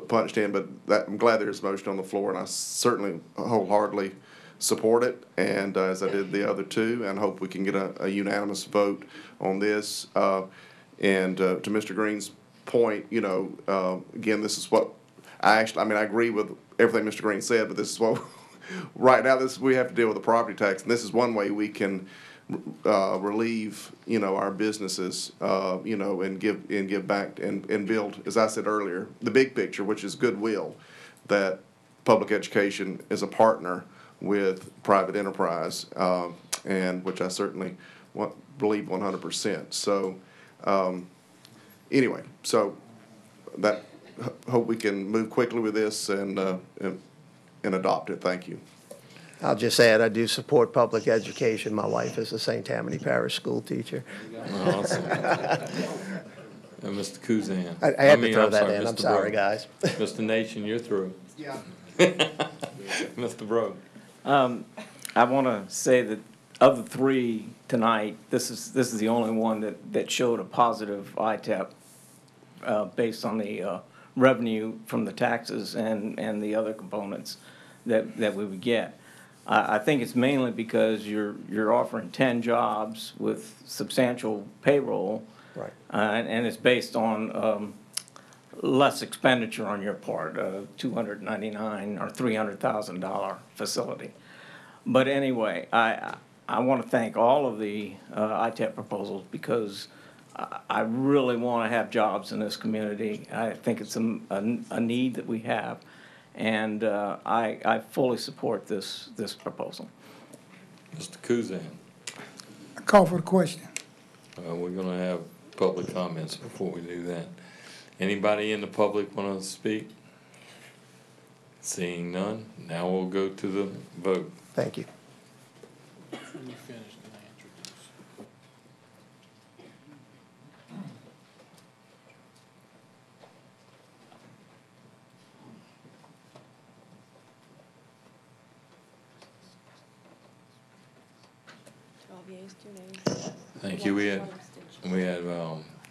punched in, but I'm glad there's a motion on the floor, and I certainly wholeheartedly support it, and as I did the other two, and hope we can get a unanimous vote on this. And to Mr. Green's point, again, this is what I agree with everything Mr. Green said, but this is what right now we have to deal with the property tax, and this is one way we can relieve our businesses, and give back and build, as I said earlier, the big picture, which is goodwill, that public education is a partner with private enterprise, and which I certainly believe 100%. So anyway, so that hope we can move quickly with this and adopt it. Thank you. I'll just add, I do support public education. My wife is a St. Tammany Parish school teacher. Awesome. And Mr. Kuzan. I had to throw that in. I'm sorry, guys. Mr. Nation, you're through. Yeah. Mr. Brogue. I want to say that of the 3 tonight, this is the only one that showed a positive ITEP based on the revenue from the taxes and the other components that we would get. I think it's mainly because you're offering 10 jobs with substantial payroll, right? And it's based on less expenditure on your part, $299 or $300,000 facility. But anyway, I want to thank all of the ITEP proposals because I really want to have jobs in this community. I think it's a need that we have. And I fully support this proposal. Mr. Kuzan. I call for the question. We're going to have public comments before we do that. Anybody in the public want to speak? Seeing none, now we'll go to the vote. Thank you. Thank you. We had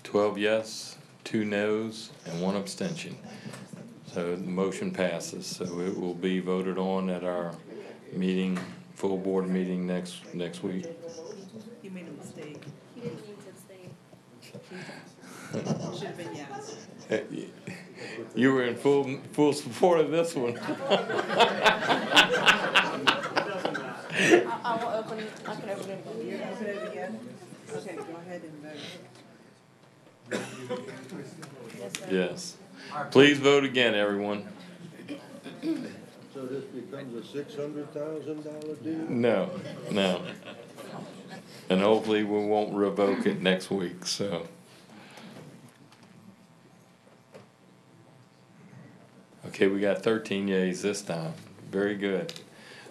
12 yes, 2 no's, and 1 abstention. So the motion passes. So it will be voted on at our meeting, full board meeting next week. You made a mistake. He didn't mean to abstain. Should have been yes. You were in full support of this one. I will open, I can open it again. You're gonna open it again? Okay, go ahead and vote. Yes. Please vote again, everyone. So this becomes a $600,000 deal? No. And hopefully we won't revoke it next week, so. Okay, we got 13 yeas this time. Very good.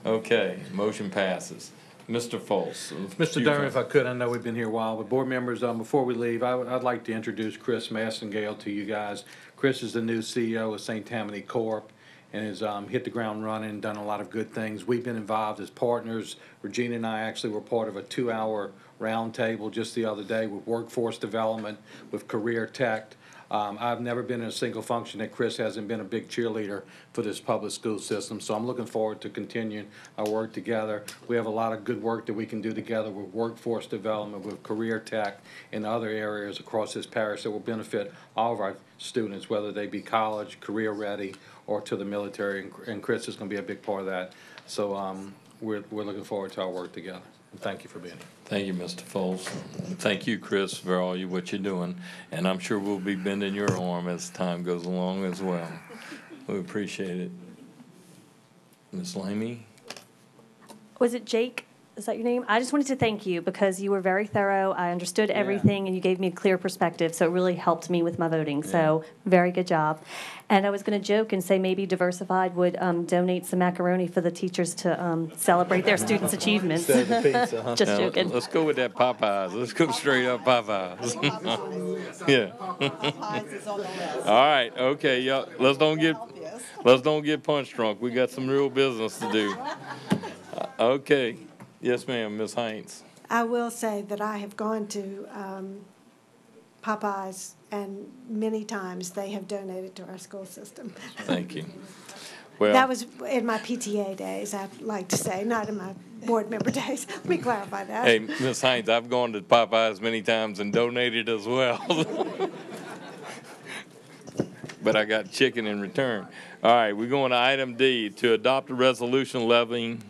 Okay, motion passes. Mr. Foltz. Mr. Durham, if I could, I know we've been here a while, but board members, before we leave, I'd like to introduce Chris Massengale to you guys. Chris is the new CEO of St. Tammany Corp. And has hit the ground running, done a lot of good things. We've been involved as partners. Regina and I actually were part of a 2-hour roundtable just the other day with workforce development, with career tech. I've never been in a single function that Chris hasn't been a big cheerleader for this public school system, so I'm looking forward to continuing our work together. We have a lot of good work that we can do together with workforce development, with career tech, and other areas across this parish that will benefit all of our students, whether they be college, career ready, or to the military, and Chris is going to be a big part of that. So we're looking forward to our work together. And thank you for being here. Thank you, Mr. Foltz. Thank you, Chris, for what you're doing. And I'm sure we'll be bending your arm as time goes along as well. We appreciate it. Ms. Lamy? Was it Jake? Is that your name? I just wanted to thank you because you were very thorough. I understood everything, and you gave me a clear perspective, so it really helped me with my voting. So very good job. And I was going to joke and say maybe Diversified would donate some macaroni for the teachers to celebrate their students' achievements. Instead of the pizza, huh? Just Now, joking. let's go with that Popeyes. Let's go straight up Popeyes. Yeah. All right. Okay. Y'all, let's don't get punch drunk. We got some real business to do. Okay. Yes, ma'am, Ms. Hines. I will say that I have gone to Popeyes, and many times they have donated to our school system. Thank you. Well, That was in my PTA days, I'd like to say, not in my board member days. Let me clarify that. hey, Ms. Hines, I've gone to Popeyes many times and donated as well. But I got chicken in return. All right, we're going to item D, to adopt a resolution levying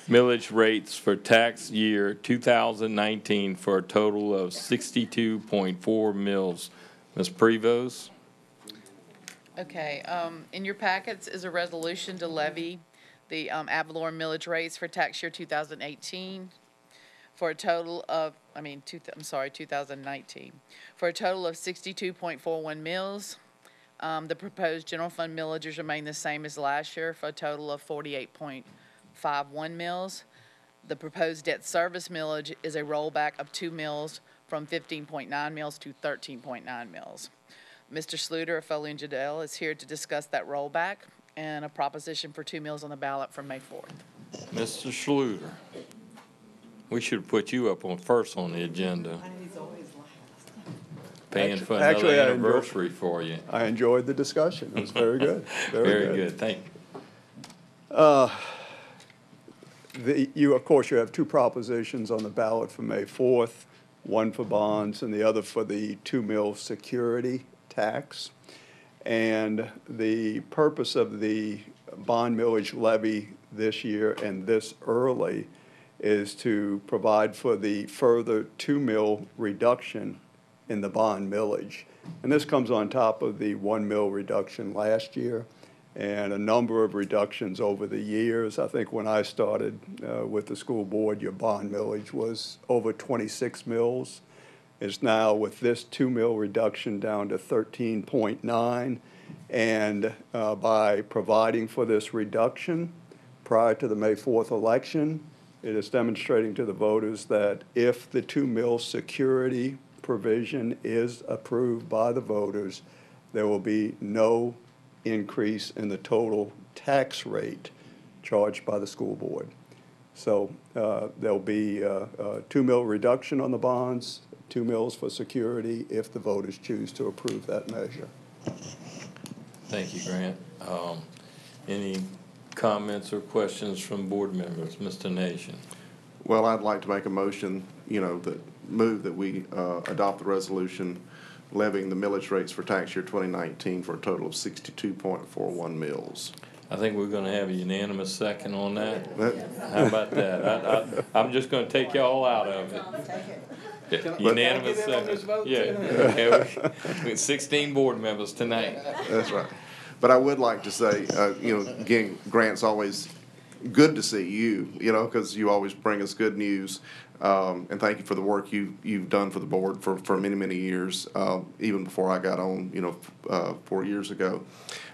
millage rates for tax year 2019 for a total of 62.4 mills. Ms. Prevost? Okay, in your packets is a resolution to levy the ad valorem millage rates for tax year 2018 for a total of, 2019, for a total of 62.41 mills. The proposed general fund millages remain the same as last year for a total of 48.51 mills. The proposed debt service millage is a rollback of 2 mills from 15.9 mills to 13.9 mills. Mr. Schluter of Foley and Jadell is here to discuss that rollback and a proposition for 2 mills on the ballot for May 4th. Mr. Schluter. We should have put you up first on the agenda. Paying for another anniversary for you. I enjoyed the discussion. It was very good. Very good. Thank you. Of course, you have 2 propositions on the ballot for May 4th, one for bonds and the other for the 2 mil security tax. And the purpose of the bond millage levy this year and this early is to provide for the further 2 mil reduction in the bond millage. And this comes on top of the 1 mil reduction last year and a number of reductions over the years. I think when I started with the school board, your bond millage was over 26 mils. It's now, with this 2 mil reduction, down to 13.9. And by providing for this reduction prior to the May 4th election, it is demonstrating to the voters that if the 2 mil security provision is approved by the voters, there will be no increase in the total tax rate charged by the school board. So there'll be a 2 mil reduction on the bonds, 2 mils for security if the voters choose to approve that measure. Thank you, Grant. Any comments or questions from board members? Mr. Nation. Well, I'd like to make a motion, that we adopt the resolution levying the millage rates for tax year 2019 for a total of 62.41 mills. I think we're going to have a unanimous second on that. How about that? I'm just going to take y'all out of it. Unanimous second. Yeah. 16 board members tonight. That's right. But I would like to say, again, Grant's always good to see you, because you always bring us good news. And thank you for the work you've done for the board for many, many years, even before I got on, 4 years ago.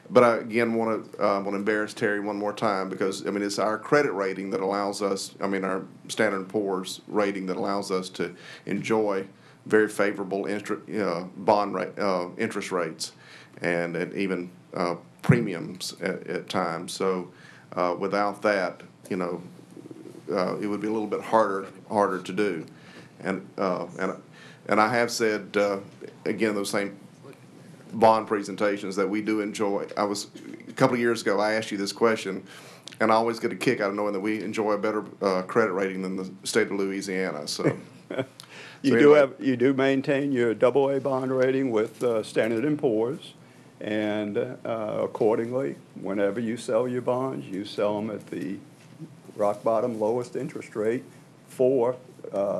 But I, again, want to embarrass Terry one more time because, it's our credit rating that allows us, our Standard & Poor's rating that allows us to enjoy very favorable bond rate, interest rates and even premiums at times. So without that, it would be a little bit harder to do. And I have said, again, those same bond presentations that we do enjoy. A couple of years ago, I asked you this question, and I always get a kick out of knowing that we enjoy a better credit rating than the state of Louisiana. So, You do maintain your AA bond rating with Standard & Poor's, and accordingly, whenever you sell your bonds, you sell them at the rock bottom lowest interest rate for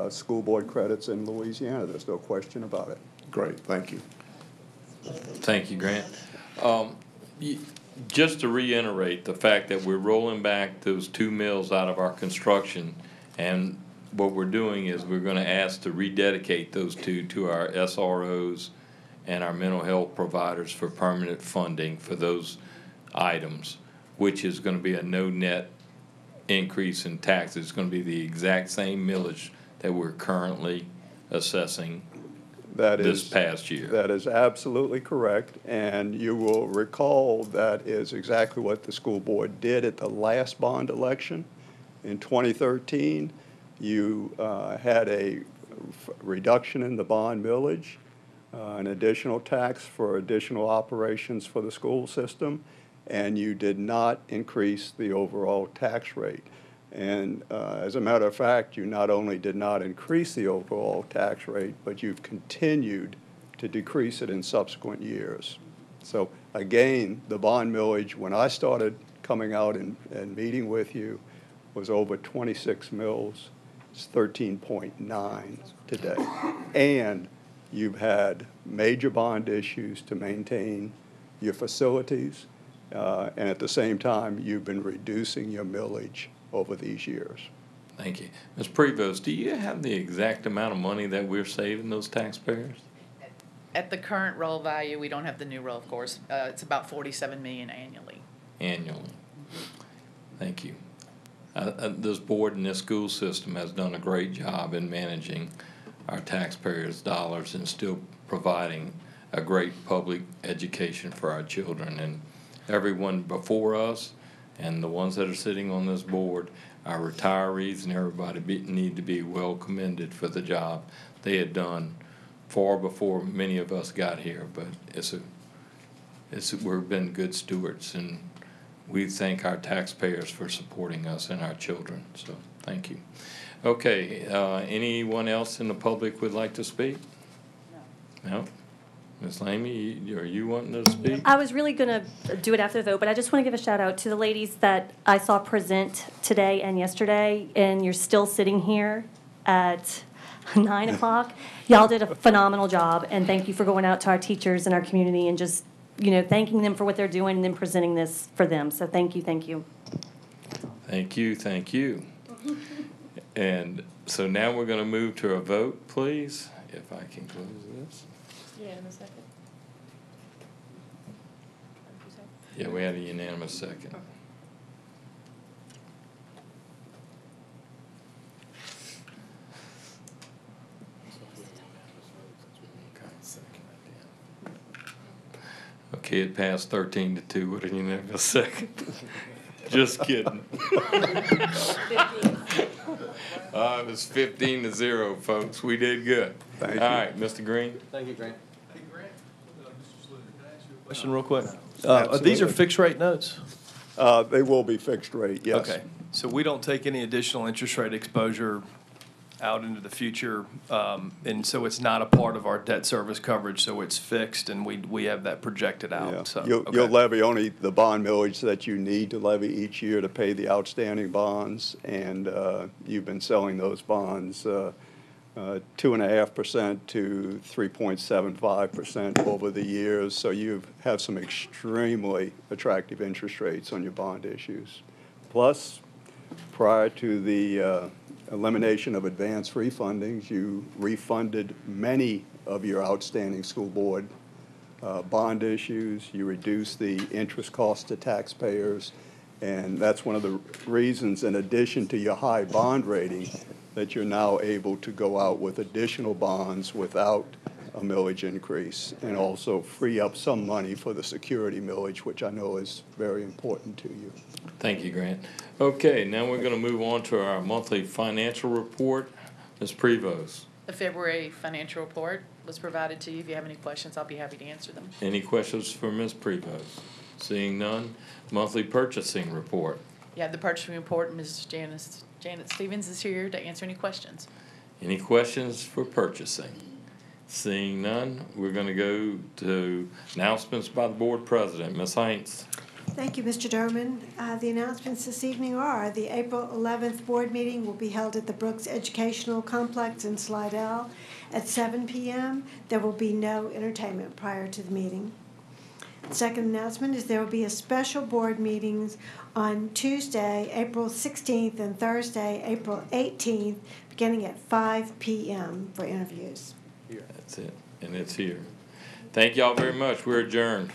school board credits in Louisiana. There's no question about it. Great, thank you. Thank you, Grant. Just to reiterate the fact that we're rolling back those 2 mills out of our construction, and what we're doing is we're going to ask to rededicate those two to our SROs and our mental health providers for permanent funding for those items, which is going to be a no net increase in taxes. It's going to be the exact same millage that we're currently assessing this past year. That is absolutely correct, and you will recall that is exactly what the school board did at the last bond election. In 2013, you had a reduction in the bond millage, an additional tax for additional operations for the school system, and you did not increase the overall tax rate. And as a matter of fact, you not only did not increase the overall tax rate, but you've continued to decrease it in subsequent years. So again, the bond millage, when I started coming out and meeting with you, was over 26 mills. It's 13.9 today. And you've had major bond issues to maintain your facilities, and at the same time, you've been reducing your millage over these years. Thank you. Ms. Prevost, do you have the exact amount of money that we're saving those taxpayers? At the current roll value, we don't have the new roll, of course. It's about $47 million annually. Annually. Thank you. This board and this school system has done a great job in managing our taxpayers' dollars and still providing a great public education for our children. And everyone before us and the ones that are sitting on this board, our retirees and everybody need to be well commended for the job they had done far before many of us got here. But we've been good stewards, and we thank our taxpayers for supporting us and our children. So thank you. Okay, anyone else in the public would like to speak? No? Ms. Lamy, are you wanting to speak? I was really going to do it after the vote, but I just want to give a shout out to the ladies that I saw present today and yesterday, and you're still sitting here at 9 o'clock. Y'all did a phenomenal job, and thank you for going out to our teachers and our community and just, thanking them for what they're doing and then presenting this for them. So thank you, thank you. Thank you, thank you. And so now we're going to move to a vote, please, if I can close this. Unanimous second? Yeah, we had a unanimous second. Okay, it passed 13-2 with a unanimous second. Just kidding. It was 15-0, folks. We did good. Thank you. All right, Mr. Green. Thank you, Grant. Hey, Grant, Mr. Sluter, can I ask you a question real quick? These Absolutely. are fixed rate notes? They will be fixed rate, yes. Okay, so we don't take any additional interest rate exposure out into the future, and so it's not a part of our debt service coverage, so it's fixed, and we have that projected Yeah. out, so. You'll okay. levy only the bond millage that you need to levy each year to pay the outstanding bonds, and you've been selling those bonds 2.5% to 3.75% over the years, so you have some extremely attractive interest rates on your bond issues. Plus, prior to the elimination of advance refundings, you refunded many of your outstanding school board bond issues. You reduced the interest cost to taxpayers, and that's one of the reasons, in addition to your high bond rating, that you're now able to go out with additional bonds without a millage increase, and also free up some money for the security millage, which I know is very important to you. Thank you, Grant. Okay, now we're going to move on to our monthly financial report. Ms. Prevost. The February financial report was provided to you. If you have any questions, I'll be happy to answer them. Any questions for Ms. Prevost? Seeing none, monthly purchasing report. You have the purchasing report. Ms. Janet Stevens is here to answer any questions. Any questions for purchasing? Seeing none, we're going to go to announcements by the board president. Ms. Heinz. Thank you, Mr. Durman. The announcements this evening are the April 11th board meeting will be held at the Brooks Educational Complex in Slidell at 7 p.m. There will be no entertainment prior to the meeting. The second announcement is there will be a special board meetings on Tuesday, April 16th and Thursday, April 18th, beginning at 5 p.m. for interviews. That's it, and it's here. Thank y'all very much. We're adjourned.